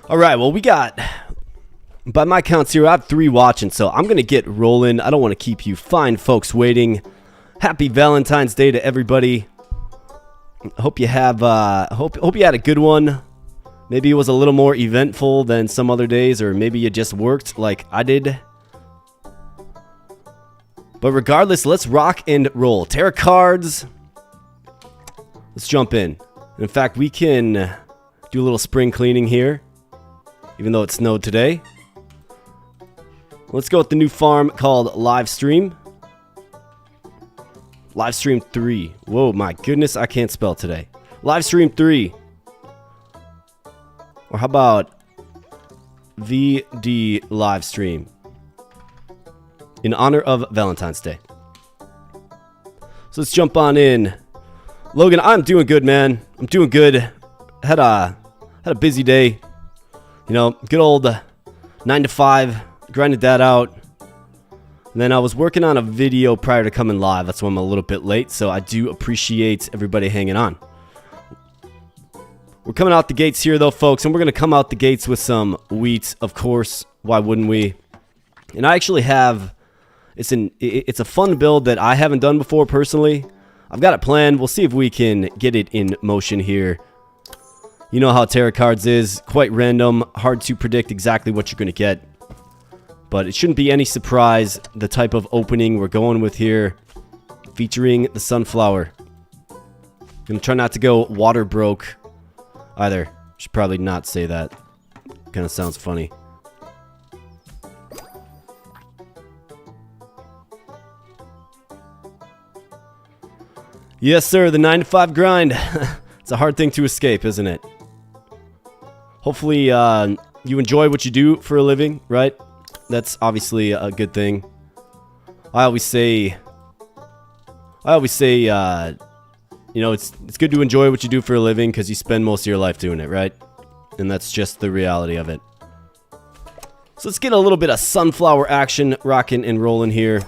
Alright, well, we got, by my counts here, I have 3 watching, so I'm going to get rolling. I don't want to keep you fine folks waiting. Happy Valentine's Day to everybody. Hope you have, hope you had a good one. Maybe it was a little more eventful than some other days, or maybe you just worked like I did. But regardless, let's rock and roll. Terracards. Let's jump in. In fact, we can do a little spring cleaning here, even though it snowed today. Let's go with the new farm called Livestream. Livestream 3. Whoa, my goodness, I can't spell today. Livestream 3. Or how about VD Livestream? In honor of Valentine's Day. So let's jump on in. Logan, I'm doing good, man. I'm doing good. Had a busy day. You know, good old 9 to 5. Grinded that out. And then I was working on a video prior to coming live. That's why I'm a little bit late. So I do appreciate everybody hanging on. We're coming out the gates here, though, folks. And we're going to come out the gates with some wheat, of course. Why wouldn't we? And I actually have... It's a fun build that I haven't done before, personally. I've got it planned. We'll see if we can get it in motion here. You know how Terracards is. Quite random. Hard to predict exactly what you're going to get. But it shouldn't be any surprise the type of opening we're going with here. Featuring the sunflower. Gonna try not to go water broke either. Should probably not say that. Kind of sounds funny. Yes, sir, the 9 to 5 grind. It's a hard thing to escape, isn't it? Hopefully, you enjoy what you do for a living, right? That's obviously a good thing. I always say, you know, it's good to enjoy what you do for a living because you spend most of your life doing it, right? And that's just the reality of it. So let's get a little bit of sunflower action rocking and rolling here.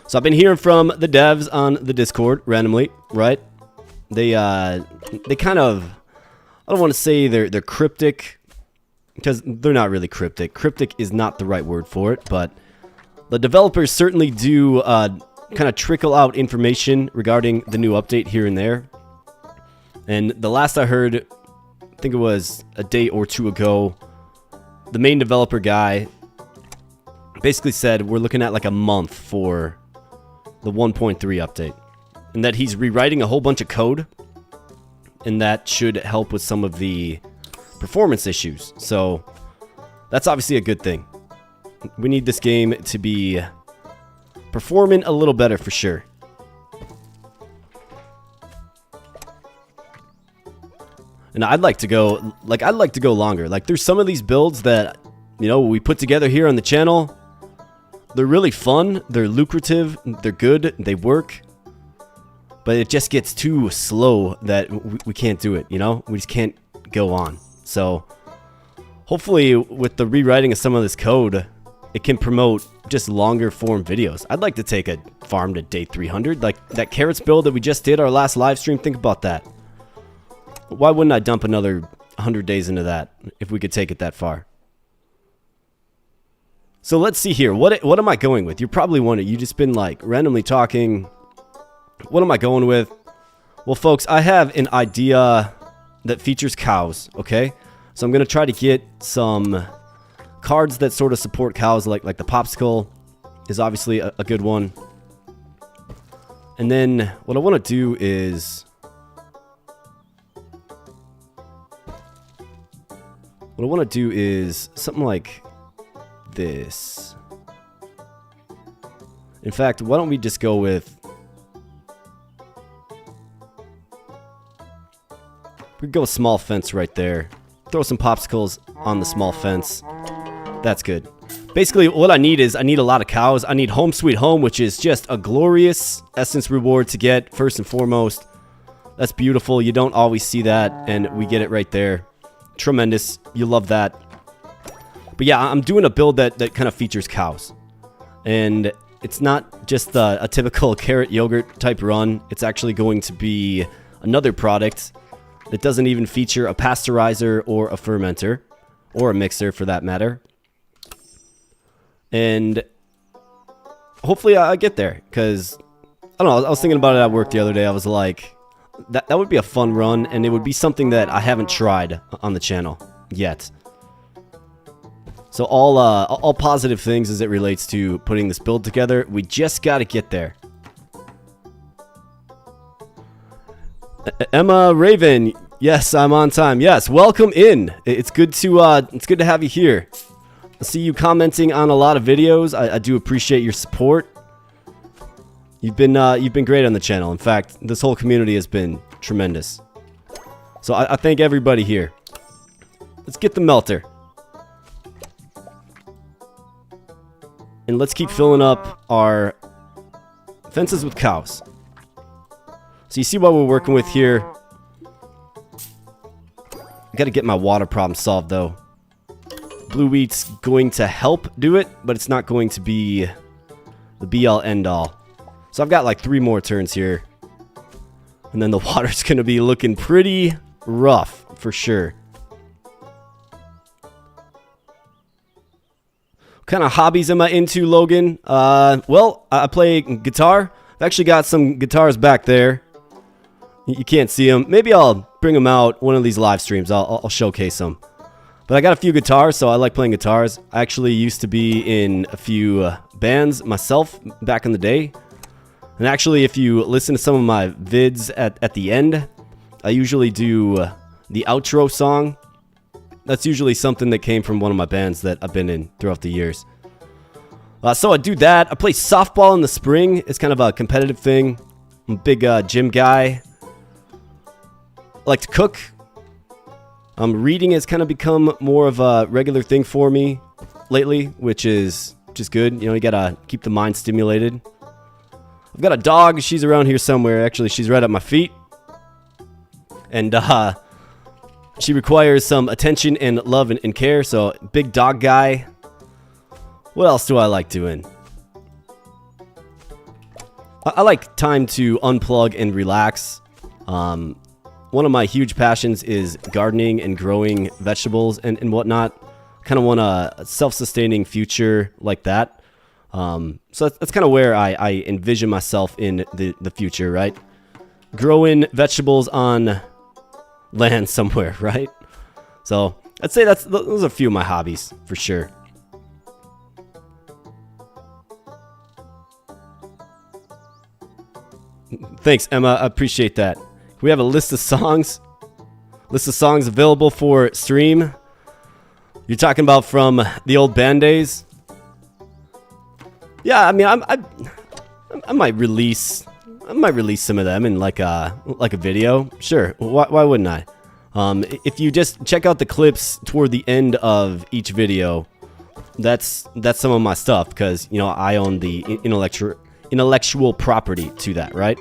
So I've been hearing from the devs on the Discord randomly, right? They kind of, I don't want to say they're cryptic, because they're not really cryptic. Cryptic is not the right word for it, but the developers certainly do kind of trickle out information regarding the new update here and there. And the last I heard, I think it was a day or two ago, the main developer guy basically said we're looking at like a month for the 1.3 update, and that he's rewriting a whole bunch of code, and that should help with some of the performance issues. So that's obviously a good thing. We need this game to be performing a little better for sure. And I'd like to go longer. Like, there's some of these builds that, you know, we put together here on the channel. They're really fun, they're lucrative, they're good, they work. But it just gets too slow that we can't do it, you know? We just can't go on. So, hopefully with the rewriting of some of this code, it can promote just longer form videos. I'd like to take a farm to day 300. Like that carrots build that we just did, our last live stream, think about that. Why wouldn't I dump another 100 days into that if we could take it that far? So let's see here. What am I going with? You're probably wondering. You've just been like randomly talking. What am I going with? Well, folks, I have an idea that features cows, okay? So I'm going to try to get some cards that sort of support cows, like the popsicle is obviously a good one. And then what I want to do is... something like this. In fact, why don't we just go with... we could go with small fence right there. Throw some popsicles on the small fence. That's good. Basically, what I need is, I need a lot of cows. I need Home Sweet Home, which is just a glorious essence reward to get, first and foremost. That's beautiful. You don't always see that, and we get it right there. Tremendous. You love that. But yeah, I'm doing a build that kind of features cows. And it's not just a typical carrot yogurt type run. It's actually going to be another product that doesn't even feature a pasteurizer or a fermenter, or a mixer for that matter. And hopefully I get there, because I don't know, I was thinking about it at work the other day. I was like, that would be a fun run, and it would be something that I haven't tried on the channel yet. So all positive things as it relates to putting this build together. We just got to get there. Emma Raven, yes, I'm on time. Yes, welcome in. It's good to have you here. I see you commenting on a lot of videos. I do appreciate your support. You've been great on the channel. In fact, this whole community has been tremendous. So I thank everybody here. Let's get the melter. And let's keep filling up our fences with cows. So you see what we're working with here. I gotta get my water problem solved though. Blue wheat's going to help do it, but it's not going to be the be-all end-all. So I've got like 3 more turns here. And then the water's gonna be looking pretty rough for sure. What kind of hobbies am I into, Logan? Well, I play guitar. I've actually got some guitars back there. You can't see them. Maybe I'll bring them out one of these live streams. I'll showcase them. But I got a few guitars, so I like playing guitars. I actually used to be in a few bands myself back in the day. And actually, if you listen to some of my vids at the end, I usually do the outro song. That's usually something that came from one of my bands that I've been in throughout the years. So I do that. I play softball in the spring. It's kind of a competitive thing. I'm a big gym guy. I like to cook. Reading has kind of become more of a regular thing for me lately, which is just good. You know, you gotta keep the mind stimulated. I've got a dog. She's around here somewhere. Actually, she's right at my feet. And she requires some attention and love and care. So, big dog guy. What else do I like doing? I like time to unplug and relax. One of my huge passions is gardening and growing vegetables and whatnot. I kind of want a self-sustaining future like that. So that's kind of where I envision myself in the future, right? Growing vegetables on land somewhere, right? So I'd say those are a few of my hobbies for sure. Thanks, Emma. I appreciate that. We have a list of songs. Available for stream. You're talking about from the old band days? Yeah, I mean, I might release some of them in like a video. Sure, why wouldn't I? If you just check out the clips toward the end of each video, that's some of my stuff, because you know I own the intellectual property to that, right?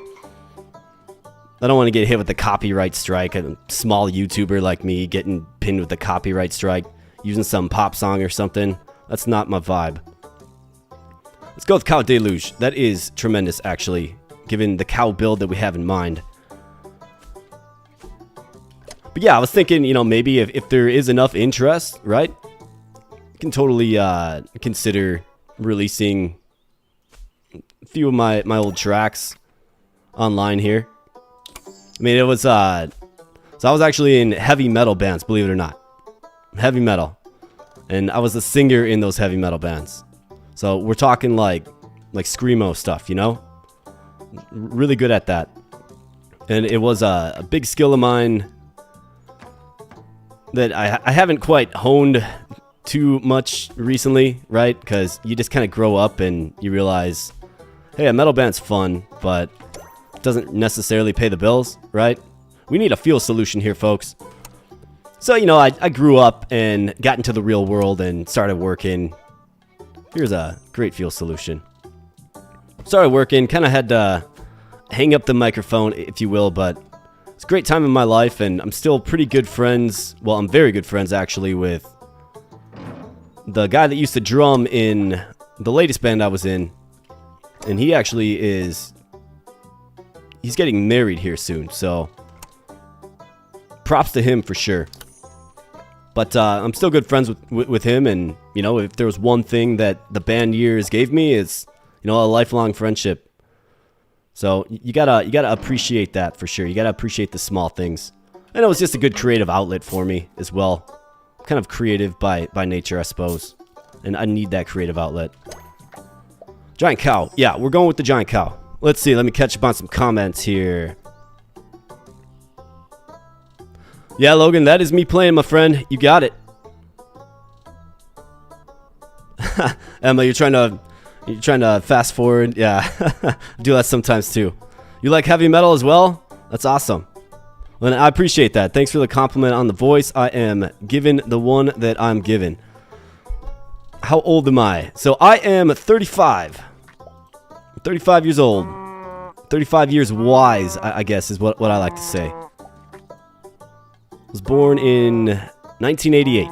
I don't want to get hit with the copyright strike. A small YouTuber like me getting pinned with the copyright strike, using some pop song or something. That's not my vibe. Let's go with Cow Deluge. That is tremendous, actually, given the cow build that we have in mind. But yeah, I was thinking, you know, maybe if there is enough interest, right? You can totally consider releasing a few of my old tracks online here. I mean, it was, so I was actually in heavy metal bands, believe it or not. Heavy metal. And I was a singer in those heavy metal bands. So we're talking like screamo stuff, you know? Really good at that. And it was a big skill of mine that I haven't quite honed too much recently, right? Because you just kind of grow up and you realize, hey, a metal band's fun, but doesn't necessarily pay the bills, right? We need a fuel solution here, folks. So, you know, I grew up and got into the real world and started working. Here's a great fuel solution. Started working, kind of had to hang up the microphone, if you will, but it's a great time in my life, and I'm still pretty good friends. Well, I'm very good friends, actually, with the guy that used to drum in the latest band I was in. And he actually is... He's getting married here soon, so... Props to him for sure. But I'm still good friends with him, and, you know, if there was one thing that the band years gave me, it's, you know, a lifelong friendship. So you gotta appreciate that for sure. You gotta appreciate the small things. And it was just a good creative outlet for me as well. I'm kind of creative by nature, I suppose. And I need that creative outlet. Giant cow. Yeah, we're going with the giant cow. Let's see, let me catch up on some comments here. Yeah, Logan, that is me playing, my friend. You got it. Emma, you're trying to fast forward. Yeah, I do that sometimes too. You like heavy metal as well? That's awesome. And I appreciate that. Thanks for the compliment on the voice. I am given the one that I'm given. How old am I? So I am 35. 35 years old. 35 years wise, I guess, is what I like to say. Was born in 1988.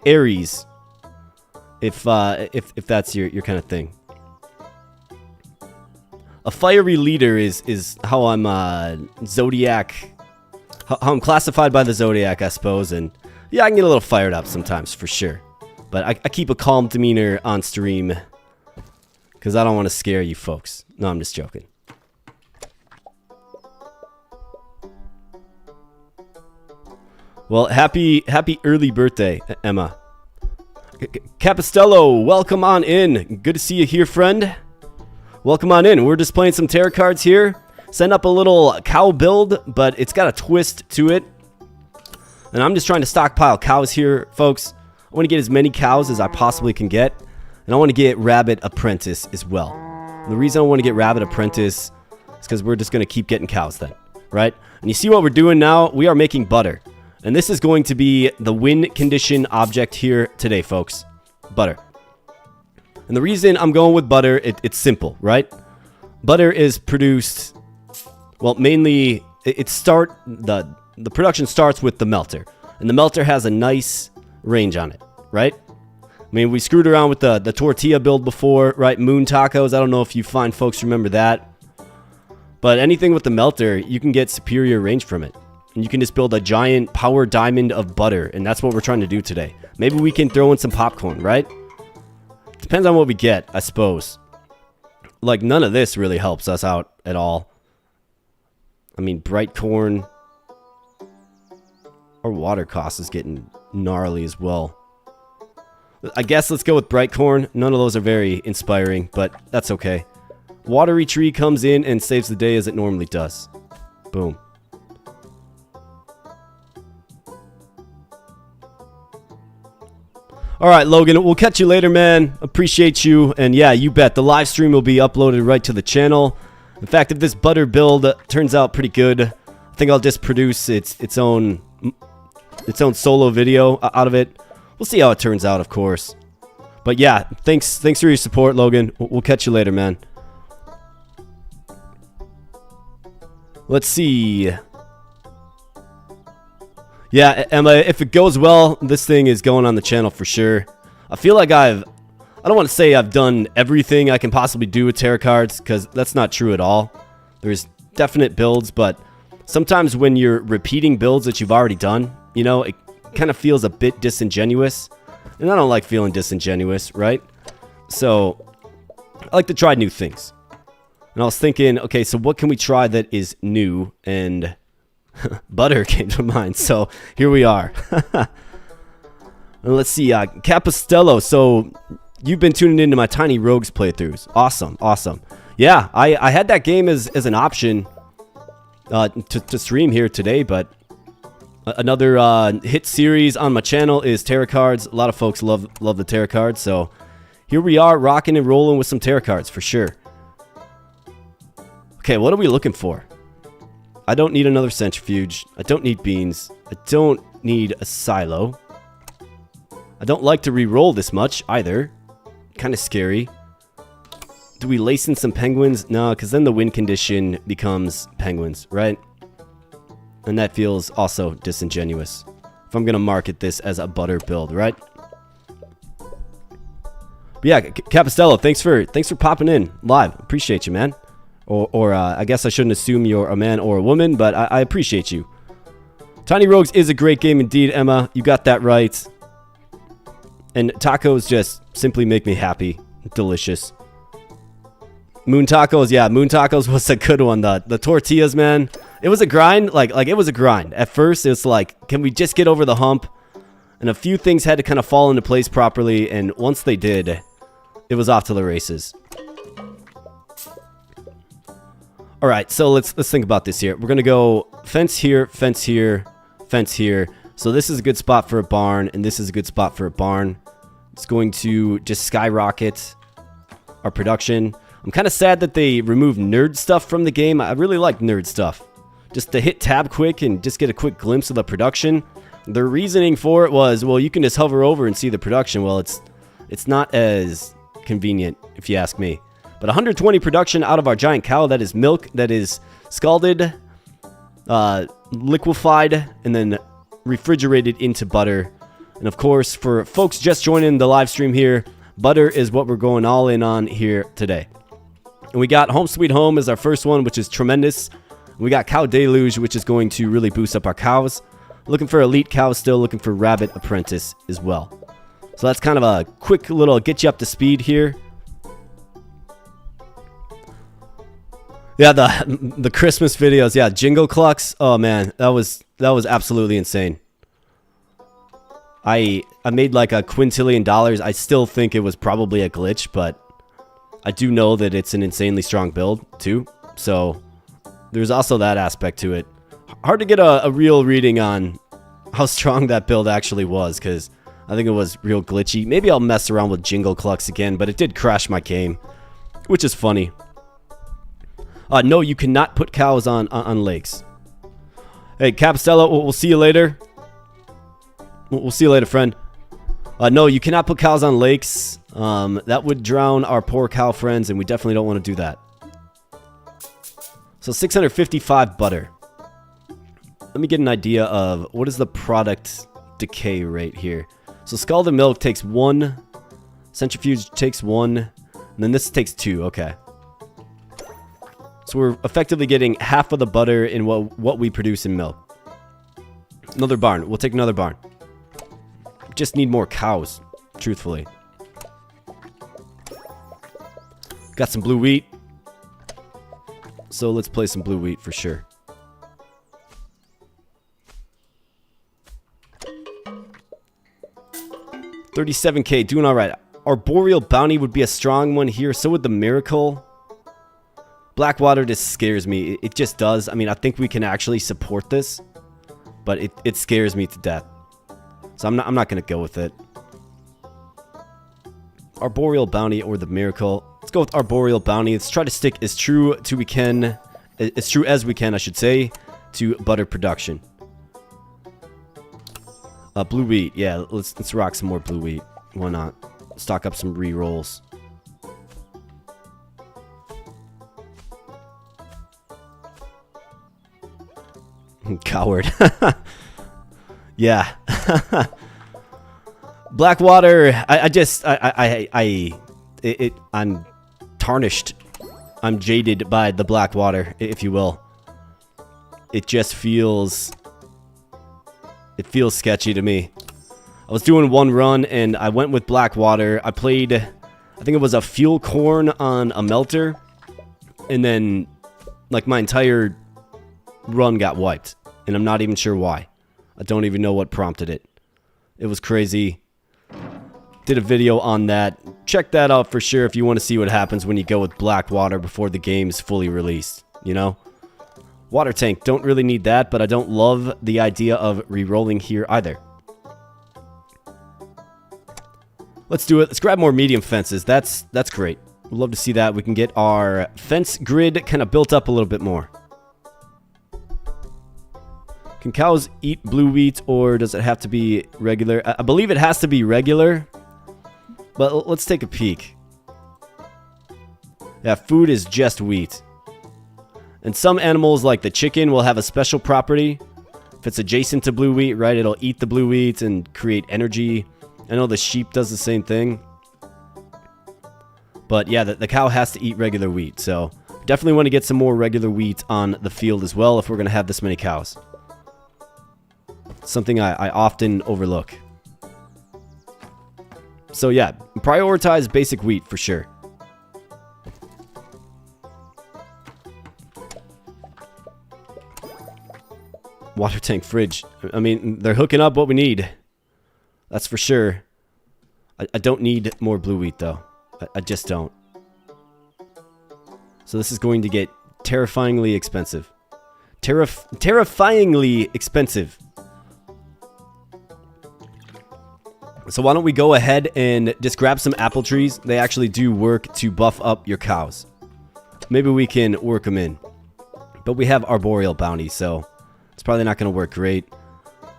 Aries, if that's your kind of thing. A fiery leader is how I'm zodiac, how I'm classified by the zodiac, I suppose. And yeah, I can get a little fired up sometimes for sure. But I keep a calm demeanor on stream because I don't want to scare you folks. No, I'm just joking. Well, happy early birthday, Emma. Capistello, welcome on in. Good to see you here, friend. Welcome on in. We're just playing some Terracards here. Send up a little cow build, but it's got a twist to it. And I'm just trying to stockpile cows here, folks. I want to get as many cows as I possibly can get. And I want to get Rabbit Apprentice as well. And the reason I want to get Rabbit Apprentice is because we're just going to keep getting cows then, right? And you see what we're doing now? We are making butter. And this is going to be the win condition object here today, folks. Butter. And the reason I'm going with butter, it's simple, right? Butter is produced, well, mainly, the production starts with the melter. And the melter has a nice range on it, right? I mean, we screwed around with the tortilla build before, right? Moon tacos. I don't know if you fine folks remember that. But anything with the melter, you can get superior range from it. And you can just build a giant power diamond of butter. And that's what we're trying to do today. Maybe we can throw in some popcorn, right? Depends on what we get, I suppose. Like, none of this really helps us out at all. I mean, bright corn. Our water cost is getting gnarly as well. I guess let's go with bright corn. None of those are very inspiring, but that's okay. Watery tree comes in and saves the day as it normally does. Boom. All right, Logan, we'll catch you later, man. Appreciate you. And yeah, you bet. The live stream will be uploaded right to the channel. In fact, if this butter build turns out pretty good, I think I'll just produce its own solo video out of it. We'll see how it turns out, of course. But yeah, thanks for your support, Logan. We'll catch you later, man. Let's see. Yeah, Emma, if it goes well, this thing is going on the channel for sure. I feel like I don't want to say I've done everything I can possibly do with Terracards, because that's not true at all. There's definite builds, but sometimes when you're repeating builds that you've already done, you know, it kind of feels a bit disingenuous. And I don't like feeling disingenuous, right? So, I like to try new things. And I was thinking, okay, so what can we try that is new? And butter came to mind, so here we are. Let's see, Capistello, so you've been tuning into my Tiny Rogues playthroughs. Awesome, awesome. Yeah, I had that game as an option to stream here today, but another hit series on my channel is Terracards. A lot of folks love the Terracards, so here we are rocking and rolling with some Terracards for sure. Okay, what are we looking for? I don't need another centrifuge. I don't need beans. I don't need a silo. I don't like to re-roll this much either. Kind of scary. Do we lace in some penguins? No, because then the win condition becomes penguins, right? And that feels also disingenuous. If I'm going to market this as a butter build, right? But yeah, Capistello, thanks for popping in live. Appreciate you, man. Or I guess I shouldn't assume you're a man or a woman, but I appreciate you. Tiny Rogues is a great game indeed, Emma. You got that right. And tacos just simply make me happy. Delicious. Moon tacos, yeah, moon tacos was a good one. The tortillas, man. It was a grind. Like it was a grind. At first, it was like, can we just get over the hump? And a few things had to kind of fall into place properly. And once they did, it was off to the races. All right, so let's think about this here. We're gonna go fence here, fence here, fence here. So this is a good spot for a barn, and this is a good spot for a barn. It's going to just skyrocket our production. I'm kind of sad that they removed nerd stuff from the game. I really like nerd stuff. Just to hit tab quick and just get a quick glimpse of the production. The reasoning for it was, well, you can just hover over and see the production. Well, it's not as convenient, if you ask me. But 120 production out of our giant cow. That is milk that is scalded, liquefied, and then refrigerated into butter. And of course, for folks just joining the live stream here, butter is what we're going all in on here today. And we got Home Sweet Home as our first one, which is tremendous. We got Cow Deluge, which is going to really boost up our cows. Looking for Elite Cows still, looking for Rabbit Apprentice as well. So that's kind of a quick little get you up to speed here. Yeah, the Christmas videos, yeah, Jingle Clucks. Oh man, that was absolutely insane. I made like $1 quintillion. I still think it was probably a glitch, but I do know that it's an insanely strong build too. So there's also that aspect to it. Hard to get a real reading on how strong that build actually was, because I think it was real glitchy. Maybe I'll mess around with Jingle Clucks again, but it did crash my game, which is funny. No, you cannot put cows on lakes. Hey, Capistello, we'll see you later. We'll see you later, friend. No, you cannot put cows on lakes. That would drown our poor cow friends, and we definitely don't want to do that. So 655 butter. Let me get an idea of what is the product decay rate here. So scalded milk takes 1. Centrifuge takes 1. And then this takes 2. Okay. So we're effectively getting half of the butter in what we produce in milk. Another barn. We'll take another barn. Just need more cows, truthfully. Got some blue wheat. So let's play some blue wheat for sure. $37K, doing all right. Arboreal Bounty would be a strong one here. So would the Miracle. Blackwater just scares me. It just does. I mean, I think we can actually support this, but it scares me to death. So I'm not going to go with it. Arboreal Bounty or the Miracle. Let's go with Arboreal Bounty. Let's try to stick as true as we can, I should say, to butter production. Blue wheat. Yeah, let's rock some more blue wheat. Why not? Stock up some re-rolls. Coward. Yeah. Blackwater, I'm tarnished. I'm jaded by the Blackwater, if you will. It just feels sketchy to me. I was doing one run and I went with Blackwater. I played, I think it was a fuel corn on a melter, and then like my entire run got wiped, and I'm not even sure why. I don't even know what prompted it. It was crazy. Did a video on that. Check that out for sure if you want to see what happens when you go with Blackwater before the game's fully released, you know? Water tank, don't really need that, but I don't love the idea of re-rolling here either. Let's do it. Let's grab more medium fences. That's great. We'd love to see that. We can get our fence grid kind of built up a little bit more. Can cows eat blue wheat, or does it have to be regular? I believe it has to be regular, but let's take a peek. Yeah, food is just wheat. And some animals, like the chicken, will have a special property. If it's adjacent to blue wheat, right, it'll eat the blue wheat and create energy. I know the sheep does the same thing. But yeah, the cow has to eat regular wheat. So definitely want to get some more regular wheat on the field as well if we're going to have this many cows. Something I often overlook. So yeah, prioritize basic wheat for sure. Water tank, fridge. I mean, they're hooking up what we need. That's for sure. I don't need more blue wheat, though. I just don't. So this is going to get terrifyingly expensive. Terrifyingly expensive. So why don't we go ahead and just grab some apple trees. They actually do work to buff up your cows. Maybe we can work them in. But we have arboreal bounty, so it's probably not going to work great.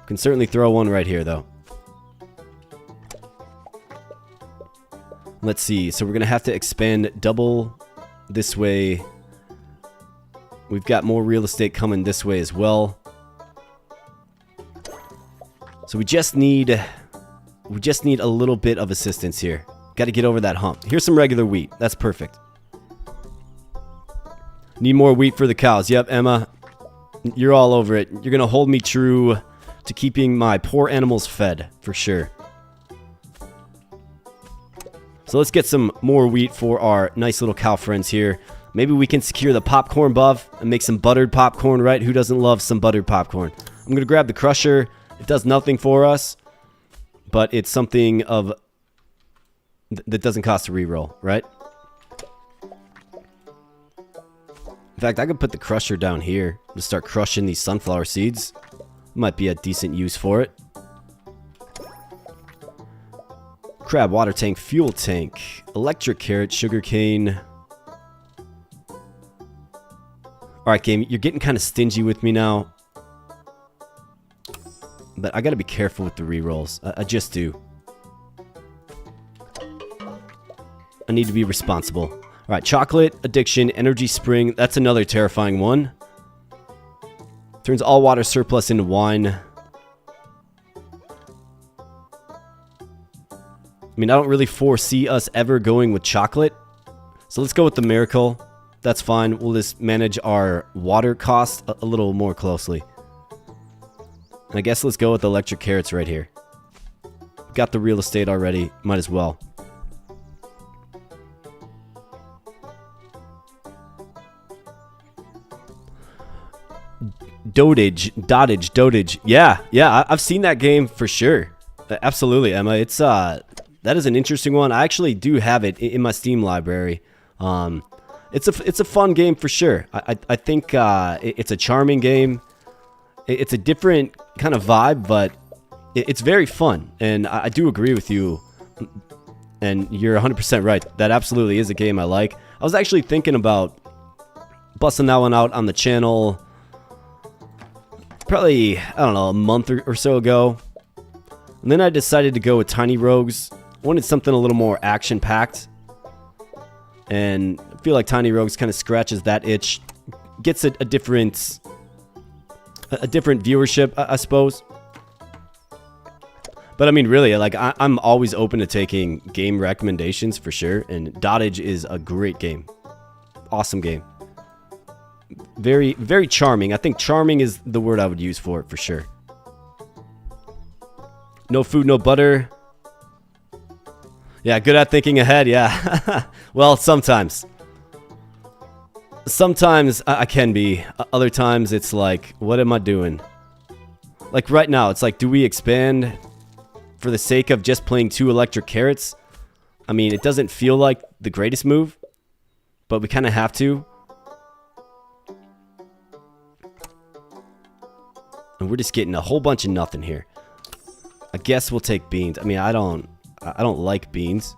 Can certainly throw one right here, though. Let's see. So we're going to have to expand double this way. We've got more real estate coming this way as well. So we just need a little bit of assistance here. Got to get over that hump. Here's some regular wheat. That's perfect. Need more wheat for the cows. Yep, Emma. You're all over it. You're going to hold me true to keeping my poor animals fed, for sure. So let's get some more wheat for our nice little cow friends here. Maybe we can secure the popcorn buff and make some buttered popcorn, right? Who doesn't love some buttered popcorn? I'm going to grab the crusher. It does nothing for us, but it's something of that doesn't cost a reroll, right? In fact, I could put the crusher down here to start crushing these sunflower seeds. Might be a decent use for it. Crab, water tank, fuel tank, electric carrot, sugarcane. Alright, game, you're getting kind of stingy with me now. But I gotta be careful with the rerolls. I just do. I need to be responsible. Alright, chocolate, addiction, energy spring. That's another terrifying one. Turns all water surplus into wine. I mean, I don't really foresee us ever going with chocolate. So let's go with the miracle. That's fine. We'll just manage our water costs a little more closely. And I guess let's go with electric carrots right here. Got the real estate already. Might as well. Dotage. Yeah, I've seen that game for sure. Absolutely, Emma. It's that is an interesting one. I actually do have it in my Steam library. It's a fun game for sure. I think it's a charming game. It's a different kind of vibe, but it's very fun. And I do agree with you. And you're 100% right. That absolutely is a game I like. I was actually thinking about busting that one out on the channel probably, I don't know, a month or so ago. And then I decided to go with Tiny Rogues. I wanted something a little more action-packed. And I feel like Tiny Rogues kind of scratches that itch. Gets a different viewership, I suppose. But I mean, really, like I'm always open to taking game recommendations for sure. And Dotage is a great game. Awesome game. Very, very charming. I think charming is the word I would use for it for sure. No food, no butter. Yeah, good at thinking ahead, yeah. Well, sometimes. Sometimes I can be. Other times it's like, what am I doing? Like right now, it's like, do we expand for the sake of just playing 2 electric carrots? I mean, it doesn't feel like the greatest move, but we kind of have to. And we're just getting a whole bunch of nothing here. I guess we'll take beans. I mean, I don't like beans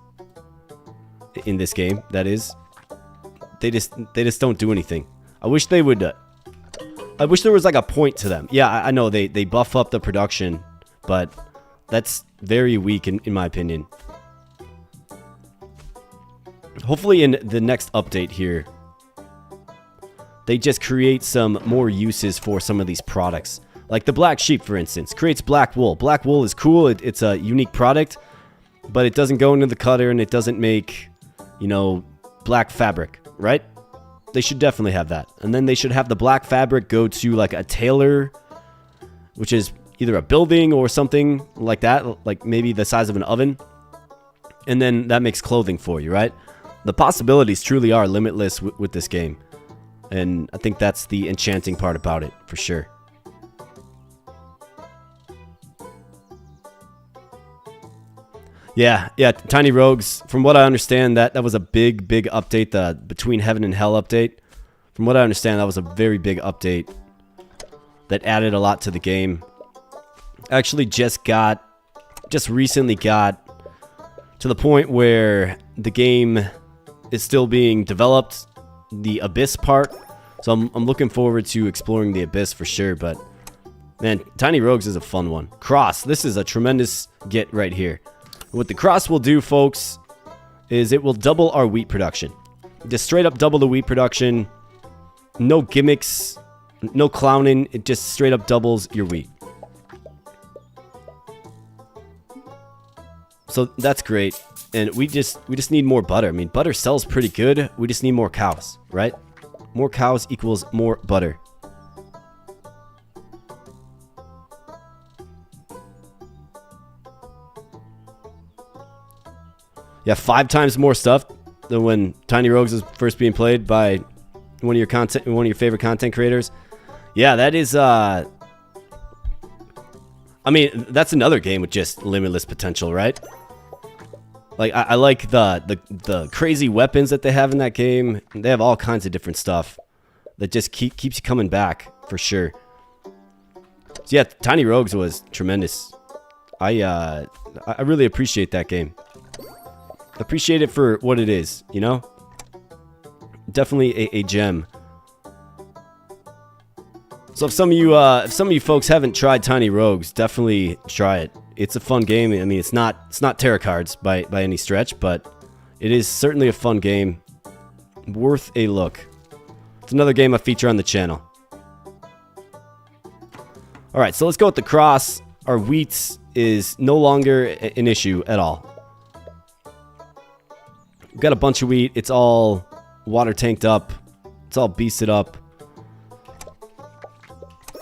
in this game. That is, they just don't do anything. I wish they would. I wish there was like a point to them. Yeah, I know they buff up the production, but that's very weak in my opinion. Hopefully in the next update here, they just create some more uses for some of these products. Like the black sheep, for instance, creates black wool. Black wool is cool. It's a unique product, but it doesn't go into the cutter and it doesn't make you know, black fabric, right? They should definitely have that. And then they should have the black fabric go to like a tailor, which is either a building or something like that, like maybe the size of an oven. And then that makes clothing for you, right? The possibilities truly are limitless with this game. And I think that's the enchanting part about it, for sure. Yeah, Tiny Rogues, from what I understand, that was a big update, the Between Heaven and Hell update. From what I understand, that was a very big update that added a lot to the game. I actually just recently got to the point where the game is still being developed, the Abyss part. So I'm looking forward to exploring the Abyss for sure, but man, Tiny Rogues is a fun one. Cross, this is a tremendous get right here. What the cross will do, folks, is it will double our wheat production. Just straight up double the wheat production. No gimmicks, no clowning. It just straight up doubles your wheat. So that's great. And we just need more butter. I mean, butter sells pretty good. We just need more cows, right? More cows equals more butter. Yeah, 5 times more stuff than when Tiny Rogues was first being played by one of your favorite content creators. Yeah, that is I mean, that's another game with just limitless potential, right? Like I like the crazy weapons that they have in that game. They have all kinds of different stuff that just keeps you coming back for sure. So yeah, Tiny Rogues was tremendous. I really appreciate that game. Appreciate it for what it is, you know? Definitely a gem. So if some of you folks haven't tried Tiny Rogues, definitely try it. It's a fun game. I mean, it's not Terracards by any stretch, but it is certainly a fun game. Worth a look. It's another game I feature on the channel. Alright, so let's go with the cross. Our wheat is no longer an issue at all. We've got a bunch of wheat. It's all water tanked up. It's all beasted up.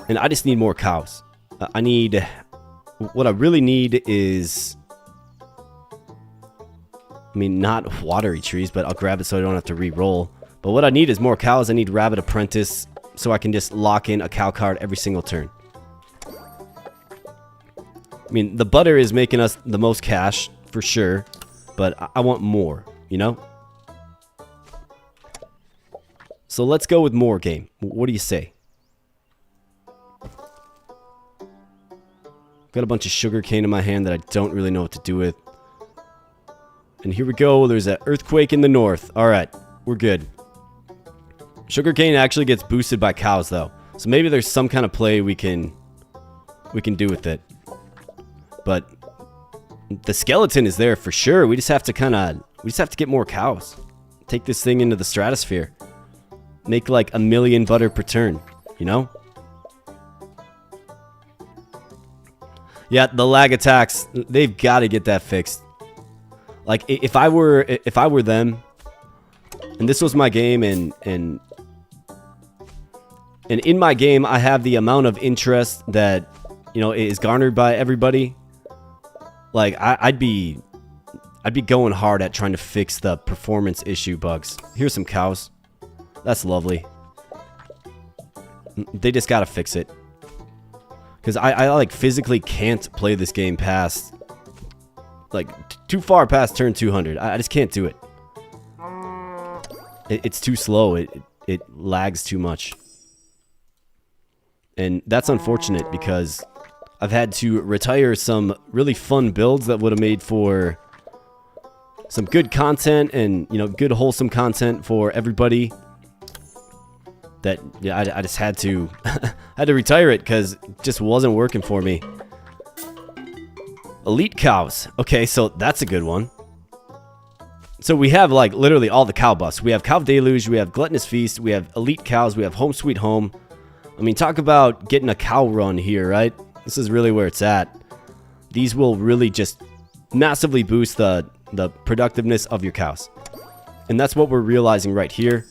And I just need more cows. What I really need is, I mean, not watery trees, but I'll grab it so I don't have to re-roll. But what I need is more cows. I need Rabbit Apprentice so I can just lock in a cow card every single turn. I mean, the butter is making us the most cash, for sure. But I want more, you know? So let's go with more game. What do you say? Got a bunch of sugar cane in my hand that I don't really know what to do with. And here we go. There's an earthquake in the north. Alright, we're good. Sugar cane actually gets boosted by cows, though. So maybe there's some kind of play we can do with it. But the skeleton is there for sure. We just have to get more cows. Take this thing into the stratosphere. Make like 1 million butter per turn, you know? Yeah, the lag attacks, they've got to get that fixed. Like if I were them and this was my game and in my game I have the amount of interest that, you know, is garnered by everybody. Like I'd be going hard at trying to fix the performance issue bugs. Here's some cows. That's lovely. They just gotta fix it. Because I like physically can't play this game past, like, too far past turn 200. I just can't do it. It's too slow. It lags too much. And that's unfortunate because I've had to retire some really fun builds that would have made for some good content and, you know, good wholesome content for everybody. That, yeah, I just had to had to retire it because it just wasn't working for me. Elite cows. Okay, so that's a good one. So we have like literally all the cow buffs. We have Cow Deluge, we have Gluttonous Feast, we have Elite Cows, we have Home Sweet Home. I mean, talk about getting a cow run here, right? This is really where it's at. These will really just massively boost the productiveness of your cows. And that's what we're realizing right here.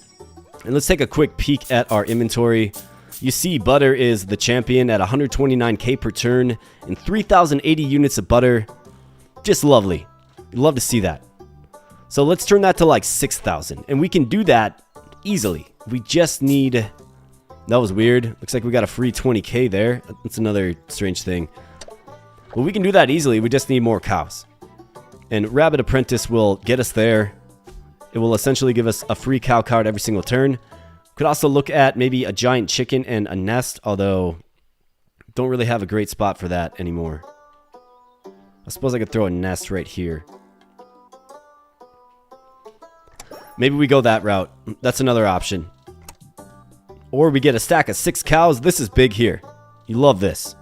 And let's take a quick peek at our inventory. You see butter is the champion at 129k per turn and 3,080 units of butter. Just lovely. You'd love to see that. So let's turn that to like 6,000. And we can do that easily. We just need... That was weird. Looks like we got a free 20k there. That's another strange thing. But we can do that easily. We just need more cows. And Rabbit Apprentice will get us there. It will essentially give us a free cow card every single turn. Could also look at maybe a giant chicken and a nest, although don't really have a great spot for that anymore. I suppose I could throw a nest right here. Maybe we go that route. That's another option. Or we get a stack of 6 cows. This is big here. You love this.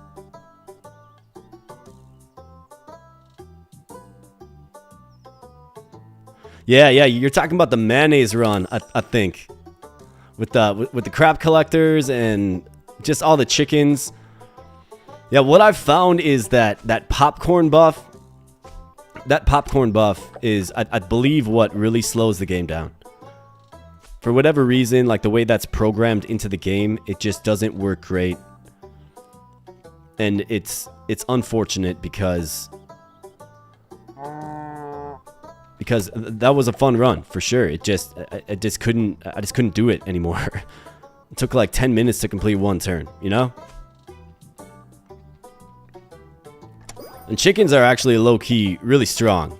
Yeah, you're talking about the mayonnaise run, I think. With the crab collectors and just all the chickens. Yeah, what I've found is that popcorn buff. That popcorn buff is, I believe, what really slows the game down. For whatever reason, like the way that's programmed into the game, it just doesn't work great. And it's unfortunate because that was a fun run for sure. I just couldn't do it anymore. It took like 10 minutes to complete one turn, you know? And chickens are actually low-key really strong.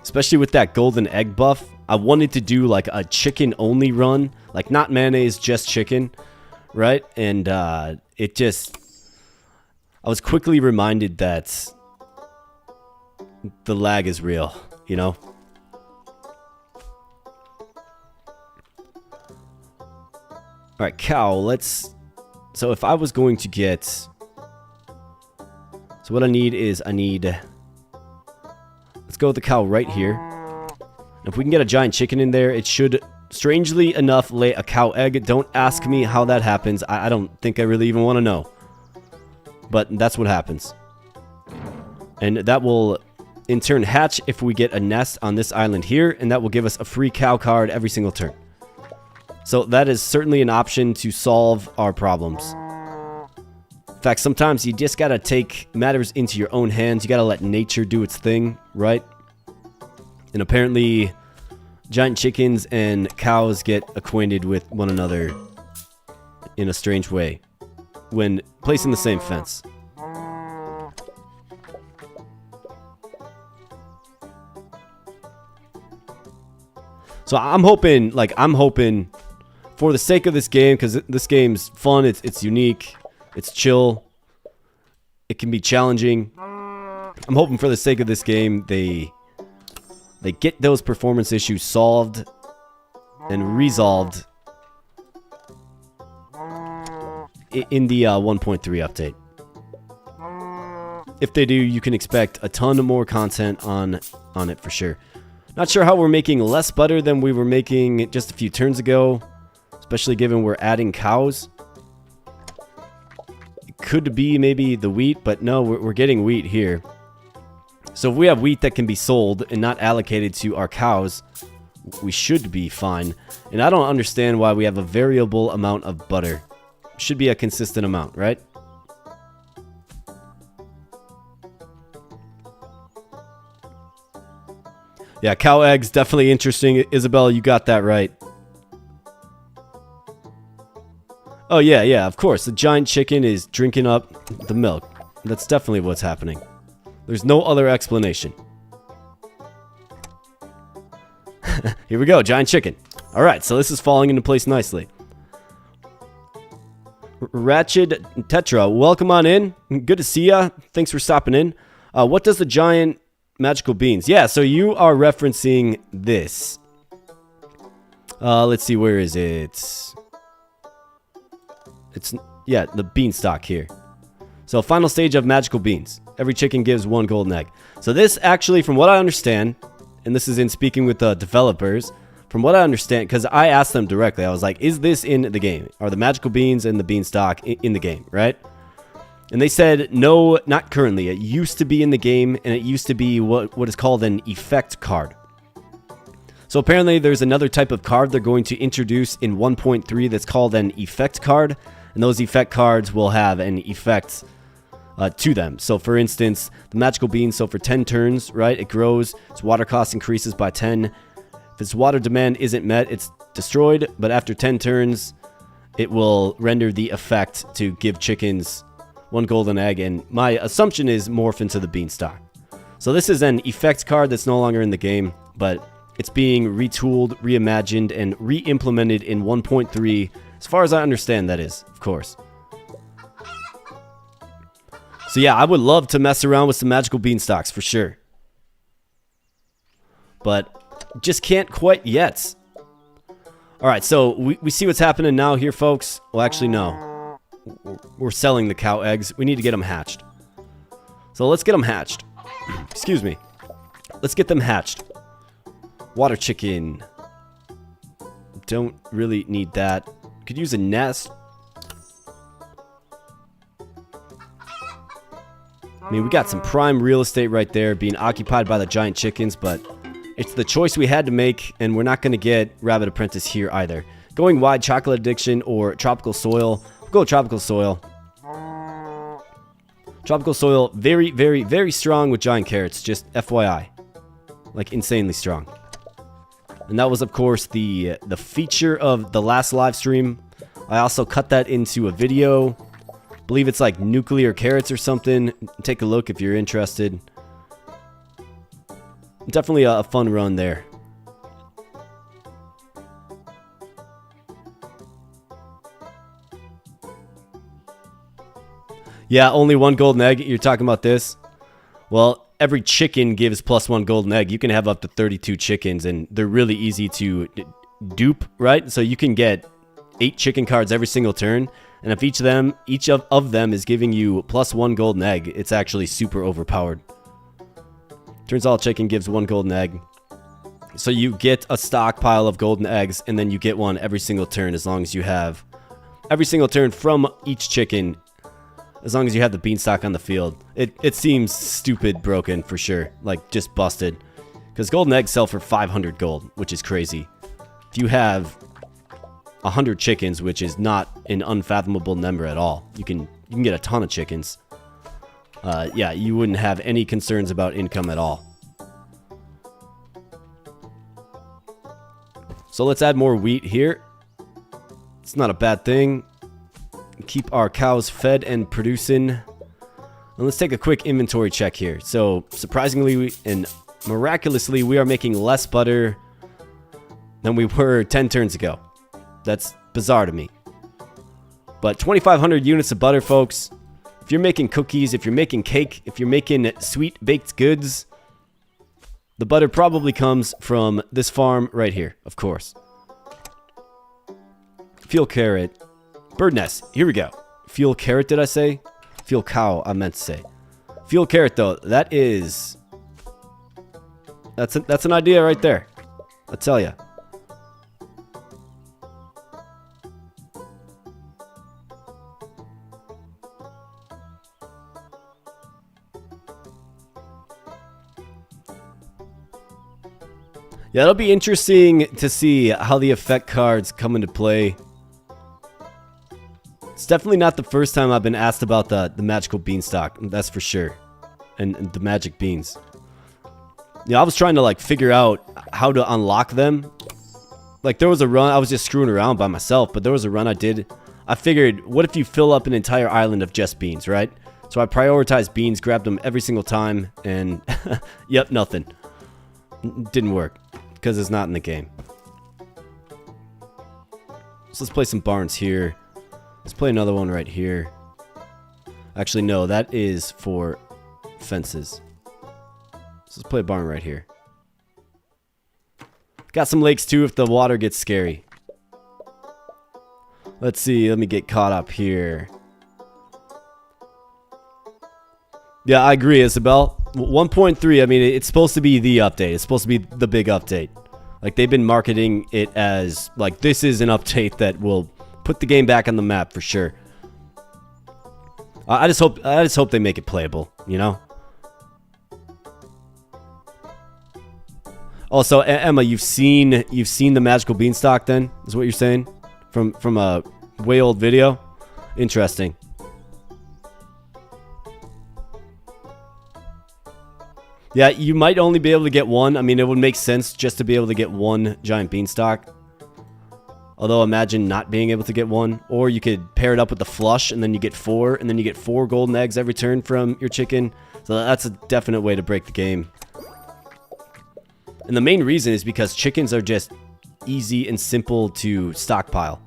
Especially with that golden egg buff. I wanted to do like a chicken only run, like not mayonnaise, just chicken, right? And I was quickly reminded that the lag is real, you know? All right, cow, so if I was going to get, so what I need, let's go with the cow right here. If we can get a giant chicken in there, it should, strangely enough, lay a cow egg. Don't ask me how that happens. I don't think I really even want to know. But that's what happens. And that will, in turn, hatch if we get a nest on this island here. And that will give us a free cow card every single turn. So that is certainly an option to solve our problems. In fact, sometimes you just gotta take matters into your own hands. You gotta let nature do its thing, right? And apparently, giant chickens and cows get acquainted with one another in a strange way when placed in the same fence. So I'm hoping for the sake of this game, because this game's fun, it's unique, it's chill, it can be challenging. I'm hoping for the sake of this game, they get those performance issues solved and resolved in the 1.3 update. If they do, you can expect a ton more content on it for sure. Not sure how we're making less butter than we were making just a few turns ago, especially given we're adding cows. It could be maybe the wheat, but no, we're getting wheat here. So if we have wheat that can be sold and not allocated to our cows, we should be fine. And I don't understand why we have a variable amount of butter. Should be a consistent amount, right? Yeah, cow eggs, definitely interesting. Isabel, you got that right. Oh, yeah, of course. The giant chicken is drinking up the milk. That's definitely what's happening. There's no other explanation. Here we go, giant chicken. All right, so this is falling into place nicely. Ratchet Tetra, welcome on in. Good to see ya. Thanks for stopping in. What does the giant magical beans? Yeah, so you are referencing this. Let's see, where is it? Yeah, the beanstalk here. So final stage of magical beans. Every chicken gives 1 golden egg. So this actually, from what I understand, and this is in speaking with the developers, from what I understand, because I asked them directly, I was like, is this in the game? Are the magical beans and the beanstalk in the game, right? And they said, no, not currently. It used to be in the game, and it used to be what is called an effect card. So apparently there's another type of card they're going to introduce in 1.3 that's called an effect card. And those effect cards will have an effect to them. So for instance, the magical bean, so for 10 turns, right, it grows, its water cost increases by 10. If its water demand isn't met, it's destroyed, but after 10 turns, it will render the effect to give chickens 1 golden egg, and my assumption is morph into the beanstalk. So this is an effect card that's no longer in the game, but it's being retooled, reimagined, and re-implemented in 1.3, as far as I understand, that is, of course. So yeah, I would love to mess around with some magical beanstalks for sure. But just can't quite yet. Alright, so we see what's happening now here, folks. Well, actually, no. We're selling the cow eggs. We need to get them hatched. So let's get them hatched. Excuse me. Let's get them hatched. Water chicken. Don't really need that. Could use a nest. I mean, we got some prime real estate right there being occupied by the giant chickens, but it's the choice we had to make, and we're not going to get Rabbit Apprentice here either. Going wide, chocolate addiction or tropical soil. We'll go with tropical soil. Tropical soil, very, very, very strong with giant carrots, just FYI. Like, insanely strong. And that was, of course, the feature of the last live stream. I also cut that into a video. I believe it's like nuclear carrots or something. Take a look if you're interested. Definitely a fun run there. Yeah, only 1 golden egg. You're talking about this? Well, every chicken gives +1 golden egg. You can have up to 32 chickens, and they're really easy to dupe, right? So you can get 8 chicken cards every single turn, and if each of them is giving you +1 golden egg, it's actually super overpowered. Turns out chicken gives 1 golden egg. So you get a stockpile of golden eggs, and then you get one every single turn as long as you have... Every single turn from each chicken, as long as you have the beanstalk on the field. It seems stupid broken for sure. Like, just busted. Because golden eggs sell for 500 gold, which is crazy. If you have 100 chickens, which is not an unfathomable number at all, you can get a ton of chickens. Yeah, you wouldn't have any concerns about income at all. So let's add more wheat here. It's not a bad thing. Keep our cows fed and producing. And let's take a quick inventory check here. So surprisingly and miraculously, we are making less butter than we were 10 turns ago. That's bizarre to me. But 2,500 units of butter, folks. If you're making cookies, if you're making cake, if you're making sweet baked goods, the butter probably comes from this farm right here, of course. Fuel carrot. Bird nest. Here we go. Fuel carrot, did I say? Fuel cow, I meant to say. Fuel carrot, though, that is... That's an idea right there. I tell ya. Yeah, it'll be interesting to see how the effect cards come into play. It's definitely not the first time I've been asked about the magical beanstalk, that's for sure. And the magic beans. Yeah, I was trying to like figure out how to unlock them. Like there was a run, I was just screwing around by myself, but there was a run I did. I figured, what if you fill up an entire island of just beans, right? So I prioritized beans, grabbed them every single time, and yep, nothing. Didn't work. Because it's not in the game. So let's play some barns here. Let's play another one right here. Actually, no, that is for fences. So let's play a barn right here. Got some lakes too if the water gets scary. Let's see, let me get caught up here. Yeah, I agree, Isabel. 1.3, I mean, it's supposed to be the update. It's supposed to be the big update. Like, they've been marketing it as, like, this is an update that will put the game back on the map for sure. I just hope they make it playable, you know? Also, Emma, you've seen the magical beanstalk then? Is what you're saying? From a way old video? Interesting. Yeah, you might only be able to get one. I mean, it would make sense just to be able to get one giant beanstalk. Although, imagine not being able to get one. Or you could pair it up with the flush, and then you get 4, and then you get 4 golden eggs every turn from your chicken. So that's a definite way to break the game. And the main reason is because chickens are just easy and simple to stockpile.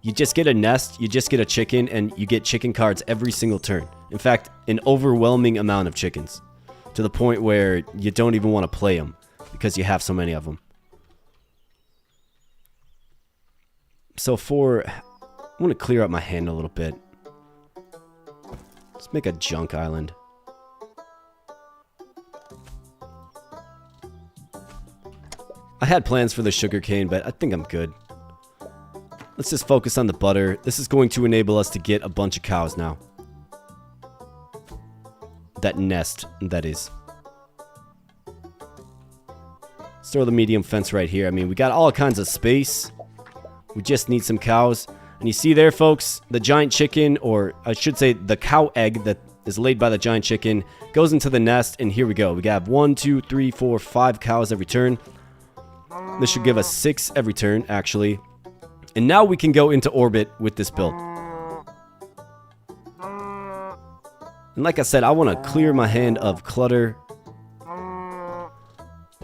You just get a nest, you just get a chicken, and you get chicken cards every single turn. In fact, an overwhelming amount of chickens. To the point where you don't even want to play them because you have so many of them. So I want to clear up my hand a little bit. Let's make a junk island. I had plans for the sugarcane, but I think I'm good. Let's just focus on the butter. This is going to enable us to get a bunch of cows now. That nest, that is. Let's throw the medium fence right here. I mean, we got all kinds of space. We just need some cows. And you see there, folks, the giant chicken, or I should say the cow egg that is laid by the giant chicken, goes into the nest, and here we go. We got 1, 2, 3, 4, 5 cows every turn. This should give us 6 every turn, actually. And now we can go into orbit with this build. And like I said, I want to clear my hand of clutter.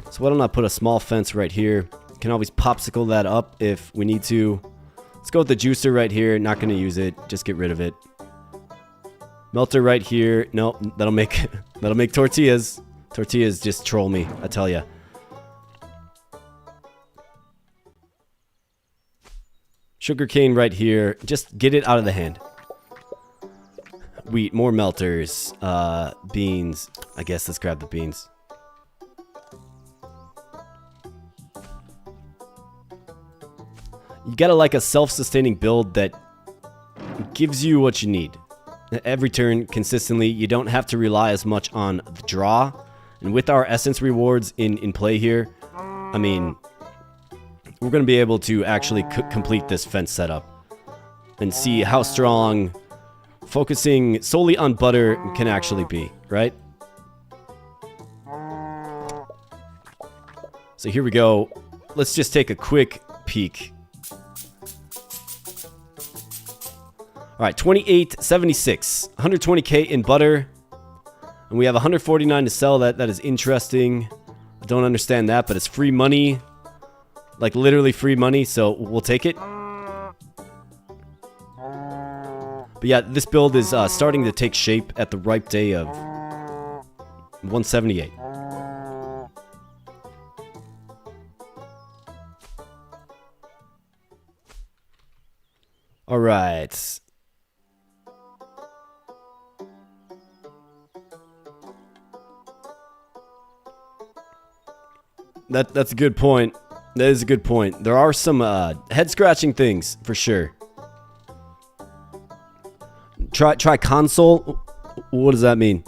So why don't I put a small fence right here? Can always popsicle that up if we need to. Let's go with the juicer right here. Not going to use it. Just get rid of it. Melter right here. No, that'll make tortillas. Tortillas just troll me, I tell ya. Sugarcane right here. Just get it out of the hand. Wheat, more melters, beans. I guess let's grab the beans. You gotta like a self-sustaining build that gives you what you need. Every turn, consistently, you don't have to rely as much on the draw. And with our essence rewards in play here, I mean, we're gonna be able to actually complete this fence setup. And see how strong focusing solely on butter can actually be, right? So here we go. Let's just take a quick peek. All right, 28.76, 120k in butter, and we have 149 to sell. That is interesting. I don't understand that, but it's free money, like literally free money. So we'll take it. But yeah, this build is starting to take shape at the ripe day of 178. All right. That's a good point. That is a good point. There are some head-scratching things, for sure. Try console. What does that mean?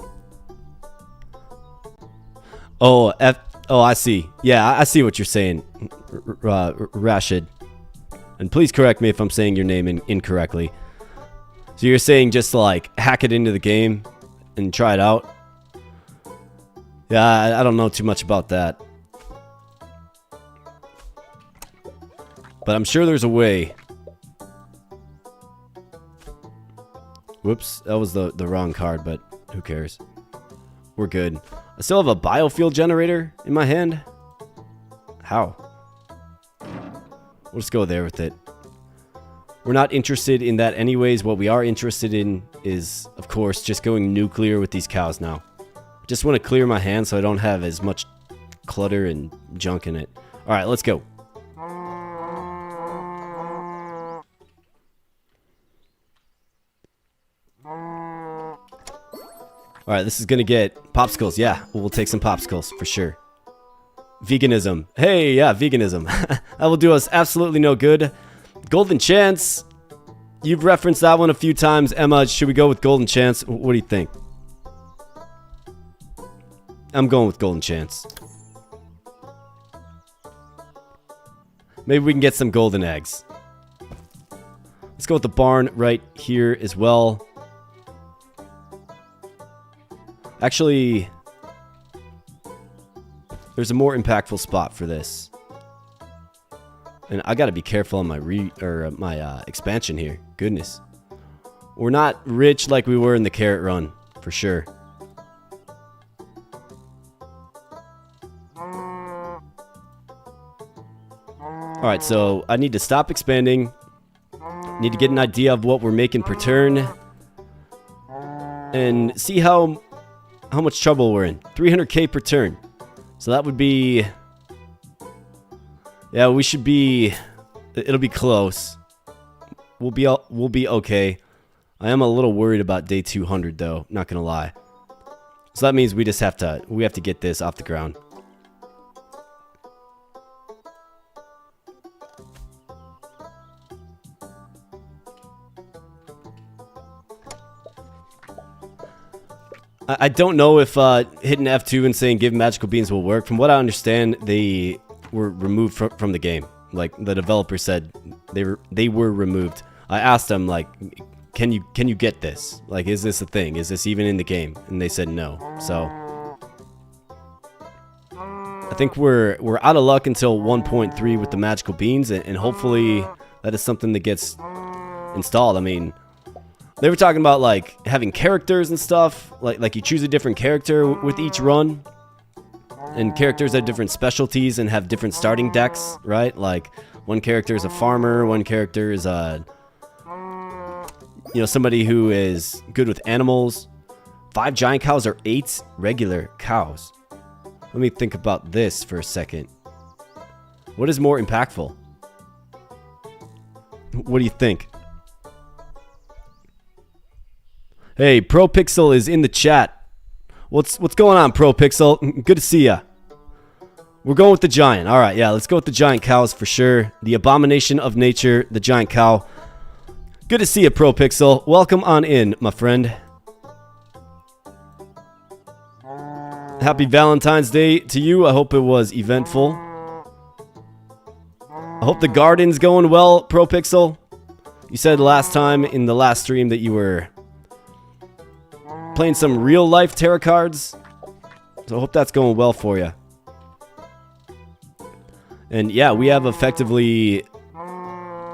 Oh, I see. Yeah, I see what you're saying, Rashid. And please correct me if I'm saying your name incorrectly. So you're saying just to, like, hack it into the game and try it out? Yeah, I don't know too much about that. But I'm sure there's a way. Whoops, that was the wrong card, but who cares? We're good. I still have a biofuel generator in my hand. How? We'll just go there with it. We're not interested in that anyways. What we are interested in is, of course, just going nuclear with these cows now. I just want to clear my hand so I don't have as much clutter and junk in it. All right, let's go. Alright, this is gonna get popsicles. Yeah, we'll take some popsicles for sure. Veganism. Hey, yeah, veganism. That will do us absolutely no good. Golden Chance. You've referenced that one a few times. Emma, should we go with Golden Chance? What do you think? I'm going with Golden Chance. Maybe we can get some golden eggs. Let's go with the barn right here as well. Actually, there's a more impactful spot for this. And I gotta be careful on my expansion here. Goodness. We're not rich like we were in the carrot run, for sure. Alright, so I need to stop expanding. Need to get an idea of what we're making per turn. And see how much trouble we're in. 300k per turn. So that would be... Yeah, we should be... It'll be close. We'll be okay. I am a little worried about day 200 though, not gonna lie. So that means we just have to get this off the ground. I don't know if hitting F2 and saying give magical beans will work. From what I understand, they were removed from the game. Like the developer said, they were removed. I asked them like, can you get this? Like, is this a thing? Is this even in the game? And they said no. So I think we're out of luck until 1.3 with the magical beans, and hopefully that is something that gets installed. I mean, they were talking about like having characters and stuff, like you choose a different character with each run, and characters have different specialties and have different starting decks, right? Like one character is a farmer, one character is a somebody who is good with animals. 5 giant cows or 8 regular cows. Let me think about this for a second. What is more impactful? What do you think? Hey, ProPixel is in the chat. What's going on, ProPixel? Good to see ya. We're going with the giant. All right, yeah, let's go with the giant cows for sure. The abomination of nature, the giant cow. Good to see you, ProPixel. Welcome on in, my friend. Happy Valentine's Day to you. I hope it was eventful. I hope the garden's going well, ProPixel. You said last time in the last stream that you were playing some real life Terracards. So I hope that's going well for you. And yeah, we have effectively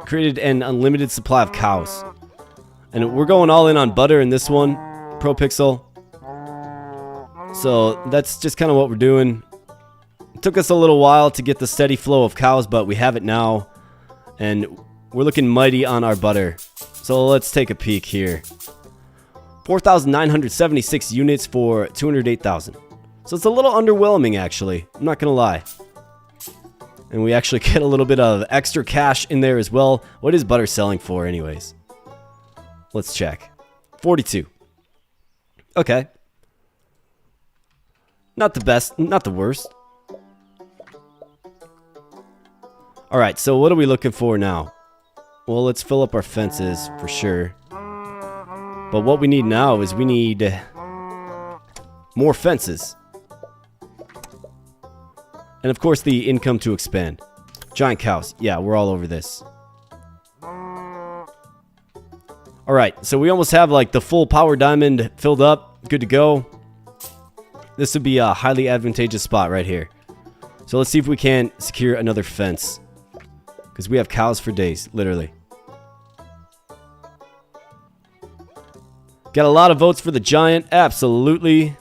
created an unlimited supply of cows. And we're going all in on butter in this one, ProPixel. So that's just kind of what we're doing. It took us a little while to get the steady flow of cows, but we have it now. And we're looking mighty on our butter. So let's take a peek here. 4,976 units for 208,000. So it's a little underwhelming, actually. I'm not going to lie. And we actually get a little bit of extra cash in there as well. What is butter selling for anyways? Let's check. 42. Okay. Not the best, not the worst. Alright, so what are we looking for now? Well, let's fill up our fences for sure. But what we need now is we need more fences. And of course the income to expand. Giant cows. Yeah, we're all over this. Alright, so we almost have like the full power diamond filled up. Good to go. This would be a highly advantageous spot right here. So let's see if we can secure another fence. Because we have cows for days, literally. Got a lot of votes for the giant, absolutely.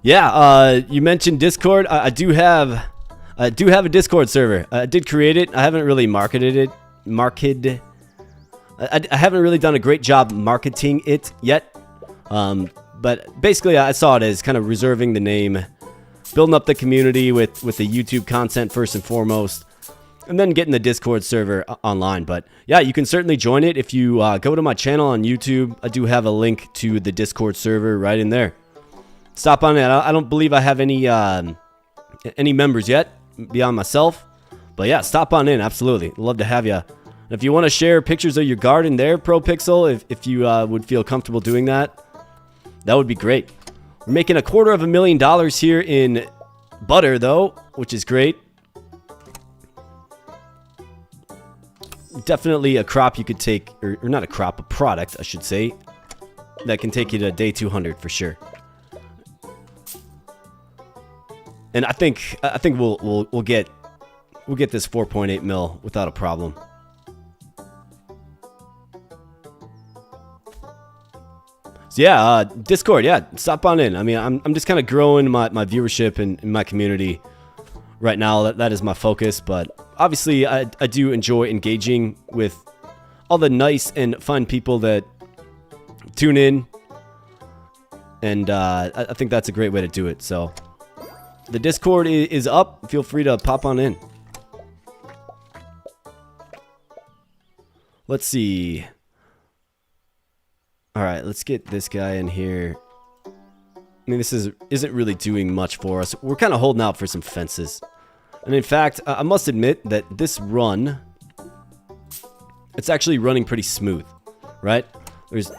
Yeah, you mentioned Discord. I do have a Discord server. I did create it. I haven't really marketed it. I haven't really done a great job marketing it yet. But basically, I saw it as kind of reserving the name, building up the community with the YouTube content first and foremost, and then getting the Discord server online. But yeah, you can certainly join it if you go to my channel on YouTube. I do have a link to the Discord server right in there. Stop on it. I don't believe I have any members yet beyond myself. But yeah, stop on in. Absolutely. Love to have you. And if you want to share pictures of your garden there, ProPixel, if you would feel comfortable doing that, that would be great. We're making $250,000 here in butter, though, which is great. Definitely a crop you could take, or not a crop, a product, I should say, that can take you to day 200 for sure. And I think we'll get this 4.8 mil without a problem. So yeah, Discord, yeah, stop on in. I mean, I'm just kind of growing my viewership in my community right now. That is my focus, but obviously I do enjoy engaging with all the nice and fun people that tune in, and I think that's a great way to do it. So the Discord is up. Feel free to pop on in. Let's see. All right, let's get this guy in here. I mean, this isn't really doing much for us. We're kind of holding out for some fences. And in fact, I must admit that this run, it's actually running pretty smooth, right? There's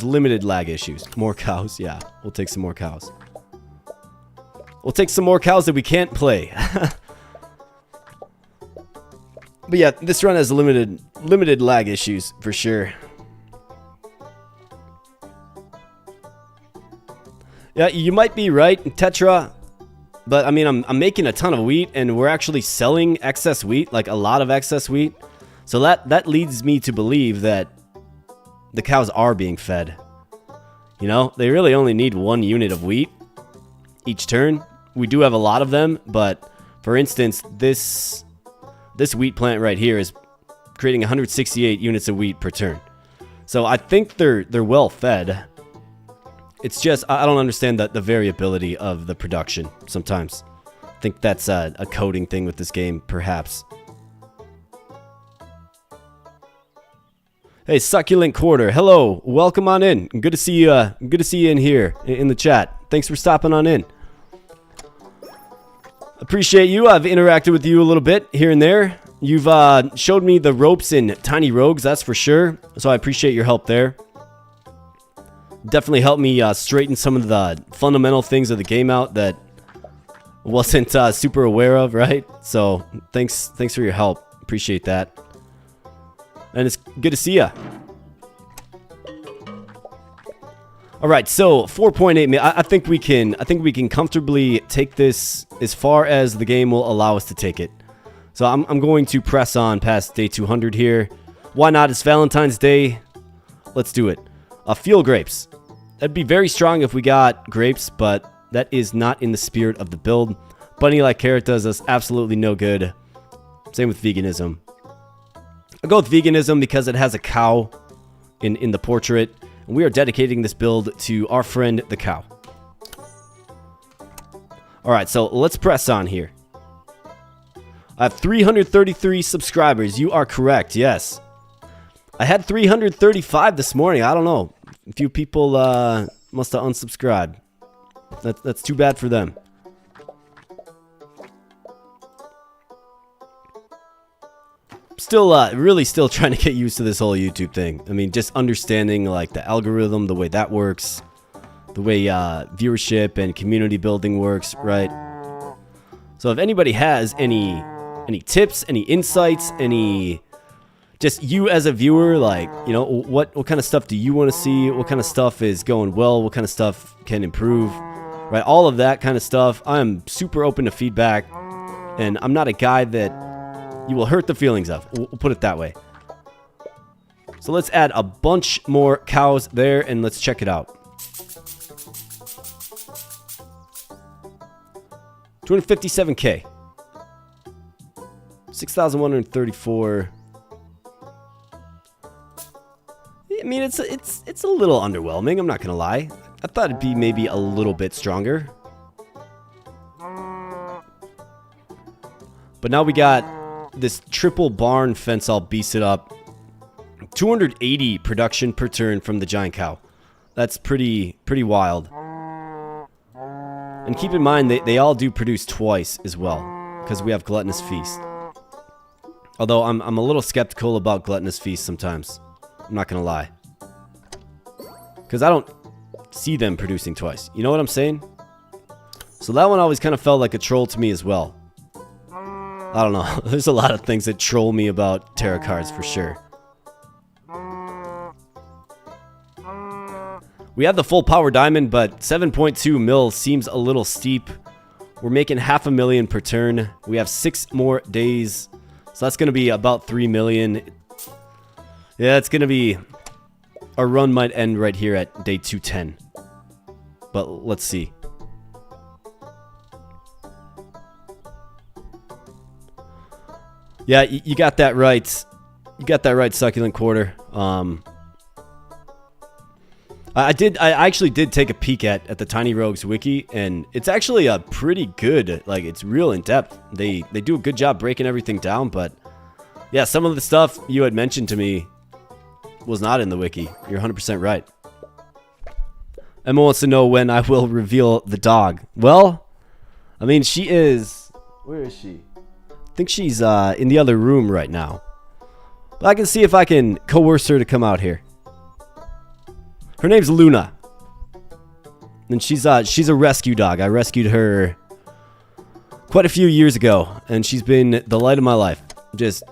limited lag issues. More cows, yeah. We'll take some more cows. We'll take some more cows that we can't play. But yeah, this run has limited lag issues for sure. Yeah, you might be right, Tetra, but I mean, I'm making a ton of wheat, and we're actually selling excess wheat, like a lot of excess wheat. So that leads me to believe that the cows are being fed. You know, they really only need 1 unit of wheat each turn. We do have a lot of them, but for instance, this wheat plant right here is creating 168 units of wheat per turn. So I think they're well fed. It's just, I don't understand the variability of the production sometimes. I think that's a coding thing with this game, perhaps. Hey, Succulent Quarter. Hello. Welcome on in. Good to see you. Good to see you in here in the chat. Thanks for stopping on in. Appreciate you. I've interacted with you a little bit here and there. You've showed me the ropes in Tiny Rogues, that's for sure. So I appreciate your help there. Definitely helped me straighten some of the fundamental things of the game out that I wasn't super aware of, right? So thanks for your help. Appreciate that. And it's good to see ya. All right, so 4.8 mil. I think we can comfortably take this as far as the game will allow us to take it. So I'm going to press on past day 200 here. Why not? It's Valentine's Day. Let's do it. Field grapes. That'd be very strong if we got grapes, but that is not in the spirit of the build. Bunny like carrot does us absolutely no good. Same with veganism. I'll go with veganism because it has a cow in the portrait. And we are dedicating this build to our friend the cow. Alright, so let's press on here. I have 333 subscribers. You are correct, yes. I had 335 this morning. I don't know. A few people must have unsubscribed. That's too bad for them. Still, really still trying to get used to this whole YouTube thing. I mean, just understanding like the algorithm, the way that works, the way viewership and community building works, right? So if anybody has any tips, any insights, just you as a viewer, like, you know, what kind of stuff do you want to see? What kind of stuff is going well? What kind of stuff can improve? Right? All of that kind of stuff. I'm super open to feedback, and I'm not a guy that you will hurt the feelings of. We'll put it that way. So let's add a bunch more cows there, and let's check it out. 257K. 6,134. I mean, it's a little underwhelming, I'm not gonna lie. I thought it'd be maybe a little bit stronger. But now we got this triple barn fence all beasted up. 280 production per turn from the giant cow. That's pretty wild. And keep in mind, they all do produce twice as well, because we have Gluttonous Feast. Although I'm a little skeptical about Gluttonous Feast sometimes. I'm not gonna lie. Because I see them producing twice. You know what I'm saying? So that one always kind of felt like a troll to me as well. I don't know. There's a lot of things that troll me about Terracards for sure. We have the full power diamond, but 7.2 mil seems a little steep. We're making $500,000 per turn. We have 6 more days. So that's going to be about 3 million. Yeah, it's going to be... Our run might end right here at day 210. But let's see. Yeah, you got that right. You got that right, Succulent Quarter. I actually did take a peek at the Tiny Rogues wiki, and it's actually a pretty good, like, it's real in depth. They do a good job breaking everything down, but yeah, some of the stuff you had mentioned to me was not in the wiki. You're 100% right. Emma wants to know when I will reveal the dog. Well, I mean, she is... Where is she? I think she's in the other room right now. But I can see if I can coerce her to come out here. Her name's Luna. And she's a rescue dog. I rescued her quite a few years ago, and she's been the light of my life. Just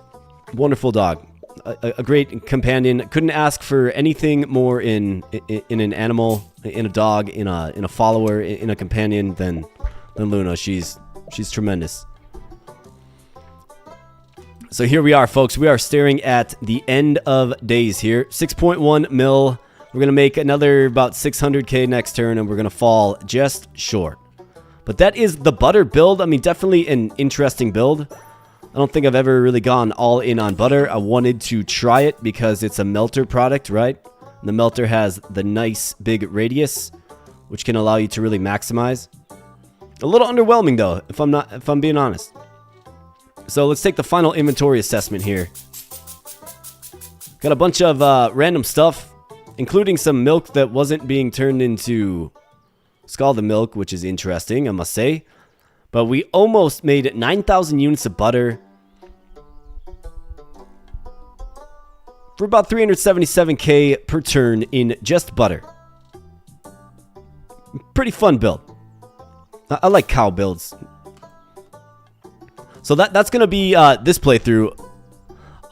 wonderful dog. A great companion. Couldn't ask for anything more in an animal, in a dog, in a follower, in a companion than Luna. She's tremendous. So here we are, folks. We are staring at the end of days here. 6.1 mil. We're going to make another about 600k next turn, and we're going to fall just short. But that is the butter build. I mean, definitely an interesting build. I don't think I've ever really gone all in on butter. I wanted to try it because it's a melter product, right? And the melter has the nice big radius, which can allow you to really maximize. A little underwhelming, though, if I'm being honest. So let's take the final inventory assessment here. Got a bunch of random stuff, including some milk that wasn't being turned into scalded milk, which is interesting, I must say. But we almost made 9,000 units of butter for about 377k per turn in just butter. Pretty fun build. I like cow builds. So that's gonna be this playthrough.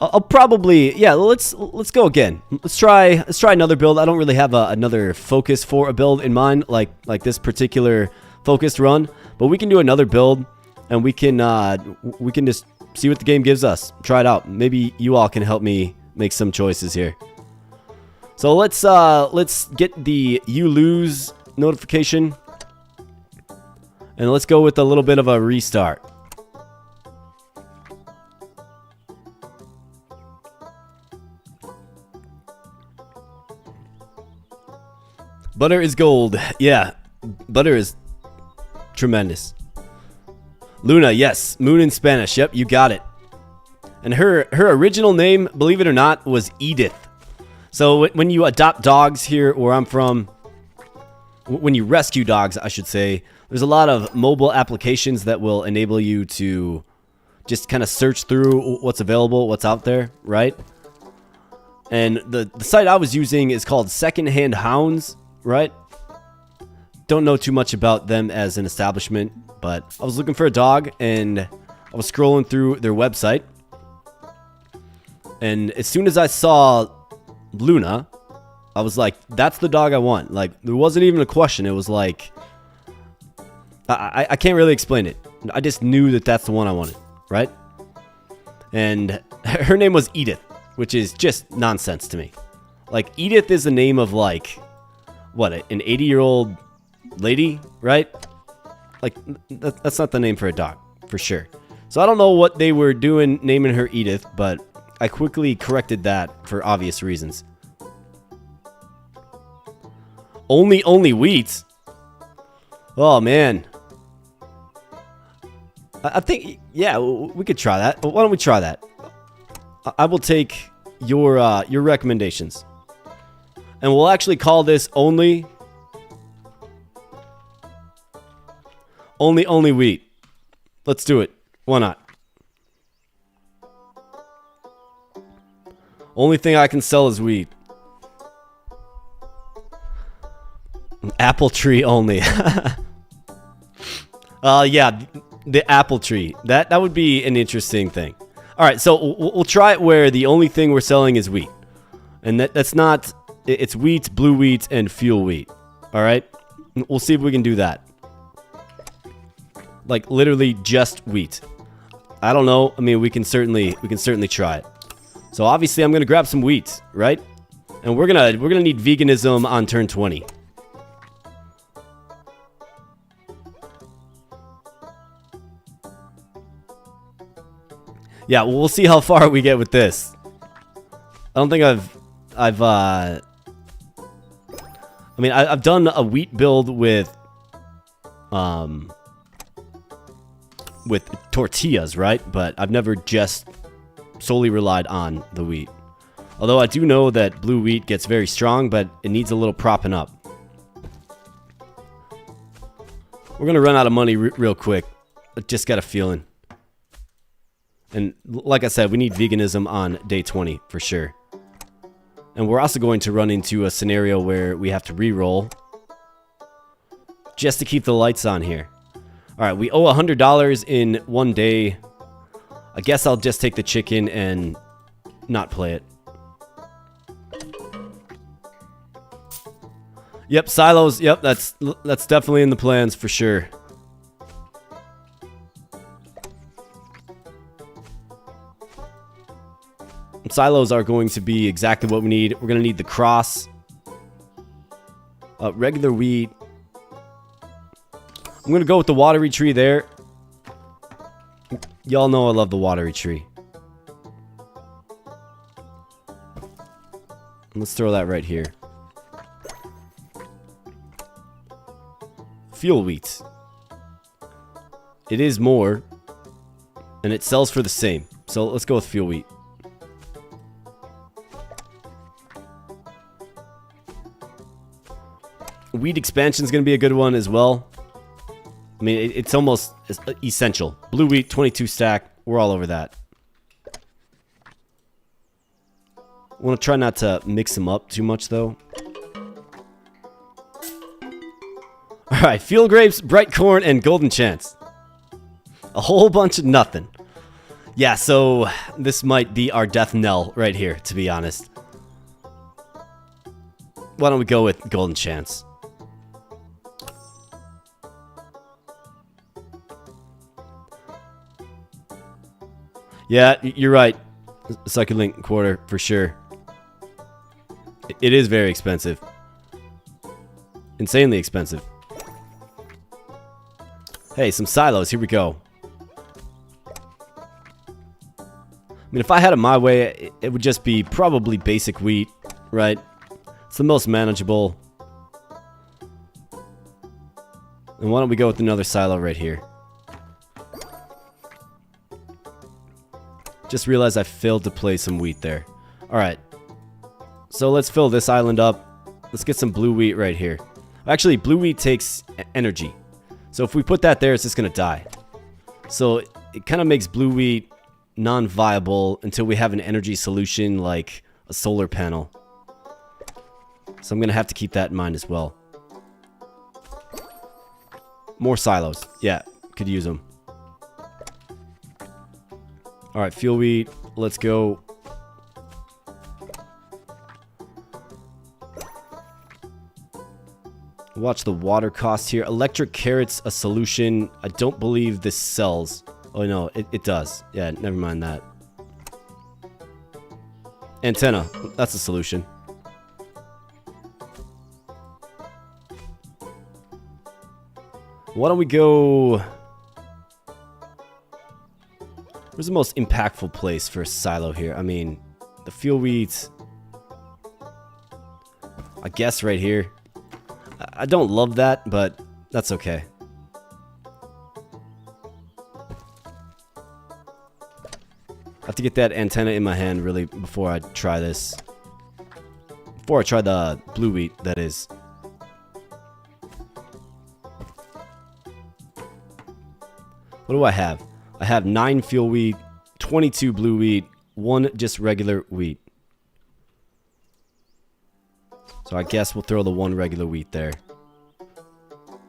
I'll probably, yeah, let's go again. Let's try another build. I don't really have another focus for a build in mind, like this particular focused run, but we can do another build, and we can just see what the game gives us. Try it out. Maybe you all can help me make some choices here. So let's get the you lose notification, and let's go with a little bit of a restart. Butter is gold. Yeah, butter is tremendous. Luna, yes. Moon in Spanish. Yep, you got it. And her original name, believe it or not, was Edith. So when you adopt dogs here where I'm from, when you rescue dogs, I should say, there's a lot of mobile applications that will enable you to just kind of search through what's available, what's out there, right? And the site I was using is called Secondhand Hounds, right? Don't know too much about them as an establishment, but I was looking for a dog, and I was scrolling through their website, and as soon as I saw Luna, I was like, that's the dog I want. Like, there wasn't even a question. It was like, I can't really explain it. I just knew that that's the one I wanted, right? And her name was Edith, which is just nonsense to me. Like, Edith is the name of, like, what, an 80-year-old lady, right? Like, that's not the name for a dog, for sure. So I don't know what they were doing naming her Edith, but I quickly corrected that for obvious reasons. Only wheat? Oh, man. I think, yeah, we could try that. Why don't we try that? I will take your recommendations. And we'll actually call this only wheat. Let's do it. Why not? Only thing I can sell is wheat. Apple tree only. Yeah, the apple tree. That would be an interesting thing. All right, so we'll try it where the only thing we're selling is wheat. And that's not... It's wheat, blue wheat, and fuel wheat. All right? We'll see if we can do that. Like, literally just wheat. I don't know. I mean, we can certainly try it. So, obviously, I'm going to grab some wheat, right? And we're gonna need veganism on turn 20. Yeah, well, we'll see how far we get with this. I don't think I've done a wheat build with tortillas, right? But I've never just solely relied on the wheat. Although I do know that blue wheat gets very strong, but it needs a little propping up. We're going to run out of money real quick. I just got a feeling. And like I said, we need veganism on day 20 for sure. And we're also going to run into a scenario where we have to re-roll just to keep the lights on here. All right, we owe $100 in 1 day. I guess I'll just take the chicken and not play it. Yep, silos. Yep, that's definitely in the plans for sure. Silos are going to be exactly what we need. We're going to need the cross. Regular wheat. I'm going to go with the watery tree there. Y'all know I love the watery tree. Let's throw that right here. Fuel wheat. It is more. And it sells for the same. So let's go with fuel wheat. Wheat expansion is going to be a good one as well. I mean, it's almost essential. Blue wheat, 22 stack. We're all over that. I want to try not to mix them up too much, though. Alright, field grapes, bright corn, and golden chance. A whole bunch of nothing. Yeah, so this might be our death knell right here, to be honest. Why don't we go with golden chance? Yeah, you're right. Succulent quarter, for sure. It is very expensive. Insanely expensive. Hey, some silos. Here we go. I mean, if I had it my way, it would just be probably basic wheat, right? It's the most manageable. And why don't we go with another silo right here? Just realized I failed to place some wheat there. Alright. So let's fill this island up. Let's get some blue wheat right here. Actually, blue wheat takes energy. So if we put that there, it's just going to die. So it kind of makes blue wheat non-viable until we have an energy solution like a solar panel. So I'm going to have to keep that in mind as well. More silos. Yeah, could use them. Alright, fuel wheat. Let's go. Watch the water cost here. Electric carrots, a solution. I don't believe this sells. Oh, no, it does. Yeah, never mind that. Antenna. That's a solution. Why don't we go... Where's the most impactful place for a silo here? I mean, the fuel wheat... I guess right here. I don't love that, but that's okay. I have to get that antenna in my hand really before I try this. Before I try the blue wheat, that is. What do I have? I have 9 fuel wheat, 22 blue wheat, 1 just regular wheat. So I guess we'll throw the 1 regular wheat there.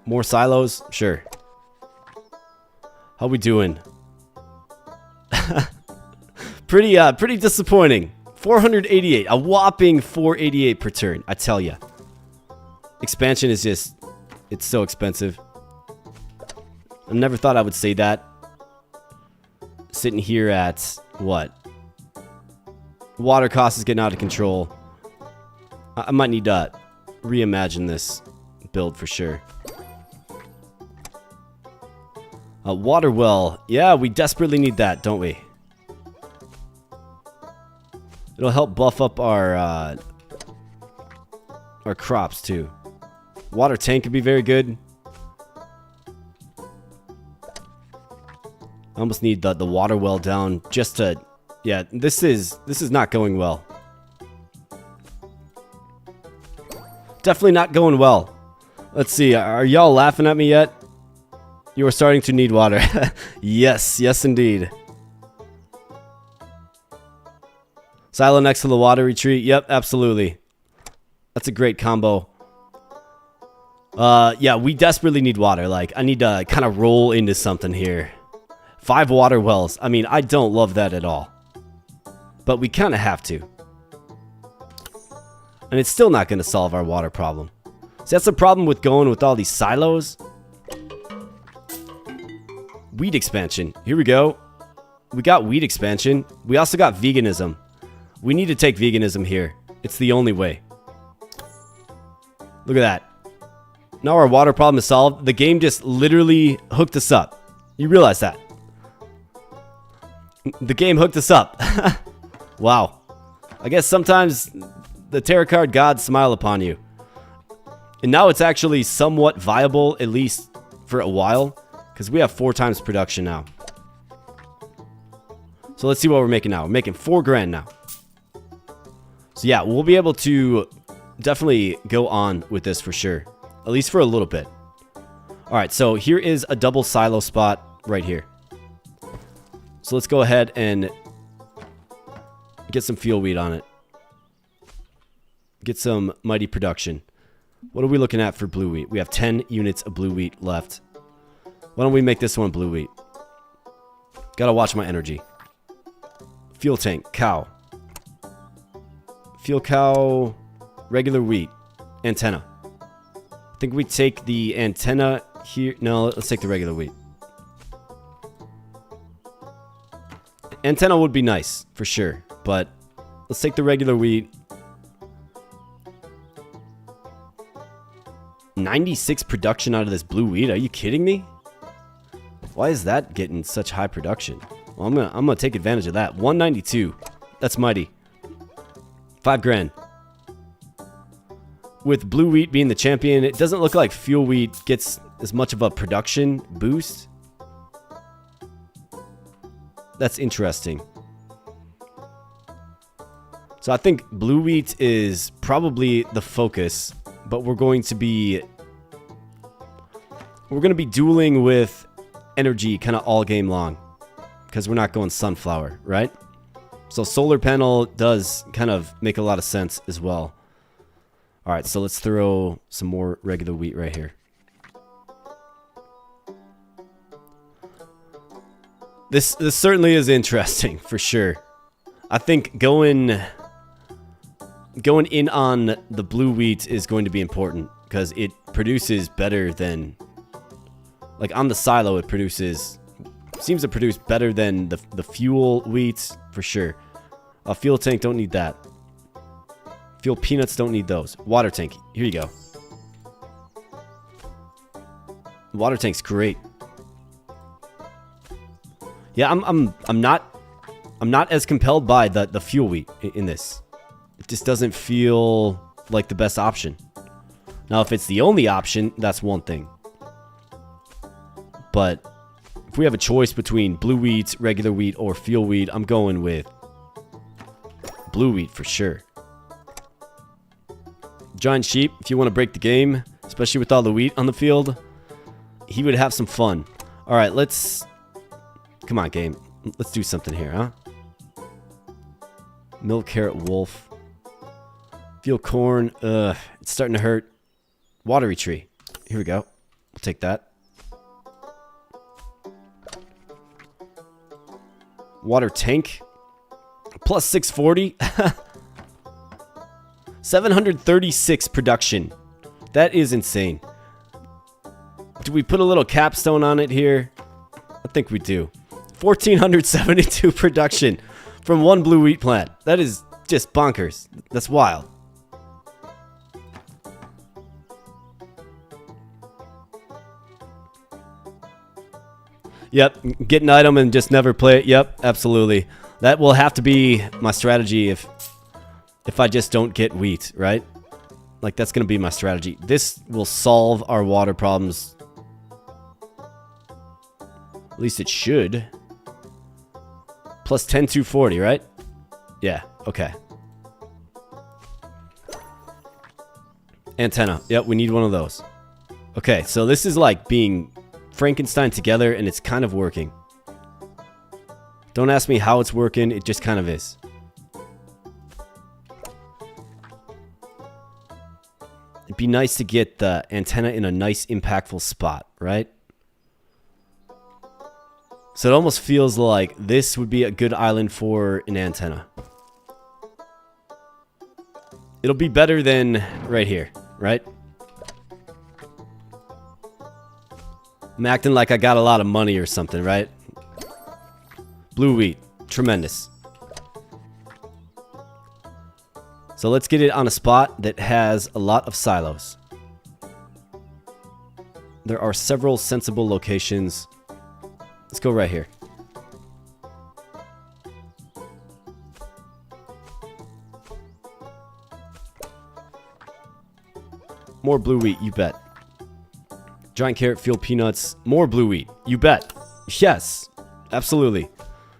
More silos? Sure. How we doing? Pretty disappointing. 488. A whopping 488 per turn, I tell ya. Expansion is just... It's so expensive. I never thought I would say that. Sitting here at... What? Water cost is getting out of control. I might need to reimagine this build for sure. Water well. Yeah, we desperately need that, don't we? It'll help buff up our crops too. Water tank could be very good. I almost need the water well down just to... Yeah, this is not going well. Definitely not going well. Let's see, are y'all laughing at me yet? You are starting to need water. Yes, yes indeed. Silo next to the water retreat. Yep, absolutely. That's a great combo. Yeah, we desperately need water. Like, I need to kind of roll into something here. 5 water wells. I mean, I don't love that at all. But we kind of have to. And it's still not going to solve our water problem. See, that's the problem with going with all these silos. Wheat expansion. Here we go. We got wheat expansion. We also got veganism. We need to take veganism here. It's the only way. Look at that. Now our water problem is solved. The game just literally hooked us up. You realize that? The game hooked us up. Wow. I guess sometimes the Terracard gods smile upon you. And now it's actually somewhat viable, at least for a while. Because we have 4 times production now. So let's see what we're making now. We're making 4 grand now. So yeah, we'll be able to definitely go on with this for sure. At least for a little bit. Alright, so here is a double silo spot right here. So let's go ahead and get some fuel wheat on it. Get some mighty production. What are we looking at for blue wheat? We have 10 units of blue wheat left. Why don't we make this one blue wheat? Gotta watch my energy. Fuel tank, cow. Fuel cow, regular wheat, antenna. I think we take the antenna here. No, let's take the regular wheat. Antenna would be nice, for sure. But let's take the regular wheat. 96 production out of this blue wheat. Are you kidding me? Why is that getting such high production? Well, I'm gonna take advantage of that. 192. That's mighty. 5 grand. With blue wheat being the champion, it doesn't look like fuel wheat gets as much of a production boost. That's interesting. So I think blue wheat is probably the focus, but we're going to be dueling with energy kind of all game long because we're not going sunflower, right? So solar panel does kind of make a lot of sense as well. All right, so let's throw some more regular wheat right here. This certainly is interesting for sure. I think going in on the blue wheat is going to be important because it produces better than, like on the silo, it seems to produce better than the fuel wheat for sure. A fuel tank, don't need that. Fuel peanuts, don't need those. Water tank, here you go. Water tank's great. Yeah, I'm not as compelled by the fuel wheat in this. It just doesn't feel like the best option. Now, if it's the only option, that's one thing. But if we have a choice between blue wheat, regular wheat, or fuel wheat, I'm going with blue wheat for sure. Giant sheep, if you want to break the game, especially with all the wheat on the field, he would have some fun. All right, come on, game. Let's do something here, huh? Milk carrot wolf. Field corn. It's starting to hurt. Watery tree. Here we go. take that. Water tank. Plus 640. 736 production. That is insane. Do we put a little capstone on it here? I think we do. 1,472 production from one blue wheat plant. That is just bonkers. That's wild. Yep, get an item and just never play it. Yep, absolutely. That will have to be my strategy if I just don't get wheat, right? Like, that's going to be my strategy. This will solve our water problems. At least it should. Plus 10, 240, right? Yeah, okay. Antenna. Yep, we need one of those. Okay, so this is like being Frankenstein together, and it's kind of working. Don't ask me how it's working, it just kind of is. It'd be nice to get the antenna in a nice, impactful spot, right? So it almost feels like this would be a good island for an antenna. It'll be better than right here, right? I'm acting like I got a lot of money or something, right? Blue wheat. Tremendous. So let's get it on a spot that has a lot of silos. There are several sensible locations. Let's go right here. More blue wheat, you bet. Giant carrot, field peanuts, more blue wheat, you bet. Yes, absolutely.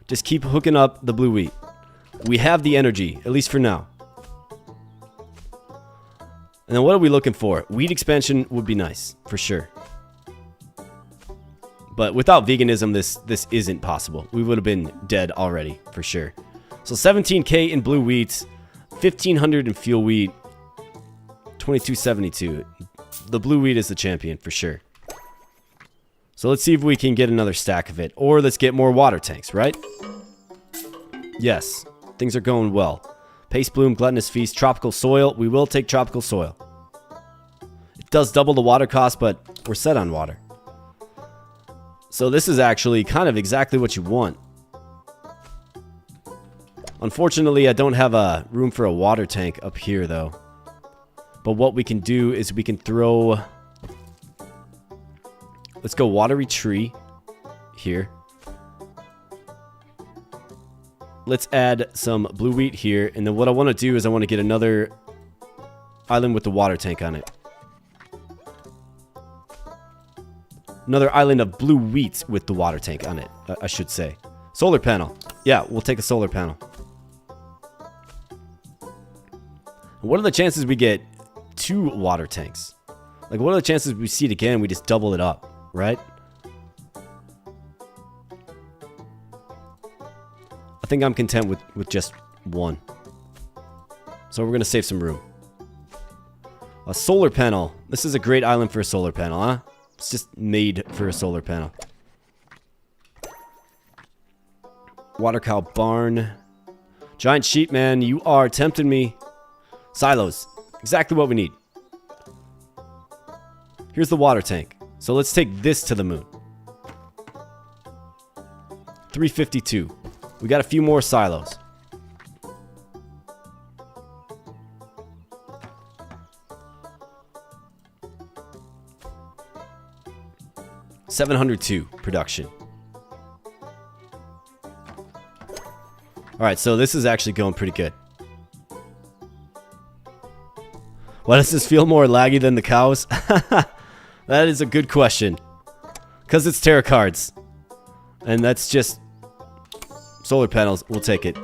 Just keep hooking up the blue wheat. We have the energy, at least for now. And then what are we looking for? Wheat expansion would be nice, for sure. But without veganism, this isn't possible. We would have been dead already, for sure. So 17k in blue wheat, 1500 in fuel wheat, 2272. The blue wheat is the champion, for sure. So let's see if we can get another stack of it. Or let's get more water tanks, right? Yes, things are going well. Paste bloom, gluttonous feast, tropical soil. We will take tropical soil. It does double the water cost, but we're set on water. So this is actually kind of exactly what you want. Unfortunately, I don't have a room for a water tank up here, though. But what we can do is we can throw... Let's go watery tree here. Let's add some blue wheat here. And then what I want to do is I want to get another island with the water tank on it. Another island of blue wheat with the water tank on it, I should say. Solar panel. Yeah, we'll take a solar panel. What are the chances we get 2 water tanks? Like, what are the chances we see it again and we just double it up, right? I think I'm content with just 1. So we're going to save some room. A solar panel. This is a great island for a solar panel, huh? It's just made for a solar panel. Water cow barn. Giant sheep, man. You are tempting me. Silos. Exactly what we need. Here's the water tank. So let's take this to the moon. 352. We got a few more silos. $702 production. Alright, so this is actually going pretty good. Why does this feel more laggy than the cows? That is a good question. Because it's Terracards. And that's just solar panels. We'll take it.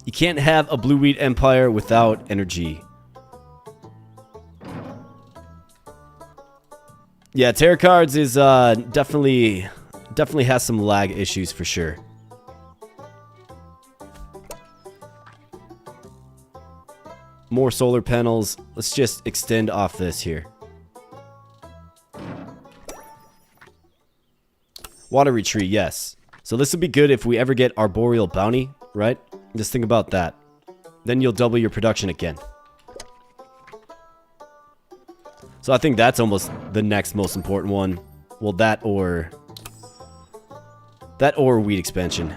You can't have a blue wheat empire without energy. Yeah, Terracards is definitely has some lag issues for sure. More solar panels. Let's just extend off this here. Watery tree, yes. So this would be good if we ever get arboreal bounty, right? Just think about that. Then you'll double your production again. So I think that's almost the next most important one. Well, that or wheat expansion.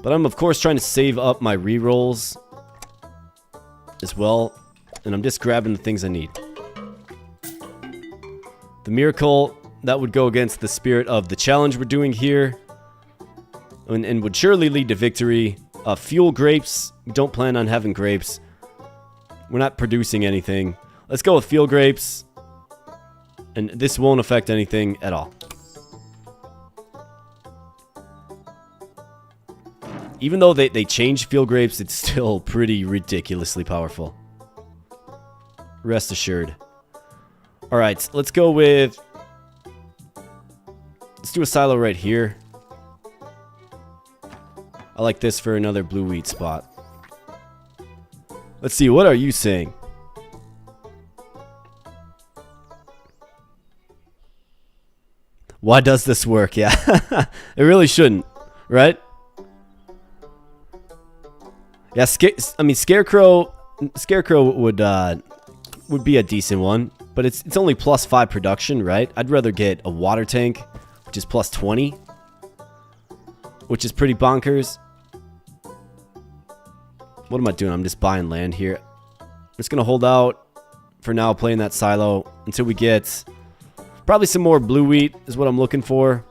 But I'm of course trying to save up my rerolls as well. And I'm just grabbing the things I need. The miracle, that would go against the spirit of the challenge we're doing here. And would surely lead to victory. Fuel grapes. We don't plan on having grapes. We're not producing anything. Let's go with field grapes. And this won't affect anything at all. Even though they changed field grapes, it's still pretty ridiculously powerful. Rest assured. Alright, let's go with... Let's do a silo right here. I like this for another blue wheat spot. Let's see, what are you saying? Why does this work? Yeah, it really shouldn't, right? Yeah, Scarecrow would be a decent one, but it's only +5 production, right? I'd rather get a water tank, which is +20, which is pretty bonkers. What am I doing? I'm just buying land here. I'm just gonna hold out for now, playing that silo until we get probably some more blue wheat is what I'm looking for.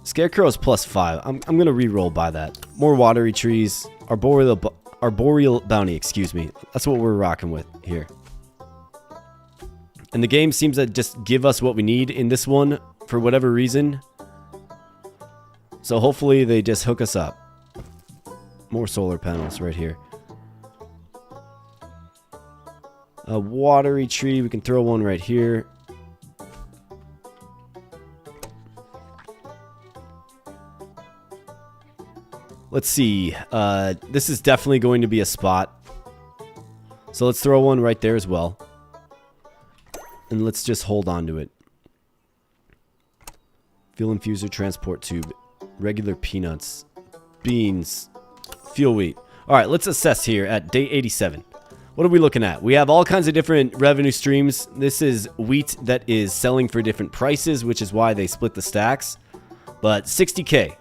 Scarecrow is +5. I'm gonna re-roll by that. More watery trees. Arboreal bounty, excuse me. That's what we're rocking with here. And the game seems to just give us what we need in this one for whatever reason. So hopefully they just hook us up. More solar panels right here. A watery tree. We can throw one right here. Let's see. This is definitely going to be a spot. So let's throw one right there as well. And let's just hold on to it. Fuel infuser, transport tube, regular peanuts, beans, fuel wheat. All right, let's assess here at day 87. What are we looking at? We have all kinds of different revenue streams. This is wheat that is selling for different prices, which is why they split the stacks. But 60K.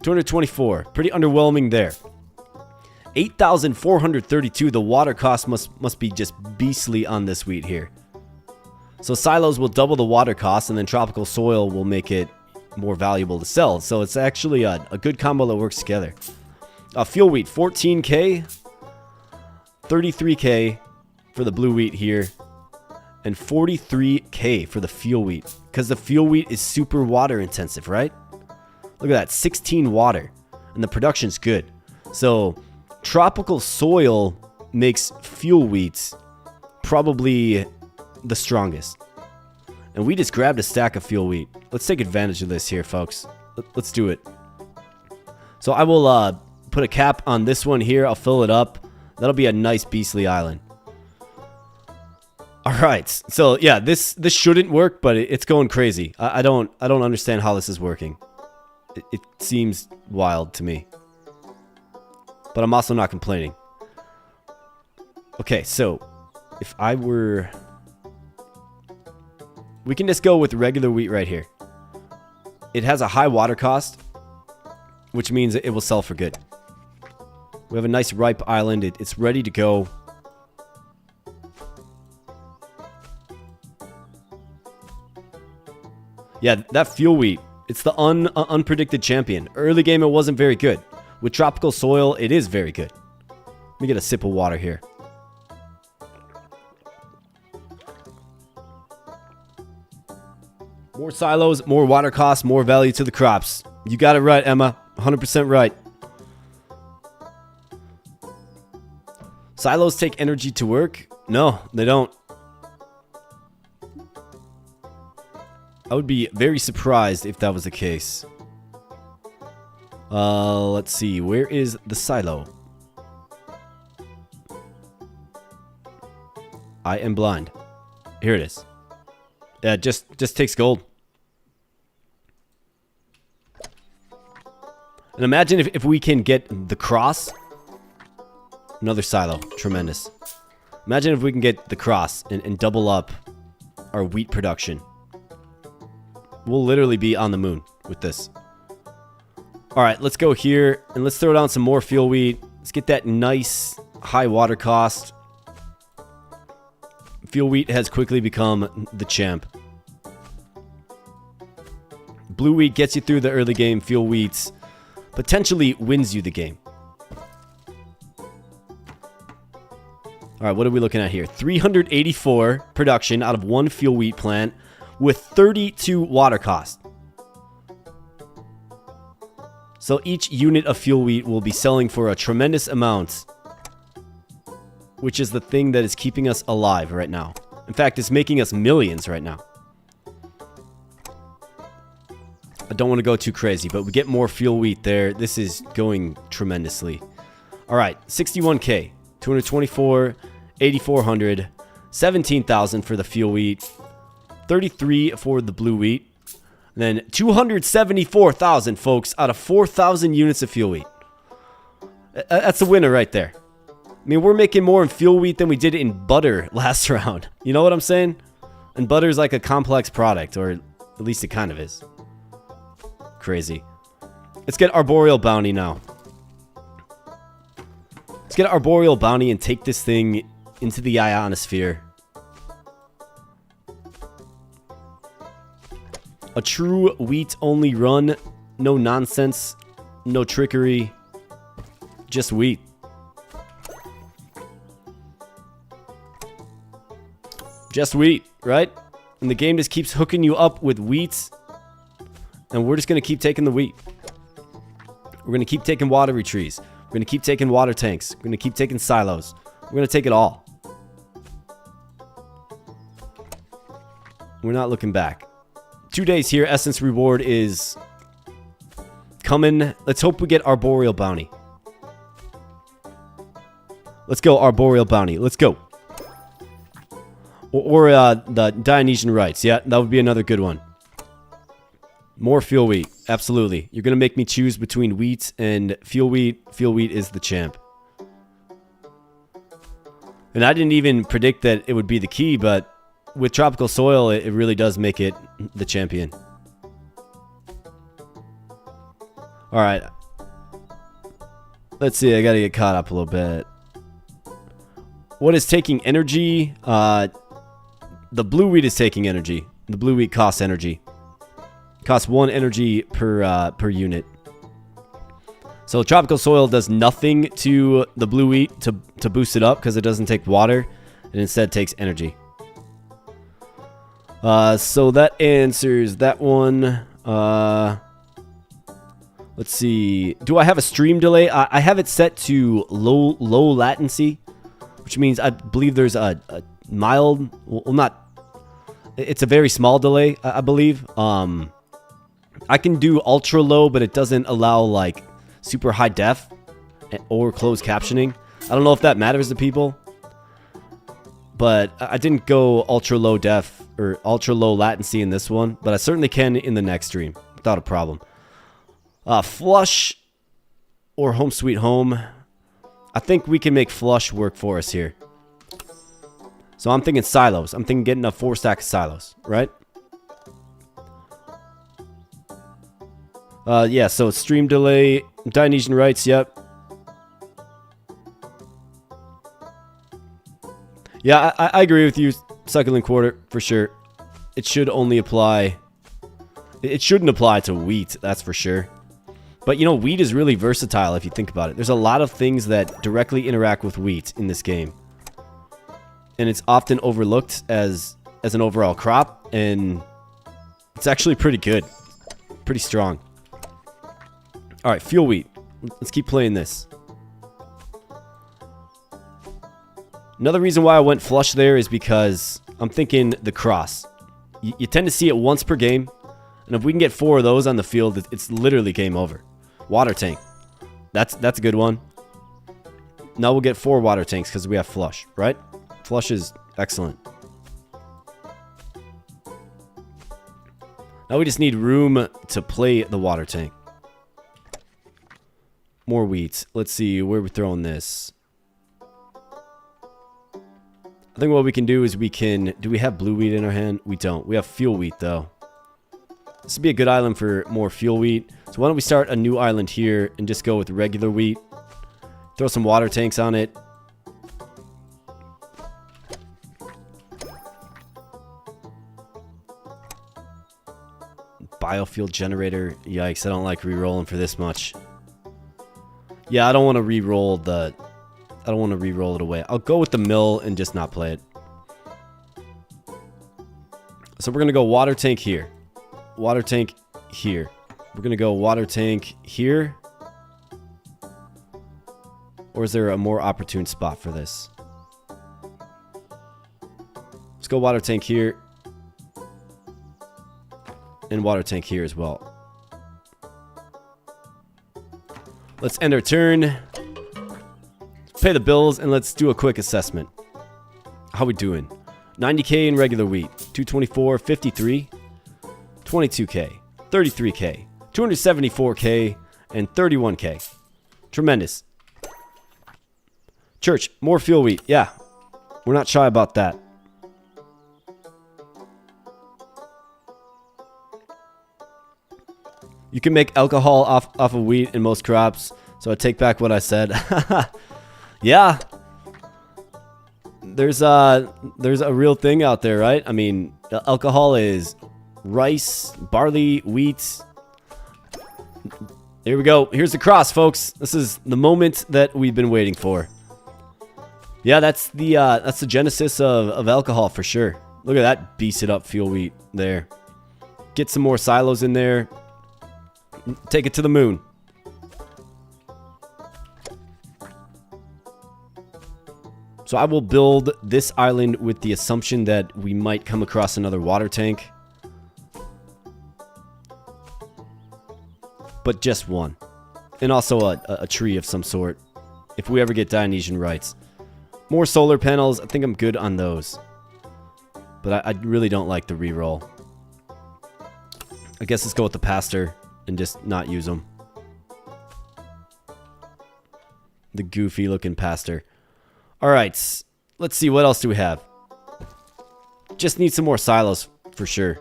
224. Pretty underwhelming there. 8,432. The water cost must be just beastly on this wheat here. So silos will double the water cost, and then tropical soil will make it more valuable to sell. So it's actually a good combo that works together. Fuel wheat, 14K. 33K for the blue wheat here. And 43K for the fuel wheat. Because the fuel wheat is super water intensive, right? Look at that, 16 water. And the production's good. So tropical soil makes fuel wheat probably the strongest. And we just grabbed a stack of fuel wheat. Let's take advantage of this here, folks. Let's do it. So I will put a cap on this one here. I'll fill it up. That'll be a nice beastly island. All right. So yeah, this shouldn't work, but it's going crazy. I don't understand how this is working. It seems wild to me. But I'm also not complaining. Okay, so if I were... We can just go with regular wheat right here. It has a high water cost, which means it will sell for good. We have a nice ripe island. It's ready to go. Yeah, that fuel wheat. It's the unpredicted champion. Early game, it wasn't very good. With tropical soil, it is very good. Let me get a sip of water here. More silos, more water costs, more value to the crops. You got it right, Emma. 100% right. Silos take energy to work? No, they don't. I would be very surprised if that was the case. Let's see. Where is the silo? I am blind. Here it is. Yeah, just takes gold. And imagine if we can get the cross. Another silo. Tremendous. Imagine if we can get the cross and double up our wheat production. We'll literally be on the moon with this. Alright, let's go here and let's throw down some more fuel wheat. Let's get that nice high water cost. Fuel wheat has quickly become the champ. Blue wheat gets you through the early game. Fuel wheat potentially wins you the game. Alright, what are we looking at here? 384 production out of one fuel wheat plant with 32 water cost. So each unit of fuel wheat will be selling for a tremendous amount, which is the thing that is keeping us alive right now. In fact, it's making us millions right now. I don't want to go too crazy, but we get more fuel wheat there. This is going tremendously. Alright, 61k. 224, 8,400, 17,000 for the fuel wheat, 33 for the blue wheat, and then 274,000, folks, out of 4,000 units of fuel wheat. That's a winner right there. I mean, we're making more in fuel wheat than we did in butter last round. You know what I'm saying? And butter's like a complex product, or at least it kind of is. Crazy. Let's get Arboreal Bounty now. Let's get Arboreal Bounty and take this thing into the ionosphere. A true wheat-only run. No nonsense. No trickery. Just wheat. Just wheat, right? And the game just keeps hooking you up with wheat. And we're just going to keep taking the wheat. We're going to keep taking watery trees. We're going to keep taking water tanks. We're going to keep taking silos. We're going to take it all. We're not looking back. 2 days here. Essence reward is coming. Let's hope we get Arboreal Bounty. Let's go, Arboreal Bounty. Let's go. Or the Dionysian Rites. Yeah, that would be another good one. More fuel wheat. Absolutely. You're going to make me choose between wheat and fuel wheat. Fuel wheat is the champ. And I didn't even predict that it would be the key, but with tropical soil, it really does make it the champion. Alright. Let's see. I got to get caught up a little bit. What is taking energy? The blue wheat is taking energy. The blue wheat costs energy. Costs 1 energy per unit. So tropical soil does nothing to the blue wheat to boost it up because it doesn't take water. It instead takes energy. So that answers that one. Let's see. Do I have a stream delay? I have it set to low latency, which means I believe there's a mild, well, not. It's a very small delay, I believe. I can do ultra low, but it doesn't allow like super high def or closed captioning. I don't know if that matters to people, but I didn't go ultra low def or ultra low latency in this one, but I certainly can in the next stream without a problem. Flush or home sweet home. I think we can make flush work for us here. So I'm thinking silos. I'm thinking getting a 4-stack of silos, right? Yeah, so stream delay, Dionysian Rites, yep. Yeah, I agree with you, Succulent Quarter, for sure. It should only apply... It shouldn't apply to wheat, that's for sure. But, you know, wheat is really versatile if you think about it. There's a lot of things that directly interact with wheat in this game. And it's often overlooked as an overall crop, and it's actually pretty good. Pretty strong. Alright, fuel wheat. Let's keep playing this. Another reason why I went flush there is because I'm thinking the cross. You tend to see it once per game, and if we can get 4 of those on the field, it's literally game over. Water tank. That's a good one. Now we'll get 4 water tanks because we have flush, right? Flush is Excellent. Now we just need room to play the water tank. More wheat. Let's see where we're throwing this. I think what we can do is we can... Do we have blue wheat in our hand? We don't. We have fuel wheat, though. This would be a good island for more fuel wheat. So why don't we start a new island here and just go with regular wheat. Throw some water tanks on it. Biofuel generator. Yikes, I don't like re-rolling for this much. Yeah, I don't want to re-roll the... I don't want to re-roll it away. I'll go with the mill and just not play it. So we're going to go water tank here. Water tank here. We're going to go water tank here. Or is there a more opportune spot for this? Let's go water tank here. And water tank here as well. Let's end our turn. Pay the bills and let's do a quick assessment. How we doing? 90k in regular wheat, 224, 53, 22k, 33k, 274k, and 31k. Tremendous. Church, more fuel wheat. Yeah, we're not shy about that. You can make alcohol off of wheat in most crops, so I take back what I said. Yeah. There's a real thing out there, right? I mean, alcohol is rice, barley, wheat. Here we go. Here's the cross, folks. This is the moment that we've been waiting for. Yeah, that's the genesis of alcohol for sure. Look at that beasted up fuel wheat there. Get some more silos in there. Take it to the moon. So I will build this island with the assumption that we might come across another water tank. But just one. And also a tree of some sort. If we ever get Dionysian rights. More solar panels. I think I'm good on those. But I really don't like the reroll. I guess let's go with the pastor and just not use them. The goofy looking pastor. Alright, let's see, what else do we have? Just need some more silos, for sure.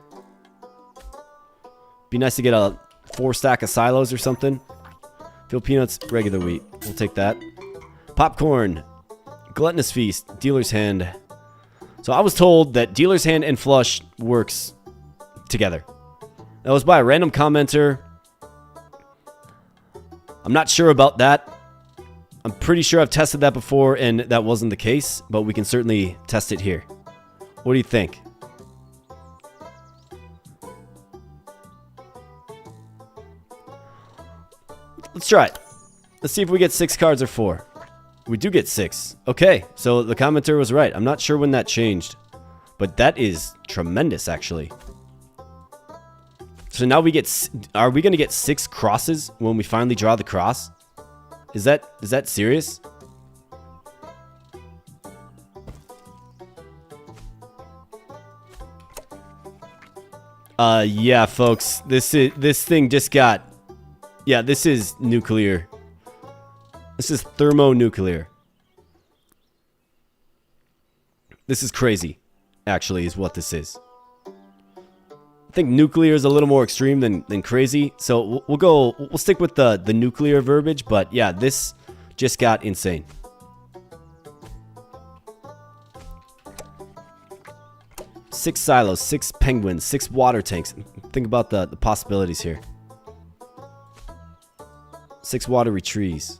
Be nice to get a 4 stack of silos or something. Fuel peanuts, regular wheat. We'll take that. Popcorn. Gluttonous feast. Dealer's hand. So I was told that dealer's hand and flush works together. That was by a random commenter. I'm not sure about that. I'm pretty sure I've tested that before and that wasn't the case, but we can certainly test it here. What do you think? Let's try it. Let's see if we get 6 cards or 4. We do get 6. Okay, so the commenter was right. I'm not sure when that changed, but that is tremendous, actually. So now we get... Are we going to get 6 crosses when we finally draw the cross? Is that serious? Yeah, folks. This thing just got... Yeah, this is nuclear. This is thermonuclear. This is crazy, actually, is what this is. I think nuclear is a little more extreme than crazy, so we'll stick with the nuclear verbiage, but yeah, this just got insane. Six silos, 6 penguins, 6 water tanks. Think about the possibilities here. 6 watery trees.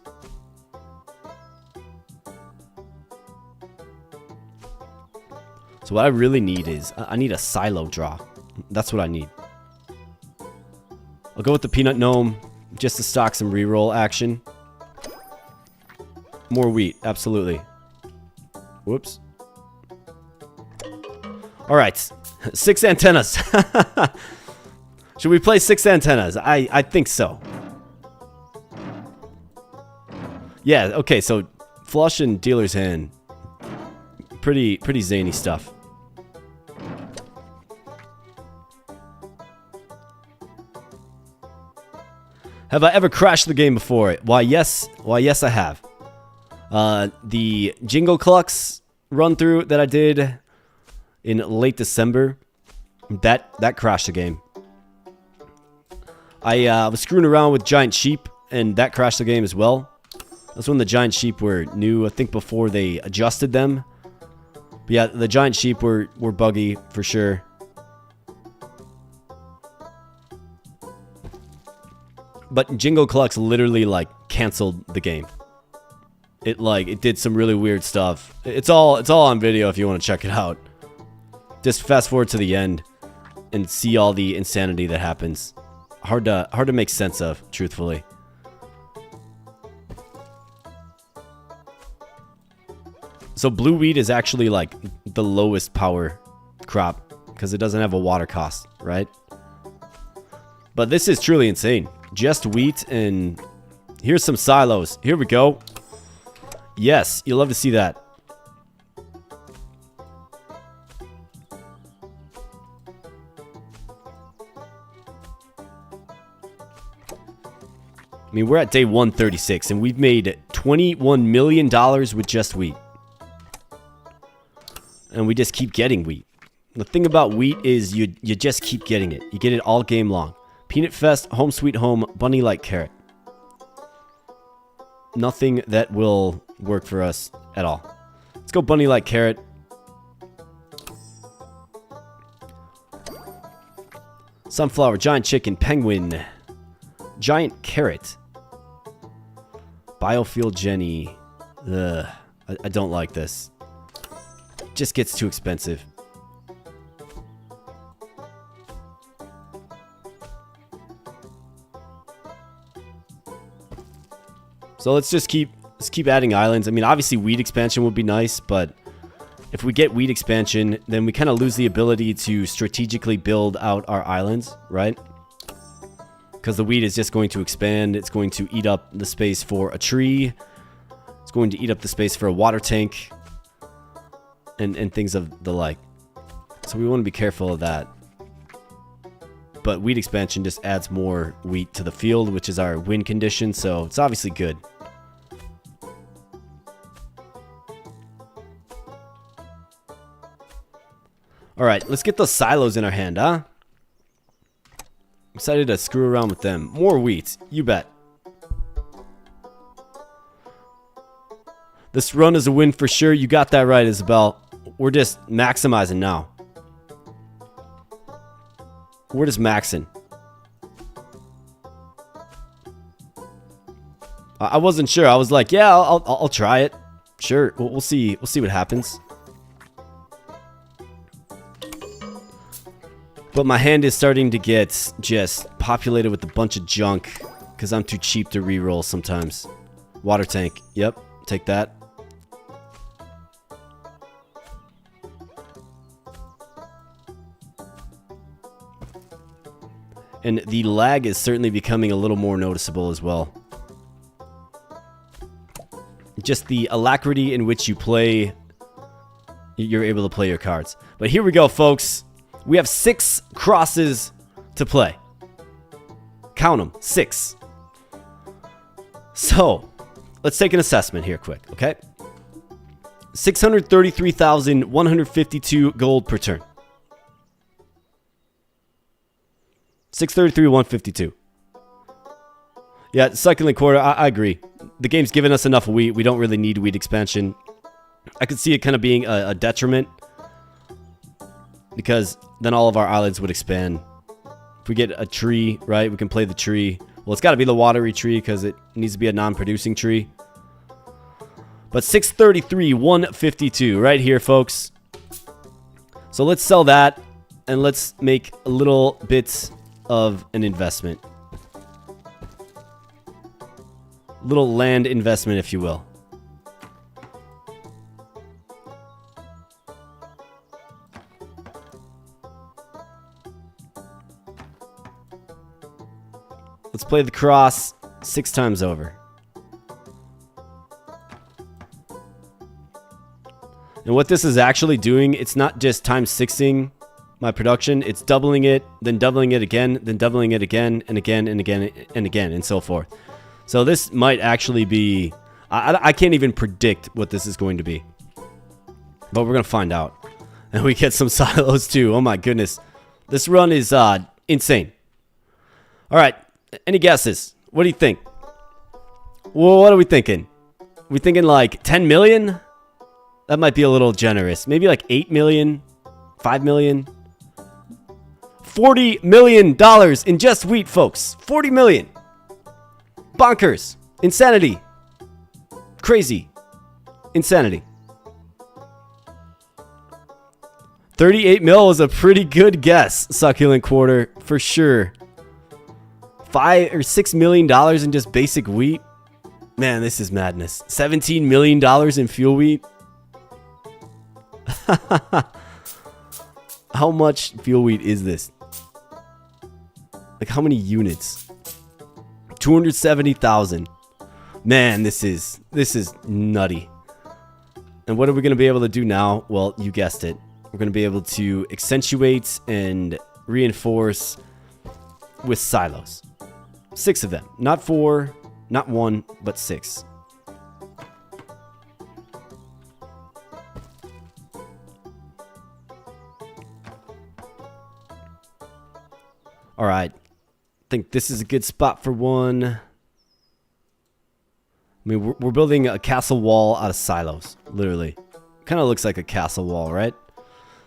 So what I really need is I need a silo draw. That's what I need. I'll go with the peanut gnome just to stock some reroll action. More wheat, absolutely. Whoops. Alright, 6 antennas. Should we play 6 antennas? I think so. Yeah, okay, so flush and dealer's hand. pretty zany stuff. Have I ever crashed the game before? Why, yes. Why, yes, I have. The Jingle Clucks run through that I did in late December, that crashed the game. I was screwing around with giant sheep, and that crashed the game as well. That's when the giant sheep were new, I think before they adjusted them. But yeah, the giant sheep were buggy for sure. But Jingle Clucks literally like canceled the game. It did some really weird stuff. It's all on video if you want to check it out. Just fast forward to the end and see all the insanity that happens. Hard to make sense of, truthfully. So blue wheat is actually like the lowest power crop because it doesn't have a water cost, right? But this is truly insane. Just wheat, and here's some silos. Here we go. Yes, you'll love to see that. I mean, we're at day 136, and we've made $21 million with just wheat. And we just keep getting wheat. The thing about wheat is you just keep getting it. You get it all game long. Peanut Fest, Home Sweet Home, Bunny Like Carrot. Nothing that will work for us at all. Let's go Bunny Like Carrot. Sunflower, Giant Chicken, Penguin, Giant Carrot, Biofuel Jenny. Ugh, I don't like this. It just gets too expensive. So let's keep adding islands. I mean, obviously wheat expansion would be nice, but if we get wheat expansion, then we kind of lose the ability to strategically build out our islands, right? Because the wheat is just going to expand. It's going to eat up the space for a tree. It's going to eat up the space for a water tank. And things of the like. So we want to be careful of that. But wheat expansion just adds more wheat to the field, which is our win condition, so it's obviously good. Alright, let's get those silos in our hand, huh? Excited to screw around with them. More wheat, you bet. This run is a win for sure. You got that right, Isabel. We're just maximizing now. We're just maxing. I wasn't sure. I was like, yeah, I'll try it. Sure, we'll see. We'll see what happens. But my hand is starting to get just populated with a bunch of junk because I'm too cheap to reroll sometimes. Water tank. Yep, take that. And the lag is certainly becoming a little more noticeable as well. Just the alacrity in which you play, you're able to play your cards. But here we go, folks. We have 6 crosses to play. Count them, 6. So, let's take an assessment here quick, okay? 633,152 gold per turn. 633,152. Yeah, second quarter, I agree. The game's given us enough wheat. We don't really need wheat expansion. I could see it kind of being a detriment, because then all of our islands would expand. If we get a tree, right, we can play the tree. Well, it's got to be the watery tree because it needs to be a non-producing tree. But 633,152 right here, folks. So let's sell that, and let's make a little bit of an investment. Little land investment, if you will. Let's play the cross 6 times over. And what this is actually doing, it's not just times 6ing my production, it's doubling it, then doubling it again, then doubling it again, and again, and again, and again, and so forth. So this might actually be... I can't even predict what this is going to be. But we're going to find out. And we get some silos too. Oh my goodness. This run is insane. Alright, any guesses? What do you think? Well, what are we thinking? We thinking like 10 million? That might be a little generous. Maybe like 8 million? 5 million? $40 million in just wheat, folks. 40 million. Bonkers. Insanity. Crazy. Insanity. 38 mil is a pretty good guess, Succulent Quarter, for sure. $5 or $6 million in just basic wheat? Man, this is madness. $17 million in fuel wheat? How much fuel wheat is this? Like, how many units? 270,000. Man, this is nutty. And what are we going to be able to do now? Well, you guessed it. We're going to be able to accentuate and reinforce with silos. 6 of them. Not 4, not 1, but 6. Alright. I think this is a good spot for one. I mean, we're building a castle wall out of silos. Literally. Kind of looks like a castle wall, right?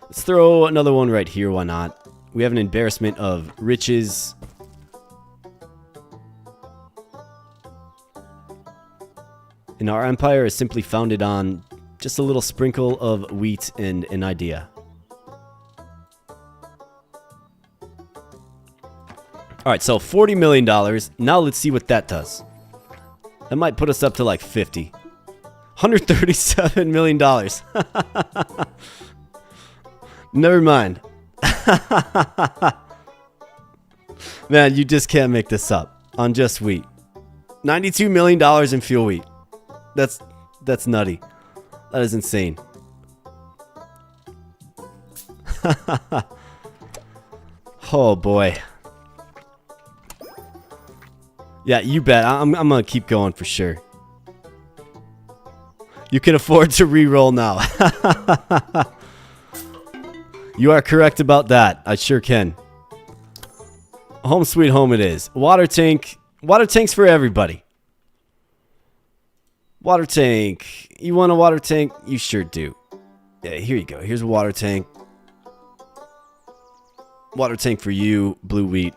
Let's throw another one right here. Why not? We have an embarrassment of riches. And our empire is simply founded on just a little sprinkle of wheat and an idea. Alright, so $40 million. Now let's see what that does. That might put us up to like 50. $137 million. Never mind. Man, you just can't make this up on just wheat. $92 million in fuel wheat. That's nutty. That is insane. Oh boy. Yeah, you bet. I'm gonna keep going for sure. You can afford to re-roll now. You are correct about that. I sure can. Home sweet home it is. Water tank. Water tanks for everybody. Water tank. You want a water tank? You sure do. Yeah, here you go. Here's a water tank. Water tank for you, blue wheat.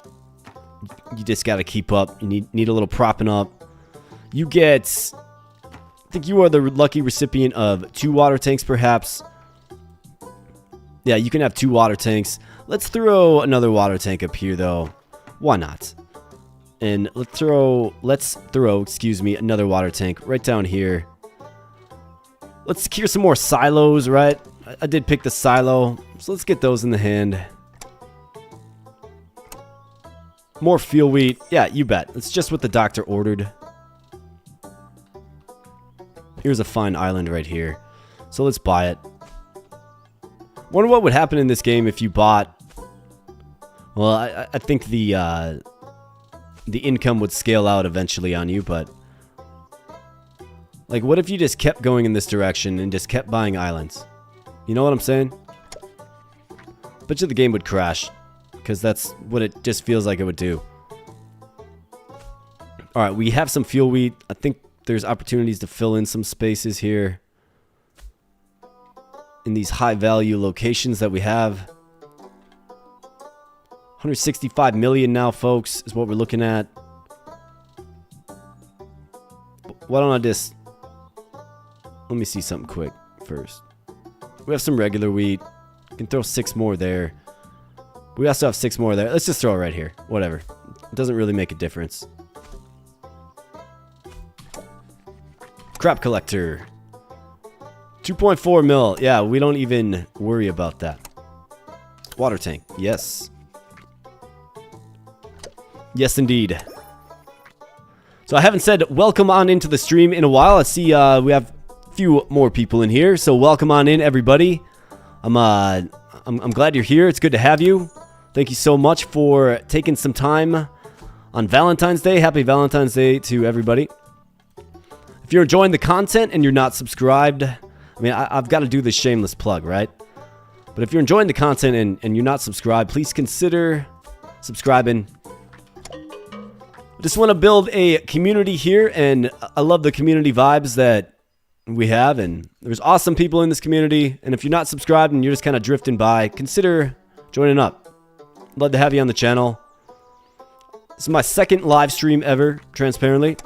You just gotta keep up. You need a little propping up. You get... I think you are the lucky recipient of 2 water tanks, perhaps. Yeah, you can have 2 water tanks. Let's throw another water tank up here, though. Why not? And let's throw, excuse me, another water tank right down here. Let's secure some more silos, right? I did pick the silo, so let's get those in the hand. More fuel wheat. Yeah, you bet. It's just what the doctor ordered. Here's a fine island right here. So let's buy it. Wonder what would happen in this game if you bought... Well, I think the income would scale out eventually on you, but... Like, what if you just kept going in this direction and just kept buying islands? You know what I'm saying? Bet you the game would crash. Because that's what it just feels like it would do. Alright, we have some fuel wheat. I think there's opportunities to fill in some spaces here. In these high value locations that we have. 165 million now, folks, is what we're looking at. Why don't I just... Let me see something quick first. We have some regular wheat. We can throw 6 more there. We also have 6 more there. Let's just throw it right here. Whatever. It doesn't really make a difference. Crop collector. 2.4 mil. Yeah, we don't even worry about that. Water tank. Yes. Yes, indeed. So I haven't said welcome on into the stream in a while. I see we have few more people in here, so welcome on in, everybody. I'm glad you're here. It's good to have you. Thank you so much for taking some time on Valentine's Day. Happy Valentine's Day to everybody. If you're enjoying the content and you're not subscribed, I mean, I've got to do this shameless plug, right? But if you're enjoying the content and you're not subscribed, please consider subscribing. I just want to build a community here, and I love the community vibes that we have, and there's awesome people in this community. And if you're not subscribed and you're just kind of drifting by, consider joining up. I'd love to have you on the channel. This is my second live stream ever, transparently.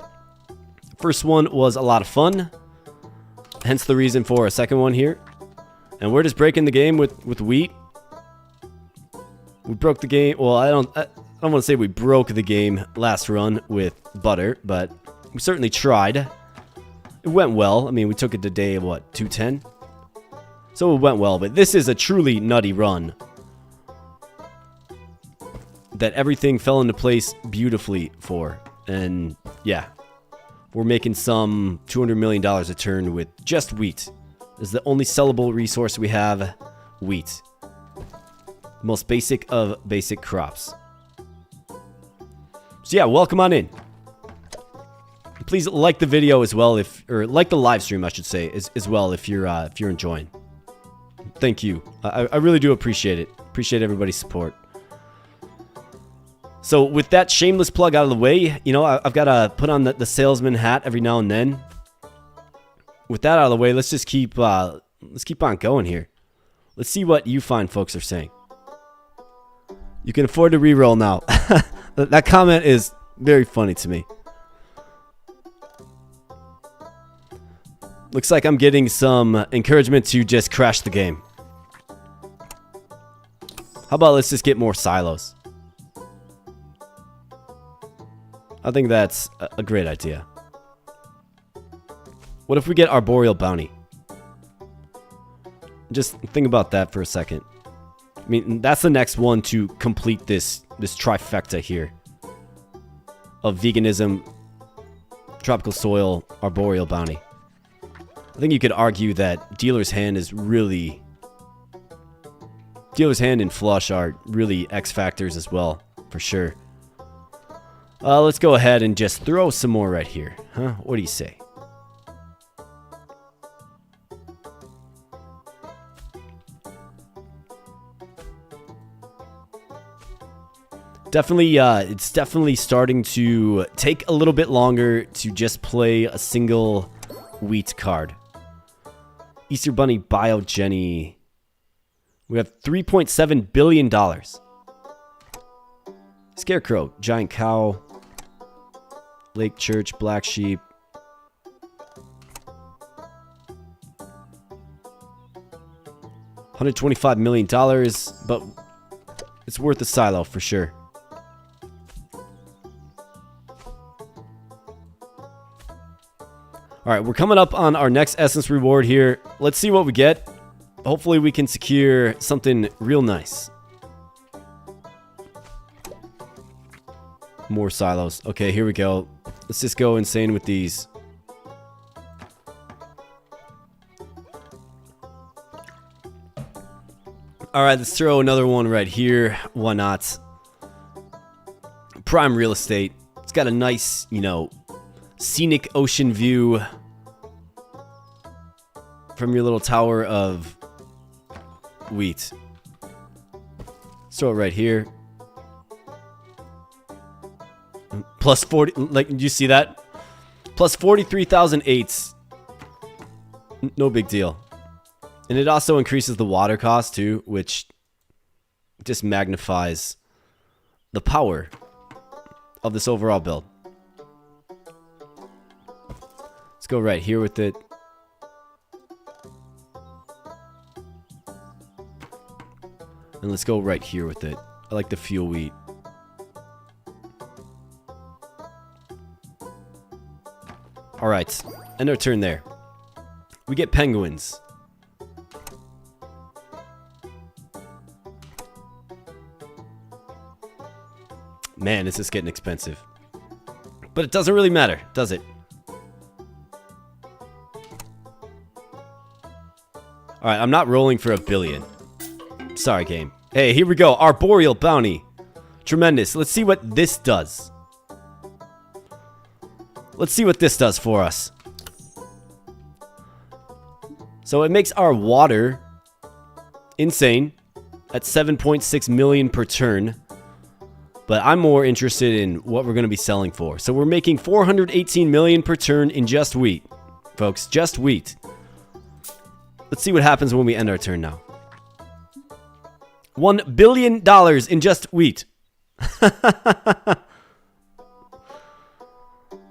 First one was a lot of fun, hence the reason for a second one here. And we're just breaking the game with wheat. We broke the game. Well, I don't want to say we broke the game last run with butter, but we certainly tried. It went well. I mean, we took it to day, what, 210? So it went well, but this is a truly nutty run that everything fell into place beautifully for. And yeah, we're making some $200 million a turn with just wheat. This is the only sellable resource we have, wheat. Most basic of basic crops. So yeah, welcome on in. Please like the video as well, or like the live stream, I should say, as well, if you're enjoying. Thank you. I really do appreciate it. Appreciate everybody's support. So with that shameless plug out of the way, you know, I've got to put on the salesman hat every now and then. With that out of the way, let's just keep on going here. Let's see what you fine folks are saying. You can afford to reroll now. That comment is very funny to me. Looks like I'm getting some encouragement to just crash the game. How about let's just get more silos? I think that's a great idea. What if we get Arboreal Bounty? Just think about that for a second. I mean, that's the next one to complete this trifecta here. Of veganism, tropical soil, Arboreal Bounty. I think you could argue that Dealer's Hand is really... Dealer's Hand and Flush are really X factors as well, for sure. Let's go ahead and just throw some more right here. Huh? What do you say? Definitely, it's definitely starting to take a little bit longer to just play a single wheat card. Easter Bunny, Biogenny. We have $3.7 billion. Scarecrow, Giant Cow, Lake Church, Black Sheep. $125 million, but it's worth a silo for sure. Alright, we're coming up on our next essence reward here. Let's see what we get. Hopefully we can secure something real nice. More silos. Okay, here we go. Let's just go insane with these. Alright, let's throw another one right here. Why not? Prime real estate. It's got a nice, you know, scenic ocean view from your little tower of wheat. Let's throw it right here. Plus 40, like, did you see that? Plus 43,008. No big deal. And it also increases the water cost too, which just magnifies the power of this overall build. Let's go right here with it. And let's go right here with it. I like the fuel wheat. Alright, end our turn there. We get penguins. Man, this is getting expensive. But it doesn't really matter, does it? All right, I'm not rolling for a billion. Sorry, game. Hey, here we go. Arboreal bounty. Tremendous. Let's see what this does. Let's see what this does for us. So it makes our water insane at 7.6 million per turn. But I'm more interested in what we're going to be selling for. So we're making 418 million per turn in just wheat. Folks, just wheat. Let's see what happens when we end our turn now. $1 billion in just wheat.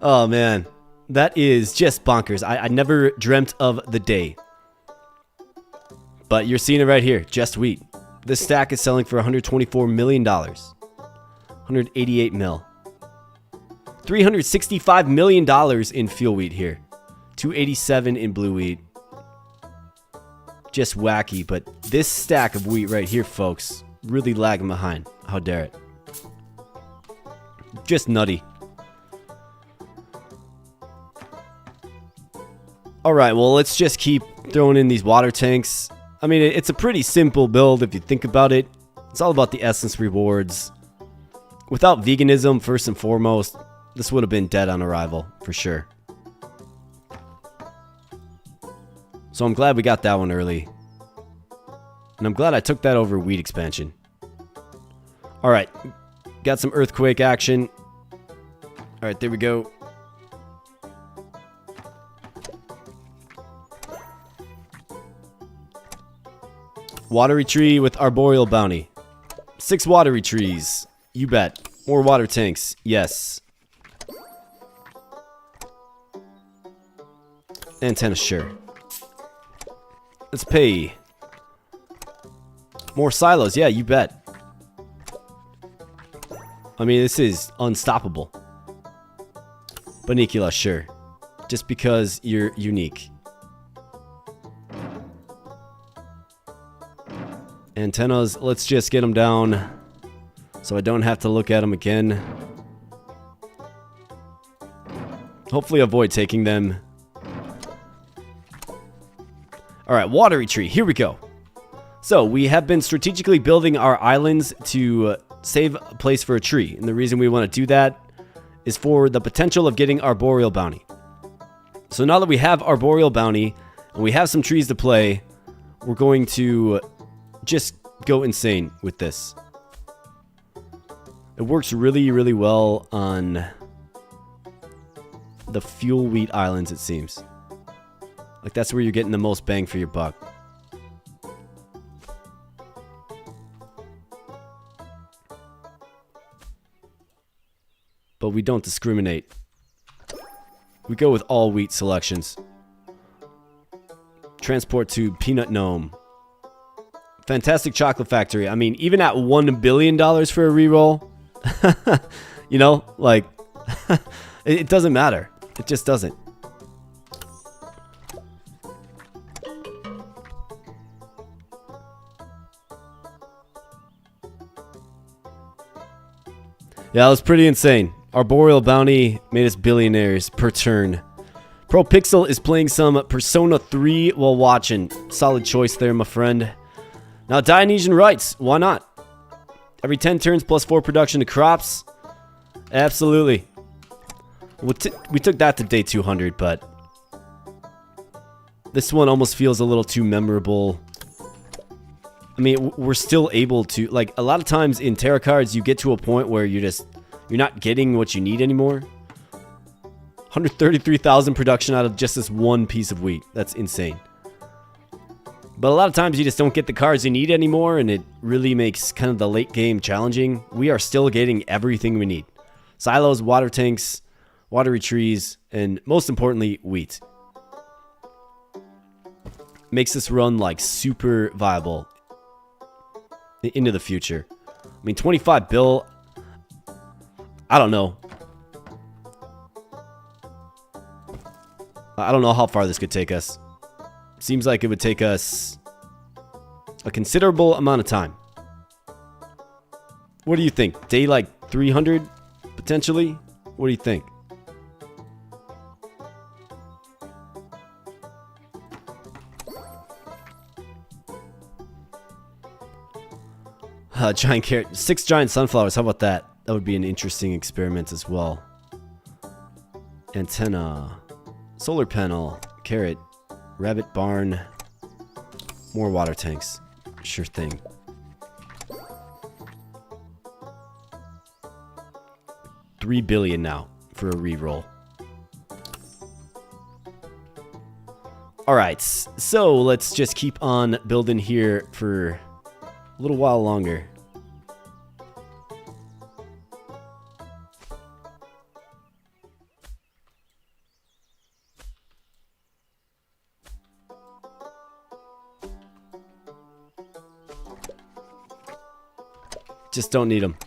Oh, man. That is just bonkers. I never dreamt of the day. But you're seeing it right here. Just wheat. This stack is selling for $124 million. 188 mil. $365 million in fuel wheat here. 287 in blue wheat. Just wacky, but this stack of wheat right here, folks, really lagging behind. How dare it? Just nutty. Alright, well, let's just keep throwing in these water tanks. I mean, it's a pretty simple build if you think about it. It's all about the essence rewards. Without veganism, first and foremost, this would have been dead on arrival, for sure. So I'm glad we got that one early. And I'm glad I took that over wheat expansion. Alright, got some earthquake action. Alright, there we go. Watery tree with arboreal bounty. 6 watery trees. You bet. More water tanks. Yes. Antenna, sure. Let's pay. More silos. Yeah, you bet. I mean, this is unstoppable. Banicula, sure. Just because you're unique. Antennas, let's just get them down so I don't have to look at them again. Hopefully avoid taking them. Alright, watery tree, here we go. So, we have been strategically building our islands to save a place for a tree. And the reason we want to do that is for the potential of getting arboreal bounty. So now that we have arboreal bounty, and we have some trees to play, we're going to just go insane with this. It works really, really well on the fuel wheat islands, it seems. Like, that's where you're getting the most bang for your buck. But we don't discriminate. We go with all wheat selections. Transport to Peanut Gnome. Fantastic Chocolate Factory. I mean, even at $1 billion for a reroll, you know, like, it doesn't matter. It just doesn't. Yeah, that was pretty insane. Arboreal Bounty made us billionaires per turn. Pro Pixel is playing some Persona 3 while watching. Solid choice there, my friend. Now, Dionysian Rights. Why not? Every 10 turns plus 4 production to crops. Absolutely. We took that to day 200, but this one almost feels a little too memorable. I mean, we're still able to, like, a lot of times in Terracards, you get to a point where you're not getting what you need anymore. 133,000 production out of just this one piece of wheat. That's insane. But a lot of times you just don't get the cards you need anymore, and it really makes kind of the late game challenging. We are still getting everything we need. Silos, water tanks, watery trees, and most importantly, wheat. Makes this run like super viable into the future. I mean, 25 bill, I don't know. I don't know how far this could take us. Seems like it would take us a considerable amount of time. What do you think? Day like 300 potentially? What do you think? Giant carrot. 6 giant sunflowers. How about that? That would be an interesting experiment as well. Antenna. Solar panel. Carrot. Rabbit barn. More water tanks. Sure thing. $3 billion now for a reroll. Alright, so let's just keep on building here for a little while longer. Just don't need them.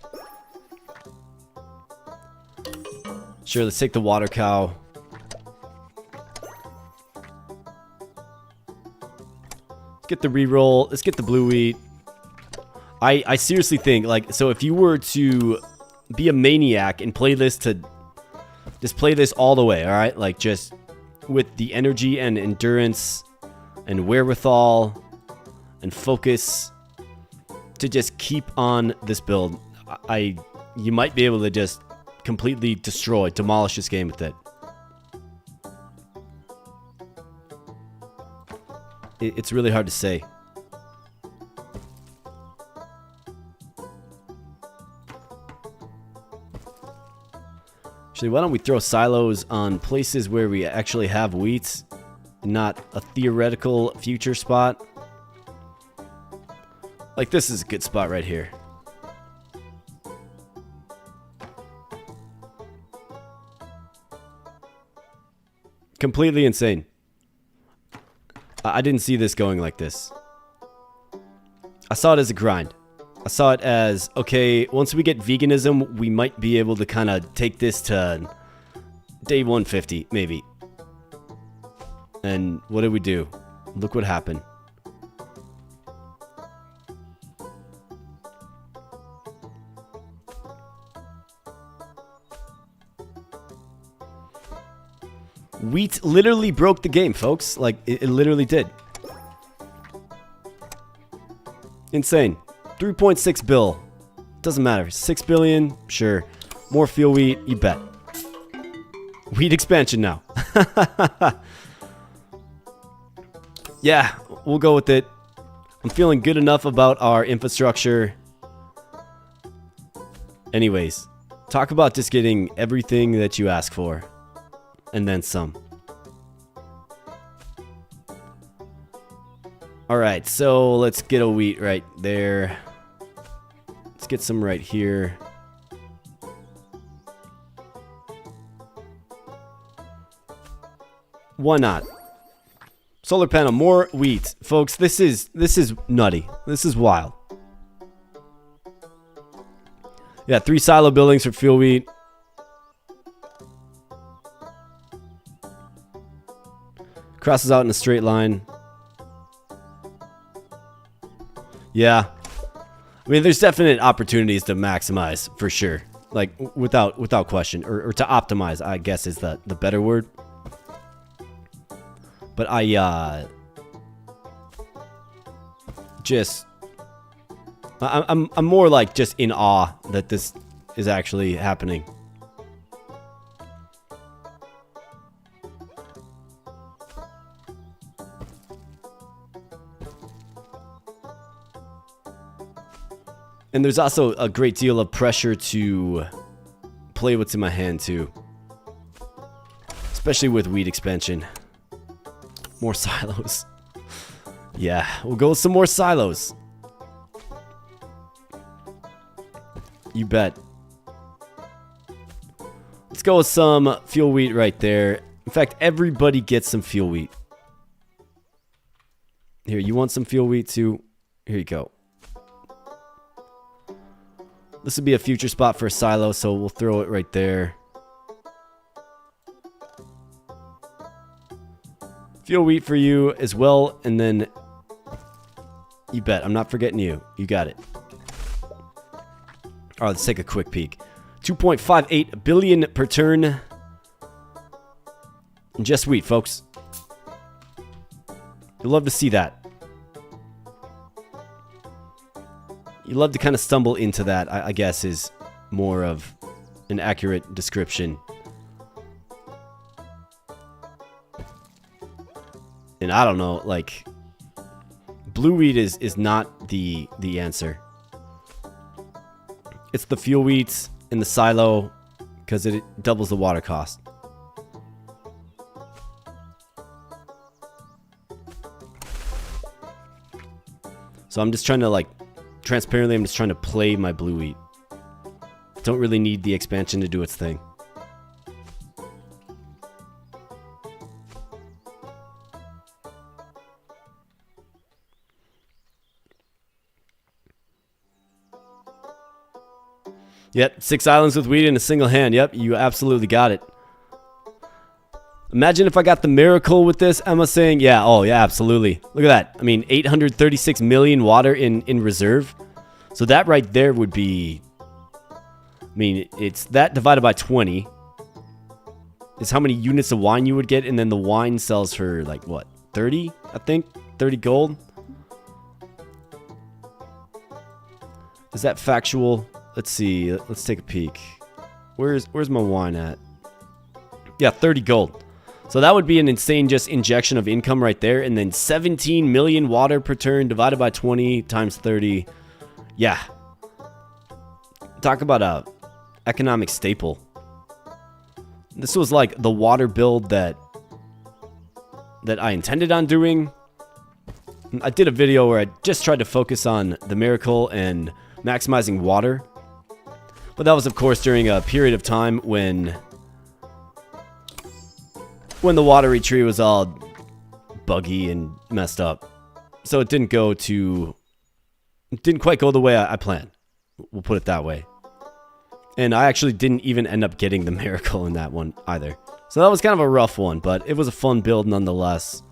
Sure, let's take the water cow. Let's get the reroll. Let's get the blue wheat. I seriously think, like, so if you were to be a maniac and play this to... Just play this all the way, alright? Like, just with the energy and endurance and wherewithal and focus to just keep on this build, you might be able to just completely demolish this game with it. It's really hard to say. Actually, why don't we throw silos on places where we actually have wheat, not a theoretical future spot? Like, this is a good spot right here. Completely insane. I didn't see this going like this. I saw it as a grind. I saw it as, okay, once we get veganism, we might be able to kind of take this to day 150, maybe. And what did we do? Look what happened. Wheat literally broke the game, folks. Like, it literally did. Insane. 3.6 bill. Doesn't matter. 6 billion, sure. More fuel wheat, you bet. Wheat expansion now. Yeah, we'll go with it. I'm feeling good enough about our infrastructure. Anyways, talk about just getting everything that you ask for. And then some. Alright, so let's get a wheat right there. Let's get some right here. Why not? Solar panel, more wheat. Folks, this is nutty. This is wild. Yeah, 3 silo buildings for fuel wheat. Crosses out in a straight line. Yeah. I mean, there's definite opportunities to maximize, for sure. Like, without question. Or to optimize, I guess is the better word. But I'm more like just in awe that this is actually happening. And there's also a great deal of pressure to play what's in my hand too. Especially with wheat expansion. More silos. Yeah, we'll go with some more silos. You bet. Let's go with some fuel wheat right there. In fact, everybody gets some fuel wheat. Here, you want some fuel wheat too? Here you go. This would be a future spot for a silo, so we'll throw it right there. Fuel wheat for you as well, and then you bet. I'm not forgetting you. You got it. All right, let's take a quick peek. 2.58 billion per turn. Just wheat, folks. You'll love to see that. You love to kind of stumble into that, I guess, is more of an accurate description. And I don't know, like, blue wheat is not the answer. It's the fuel wheat in the silo because it doubles the water cost. So I'm just trying to, like, transparently, I'm just trying to play my blue wheat. Don't really need the expansion to do its thing. Yep, 6 islands with wheat in a single hand. Yep, you absolutely got it. Imagine if I got the miracle with this. Emma saying, yeah, oh yeah, absolutely. Look at that. I mean, 836 million water in reserve. So that right there would be, I mean, it's that divided by 20 is how many units of wine you would get. And then the wine sells for like what, 30, I think? 30 gold? Is that factual? Let's see. Let's take a peek. Where's my wine at? Yeah, 30 gold. So that would be an insane just injection of income right there. And then 17 million water per turn divided by 20 times 30. Yeah. Talk about a economic staple. This was like the water build that I intended on doing. I did a video where I just tried to focus on the miracle and maximizing water. But that was, of course, during a period of time when the watery tree was all buggy and messed up. So it didn't quite go the way I planned. We'll put it that way. And I actually didn't even end up getting the miracle in that one either. So that was kind of a rough one, but it was a fun build nonetheless.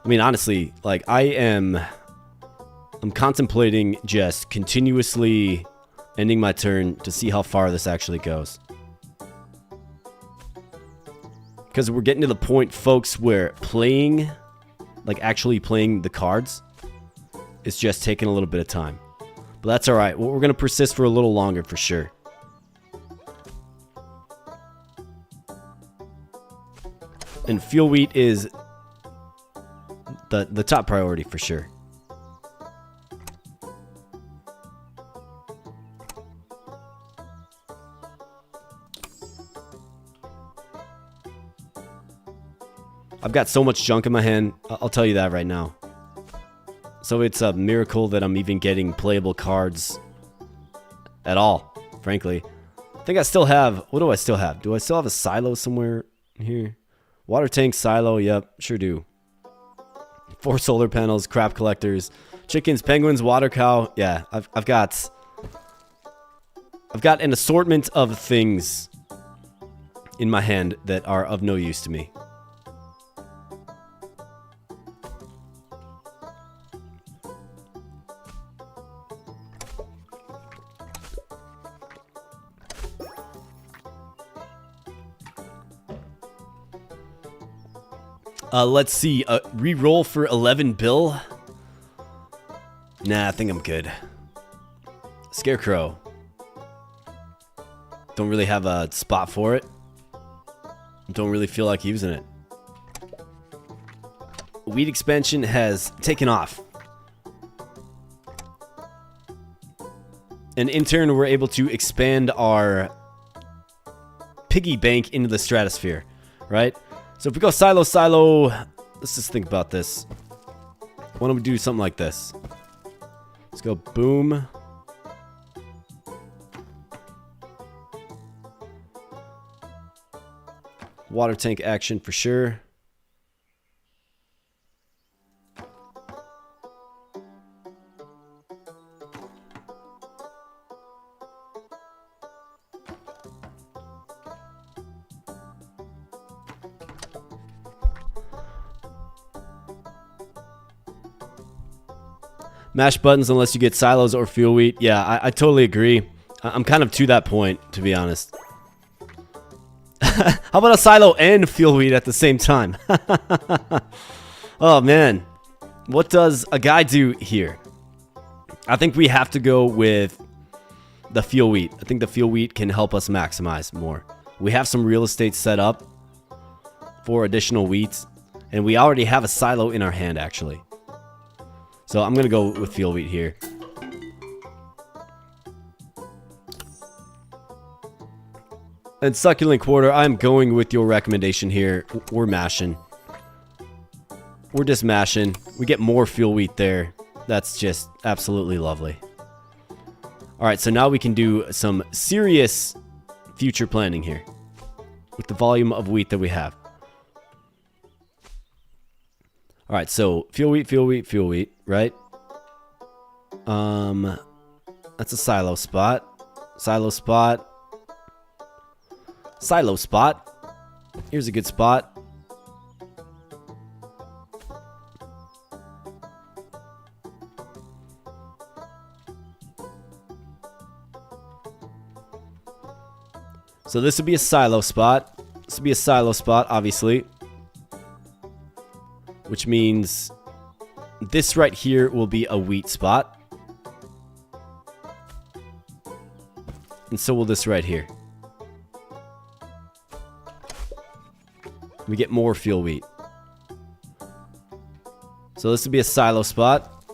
I mean, honestly, like, I'm contemplating just continuously ending my turn to see how far this actually goes. Because we're getting to the point, folks, where playing, like actually playing the cards, is just taking a little bit of time. But that's alright. We're going to persist for a little longer for sure. And fuel wheat is the top priority for sure. I've got so much junk in my hand, I'll tell you that right now. So it's a miracle that I'm even getting playable cards at all, frankly. I think I still have, what do I still have? Do I still have a silo somewhere here? Water tank, silo, yep, sure do. 4 solar panels, crap collectors, chickens, penguins, water cow. Yeah, I've got an assortment of things in my hand that are of no use to me. Let's see. Reroll for 11 bill. Nah, I think I'm good. Scarecrow. Don't really have a spot for it. Don't really feel like using it. Wheat expansion has taken off. And in turn, we're able to expand our piggy bank into the stratosphere, right? So if we go silo, silo, let's just think about this. Why don't we do something like this? Let's go boom. Water tank action for sure. Mash buttons unless you get silos or fuel wheat. Yeah, I totally agree. I'm kind of to that point, to be honest. How about a silo and fuel wheat at the same time? Oh, man. What does a guy do here? I think we have to go with the fuel wheat. I think the fuel wheat can help us maximize more. We have some real estate set up for additional wheat, and we already have a silo in our hand, actually. So I'm going to go with fuel wheat here. And succulent quarter, I'm going with your recommendation here. We're mashing. We're just mashing. We get more fuel wheat there. That's just absolutely lovely. Alright, so now we can do some serious future planning here with the volume of wheat that we have. Alright, so fuel wheat, fuel wheat, fuel wheat, right? That's a silo spot. Silo spot. Silo spot. Here's a good spot. So this would be a silo spot. This would be a silo spot, obviously. Which means this right here will be a wheat spot. And so will this right here. We get more fuel wheat. So this would be a silo spot.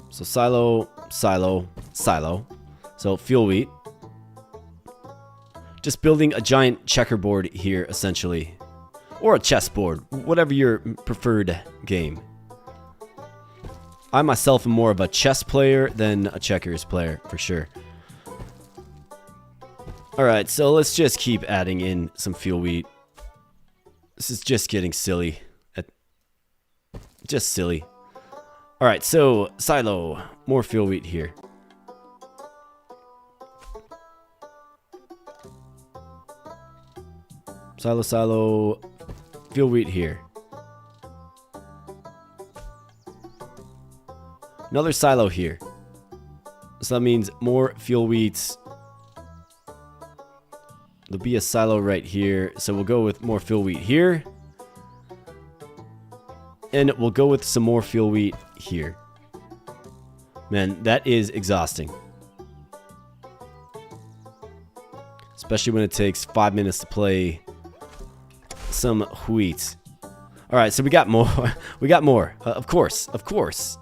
So silo, silo, silo. So fuel wheat. Just building a giant checkerboard here, essentially. Or a chessboard, whatever your preferred game. I myself am more of a chess player than a checkers player, for sure. Alright, so let's just keep adding in some fuel wheat. This is just getting silly. Just silly. Alright, so silo. More fuel wheat here. Silo, silo. Fuel wheat here. Another silo here. So that means more fuel wheats. There'll be a silo right here. So we'll go with more fuel wheat here. And we'll go with some more fuel wheat here. Man, that is exhausting. Especially when it takes 5 minutes to play some wheat. Alright, so we got more. We got more. Of course. Of course.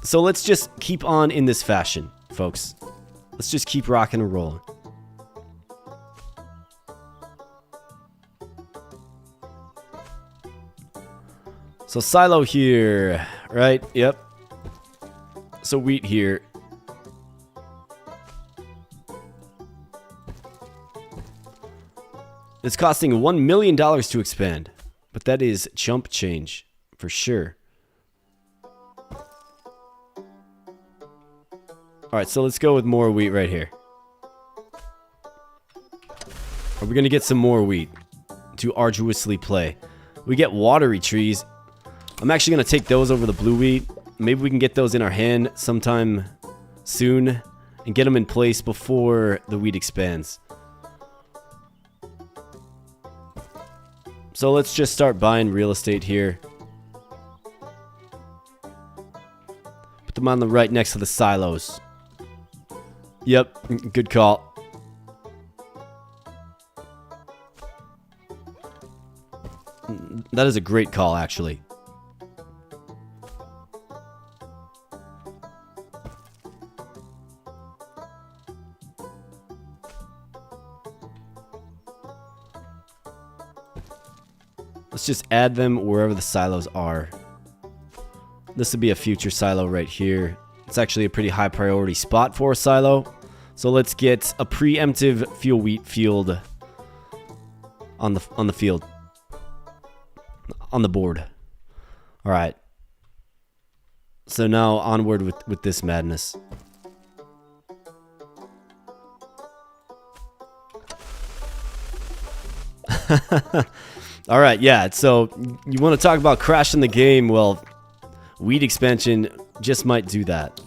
So let's just keep on in this fashion, folks. Let's just keep rocking and rolling. So silo here, right? Yep. So wheat here. It's costing $1 million to expand, but that is chump change for sure. Alright, so let's go with more wheat right here. Are we going to get some more wheat to arduously play? We get watery trees. I'm actually going to take those over the blue wheat. Maybe we can get those in our hand sometime soon and get them in place before the wheat expands. So let's just start buying real estate here. Put them on the right next to the silos. Yep, good call. That is a great call, actually. Let's just add them wherever the silos are. This would be a future silo right here. It's actually a pretty high priority spot for a silo. So let's get a preemptive fuel wheat field on the field. On the board. Alright. So now onward with this madness. Alright, yeah, so you want to talk about crashing the game? Well, wheat expansion just might do that.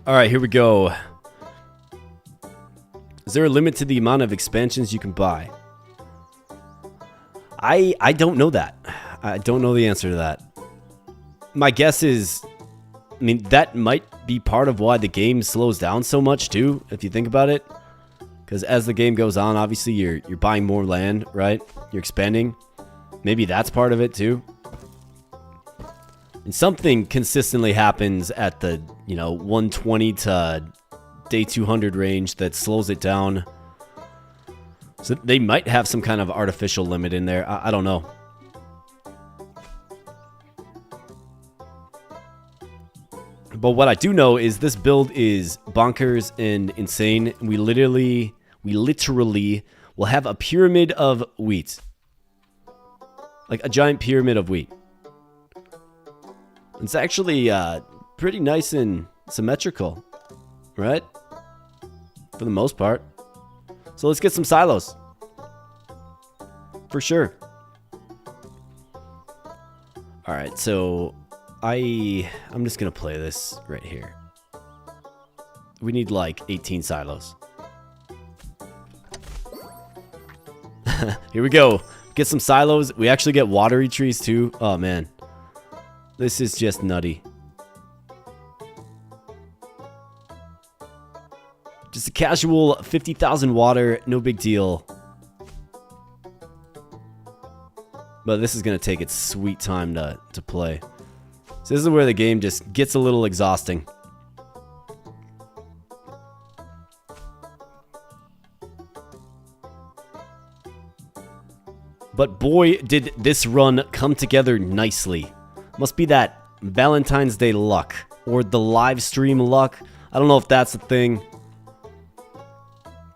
All right, here we go. Is there a limit to the amount of expansions you can buy? I don't know that. I don't know the answer to that. My guess is, I mean, that might be part of why the game slows down so much too, if you think about it. Because as the game goes on, obviously you're buying more land, right? You're expanding. Maybe that's part of it too. And something consistently happens at the, 120 to day 200 range that slows it down. So they might have some kind of artificial limit in there. I don't know. But what I do know is this build is bonkers and insane. We literally will have a pyramid of wheat. Like a giant pyramid of wheat. It's actually pretty nice and symmetrical, right? For the most part. So let's get some silos. For sure. Alright, so I'm just gonna play this right here. We need like 18 silos. Here we go. Get some silos. We actually get watery trees too. Oh man. This is just nutty. Just a casual 50,000 water, no big deal. But this is going to take its sweet time to play. So this is where the game just gets a little exhausting. But boy, did this run come together nicely. Must be that Valentine's Day luck. Or the live stream luck. I don't know if that's a thing.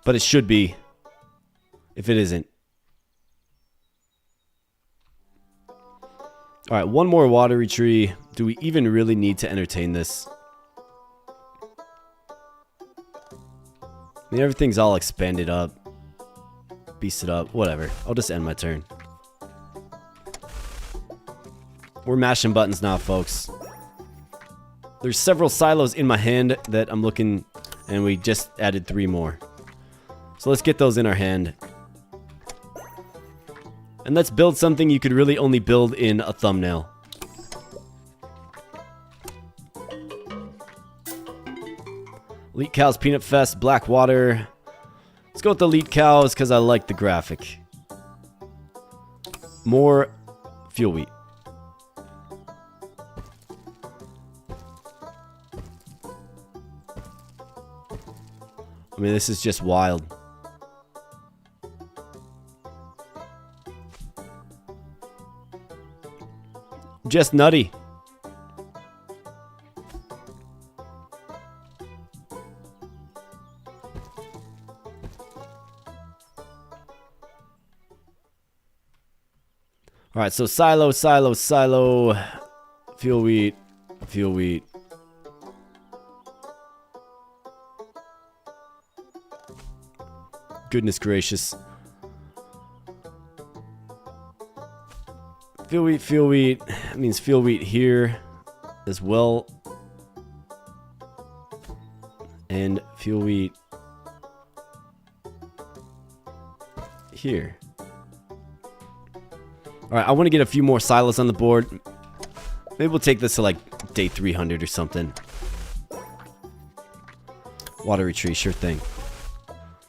But it should be. If it isn't. Alright, one more watery tree. Do we even really need to entertain this? I mean, everything's all expanded up. Beasted up. Whatever. I'll just end my turn. We're mashing buttons now, folks. There's several silos in my hand that I'm looking... And we just added 3 more. So let's get those in our hand. And let's build something you could really only build in a thumbnail. Elite Cows Peanut Fest, Blackwater. Let's go with the Elite Cows because I like the graphic. More fuel wheat. I mean, this is just wild. Just nutty. Alright, so silo, silo, silo. Fuel wheat. Fuel wheat. Goodness gracious. Fuel wheat. That means fuel wheat here as well. And fuel wheat here. Alright, I want to get a few more silos on the board. Maybe we'll take this to like day 300 or something. Watery tree, sure thing.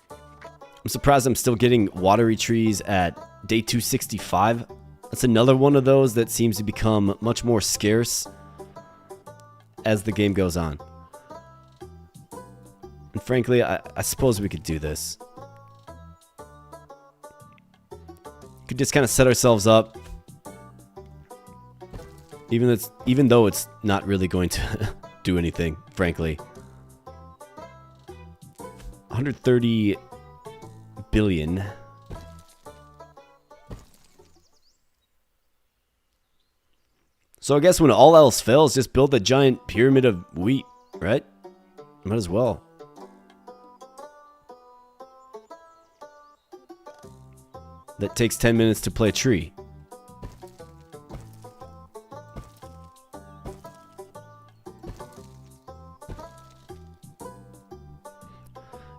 I'm surprised I'm still getting watery trees at day 265. That's another one of those that seems to become much more scarce as the game goes on. And frankly, I suppose we could do this. Could just kind of set ourselves up. Even though it's not really going to do anything, frankly. 130 billion. So I guess when all else fails, just build a giant pyramid of wheat, right? Might as well. That takes 10 minutes to play a tree.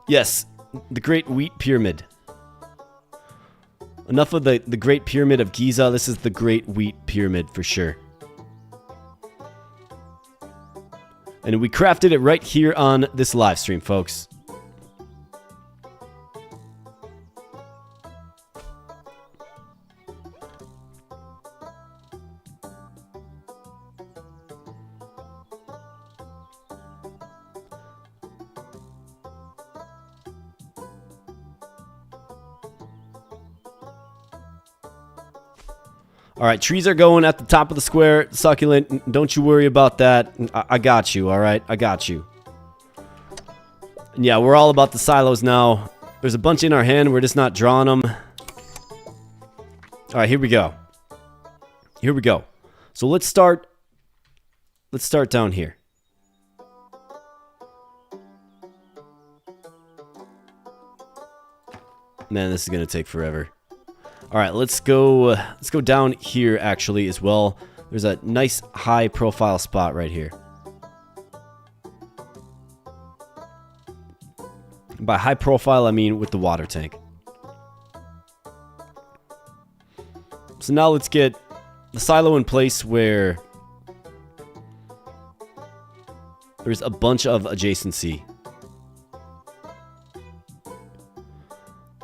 Yes, the Great Wheat Pyramid. Enough of the Great Pyramid of Giza. This is the Great Wheat Pyramid for sure. And we crafted it right here on this live stream, folks. All right, trees are going at the top of the square. Succulent, don't you worry about that. I got you, all right? I got you. And yeah, we're all about the silos now. There's a bunch in our hand. We're just not drawing them. All right, here we go. Here we go. So let's start down here. Man, this is going to take forever. All right, let's go down here actually as well. There's a nice high profile spot right here. By high profile, I mean with the water tank. So now let's get the silo in place where there's a bunch of adjacency.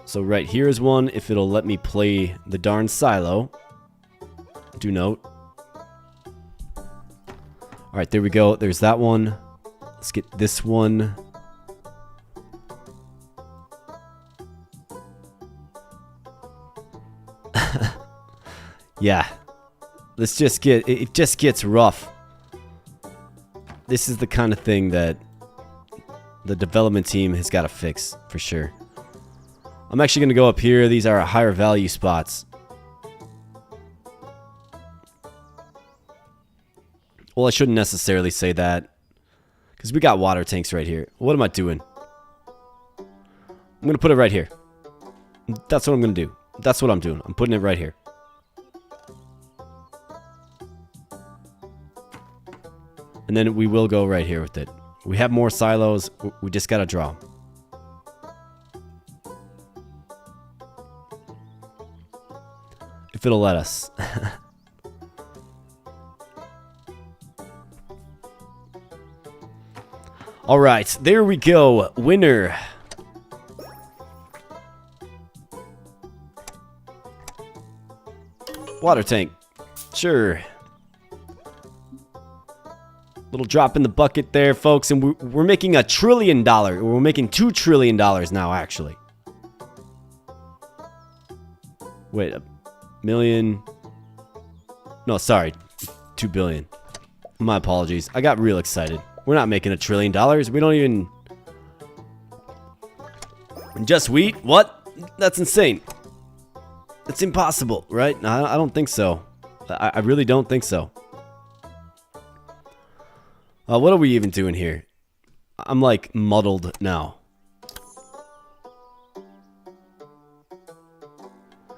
So right here is one, if it'll let me play the darn silo. Do note. Alright, there we go. There's that one. Let's get this one. Yeah. It just gets rough. This is the kind of thing that the development team has got to fix, for sure. I'm actually going to go up here. These are higher value spots. Well, I shouldn't necessarily say that, because we got water tanks right here. What am I doing? I'm going to put it right here. That's what I'm going to do. That's what I'm doing. I'm putting it right here. And then we will go right here with it. We have more silos. We just got to draw them. If it'll let us. All right, there we go. Winner. Water tank. Sure. Little drop in the bucket there, folks. And we're making $1 trillion. We're making $2 trillion now, actually. Wait a million. No, sorry. 2 billion. My apologies. I got real excited. We're not making $1 trillion. We don't even... Just wheat? What? That's insane. It's impossible, right? I don't think so. I really don't think so. What are we even doing here? I'm like muddled now.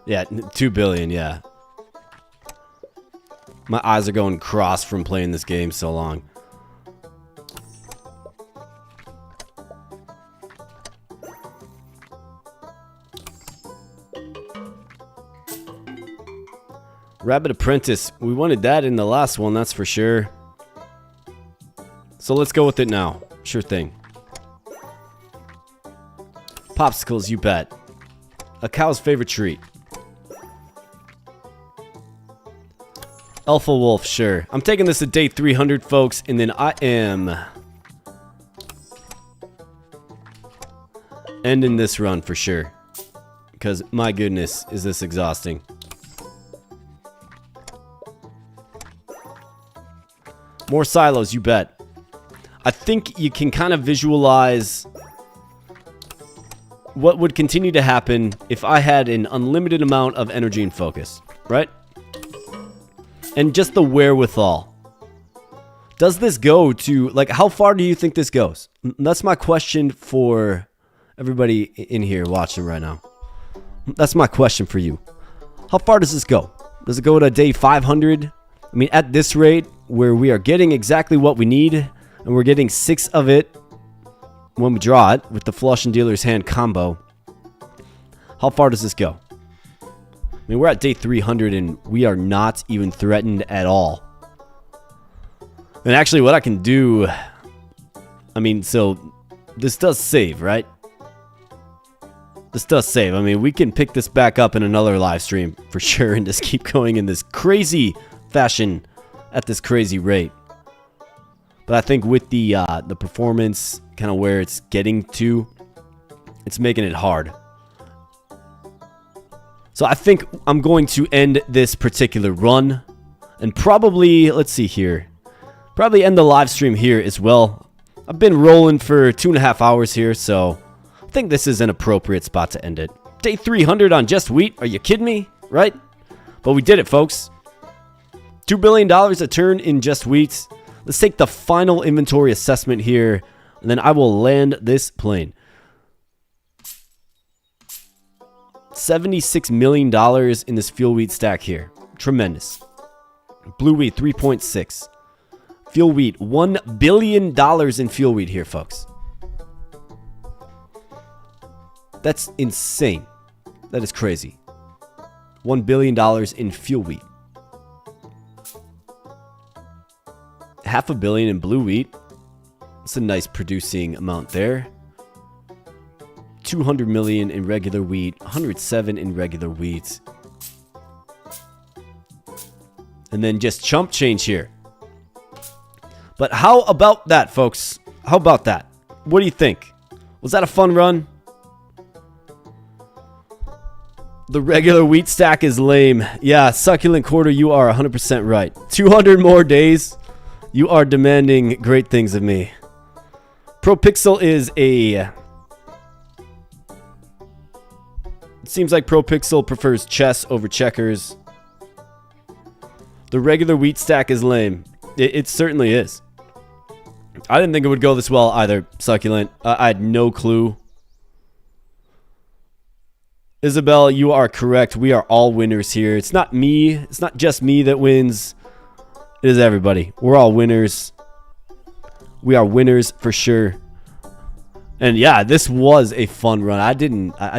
Yeah, 2 billion, yeah. My eyes are going cross from playing this game so long. Rabbit Apprentice. We wanted that in the last one, that's for sure. So let's go with it now. Sure thing. Popsicles, you bet. A cow's favorite treat. Alpha Wolf, sure. I'm taking this to day 300, folks, and then I am ending this run for sure. Because, my goodness, is this exhausting. More silos, you bet. I think you can kind of visualize what would continue to happen if I had an unlimited amount of energy and focus, right? And just the wherewithal. Does this go to, like, how far do you think this goes? That's my question for everybody in here watching right now. That's my question for you. How far does this go? Does it go to day 500? I mean, at this rate, where we are getting exactly what we need, and we're getting 6 of it when we draw it with the flush and dealer's hand combo, how far does this go? I mean, we're at day 300 and we are not even threatened at all. And actually what I can do, I mean, so this does save, right? This does save. I mean, we can pick this back up in another live stream for sure and just keep going in this crazy fashion at this crazy rate. But I think with the performance, kind of where it's getting to, it's making it hard. So I think I'm going to end this particular run and probably, let's see here, probably end the live stream here as well. I've been rolling for 2.5 hours here, so I think this is an appropriate spot to end it. Day 300 on just wheat. Are you kidding me? Right? But we did it, folks. $2 billion a turn in just wheat. Let's take the final inventory assessment here, and then I will land this plane. $76 million in this fuel wheat stack here. Tremendous. Blue wheat, 3.6. Fuel wheat, $1 billion in fuel wheat here, folks. That's insane. That is crazy. $1 billion in fuel wheat. $500 million in blue wheat. That's a nice producing amount there. 200 million in regular wheat, 107 in regular wheat. And then just chump change here. But how about that, folks? How about that? What do you think? Was that a fun run? The regular wheat stack is lame. Yeah, succulent quarter, you are 100% right. 200 more days. You are demanding great things of me. ProPixel is a... It seems like ProPixel prefers chess over checkers. The regular wheat stack is lame. It certainly is. I didn't think it would go this well either, Succulent. I had no clue. Isabel, you are correct. We are all winners here. It's not me. It's not just me that wins. It is everybody. We're all winners. We are winners for sure. And yeah, this was a fun run. I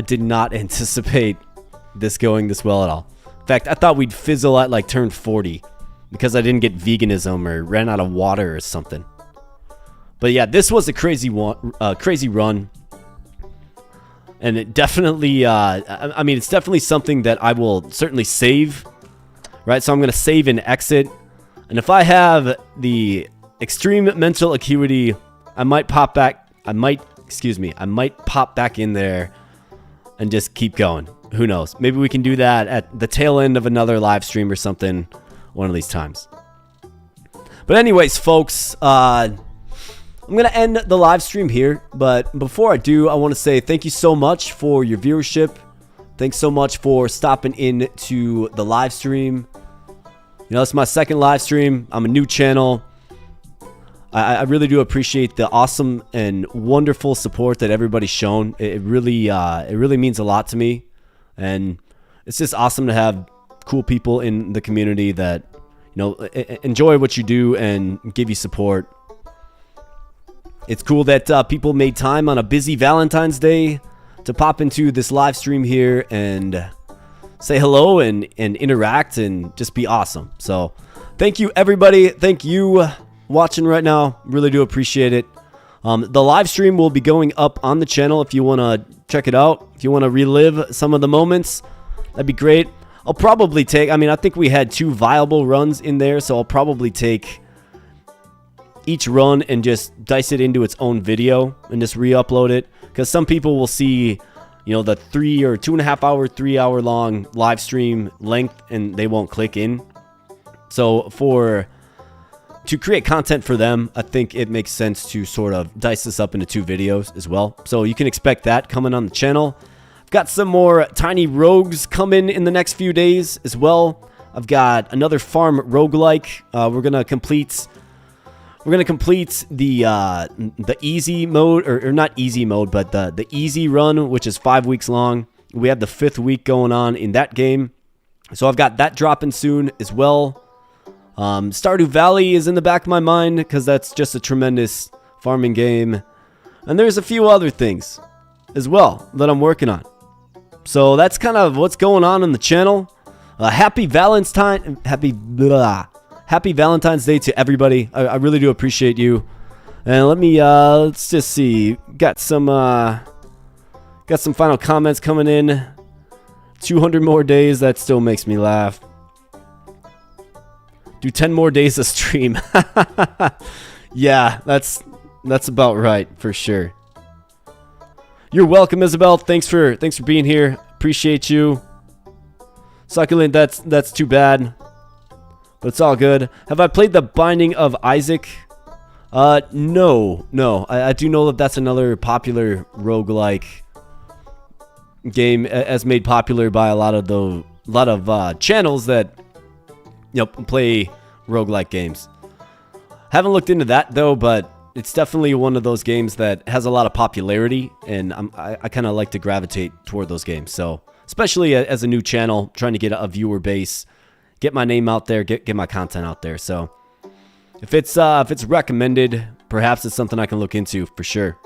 did not anticipate this going this well at all. In fact, I thought we'd fizzle at like turn 40 because I didn't get veganism or ran out of water or something. But yeah, this was a crazy run. And it definitely, I mean, it's definitely something that I will certainly save, right? So I'm going to save and exit. And if I have the extreme mental acuity, I might pop back, I might pop back in there and just keep going. Who knows? Maybe we can do that at the tail end of another live stream or something one of these times. But anyways, folks, I'm going to end the live stream here. But before I do, I want to say thank you so much for your viewership. Thanks so much for stopping in to the live stream. You know, it's my second live stream. I'm a new channel. I really do appreciate the awesome and wonderful support that everybody's shown. It really means a lot to me. And it's just awesome to have cool people in the community that, you know, enjoy what you do and give you support. It's cool that people made time on a busy Valentine's Day to pop into this live stream here and say hello and interact and just be awesome. So thank you, everybody. Thank you watching right now. Really do appreciate it. The live stream will be going up on the channel if you want to check it out. If you want to relive some of the moments, that'd be great. I'll probably take, I mean, I think we had 2 viable runs in there, so I'll probably take each run and just dice it into its own video and just re-upload it, because some people will see, you know, the 3 or 2.5 hour, 3 hour long live stream length and they won't click in. So to create content for them, I think it makes sense to sort of dice this up into 2 videos as well. So you can expect that coming on the channel. I've got some more tiny rogues coming in the next few days as well. I've got another farm roguelike. We're gonna complete the easy mode, or not easy mode, but the easy run, which is 5 weeks long. We have the 5th week going on in that game, so I've got that dropping soon as well. Stardew Valley is in the back of my mind because that's just a tremendous farming game. And there's a few other things as well that I'm working on. So that's kind of what's going on the channel. Happy Valentine, happy Valentine's Day to everybody. I really do appreciate you. And let me let's just see. Got some final comments coming in. 200 more days. That still makes me laugh. Do 10 more days of stream. Yeah, that's about right for sure. You're welcome, Isabel. Thanks for being here. Appreciate you. Succulent, that's too bad. But it's all good. Have I played The Binding of Isaac? No. I do know that that's another popular roguelike game, as made popular by a lot of channels that play roguelike games. Haven't looked into that though, but it's definitely one of those games that has a lot of popularity, and I kind of like to gravitate toward those games. So, especially as a new channel, trying to get a viewer base, get my name out there, get my content out there. So, if it's recommended, perhaps it's something I can look into for sure.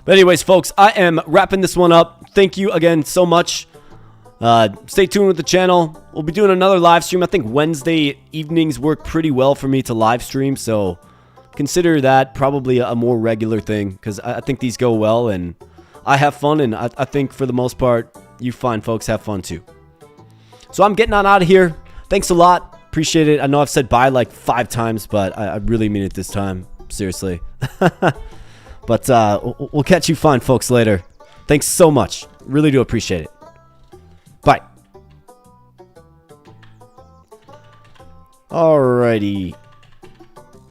But anyways, folks, I am wrapping this one up. Thank you again so much. Stay tuned with the channel. We'll be doing another live stream. I think Wednesday evenings work pretty well for me to live stream, so consider that probably a more regular thing, because I think these go well and I have fun, and I think for the most part you fine folks have fun too. So I'm getting on out of here. Thanks a lot. Appreciate it. I know I've said bye like 5 times, but I really mean it this time. Seriously. But we'll catch you fine folks later. Thanks so much. Really do appreciate it. Bye. Alrighty.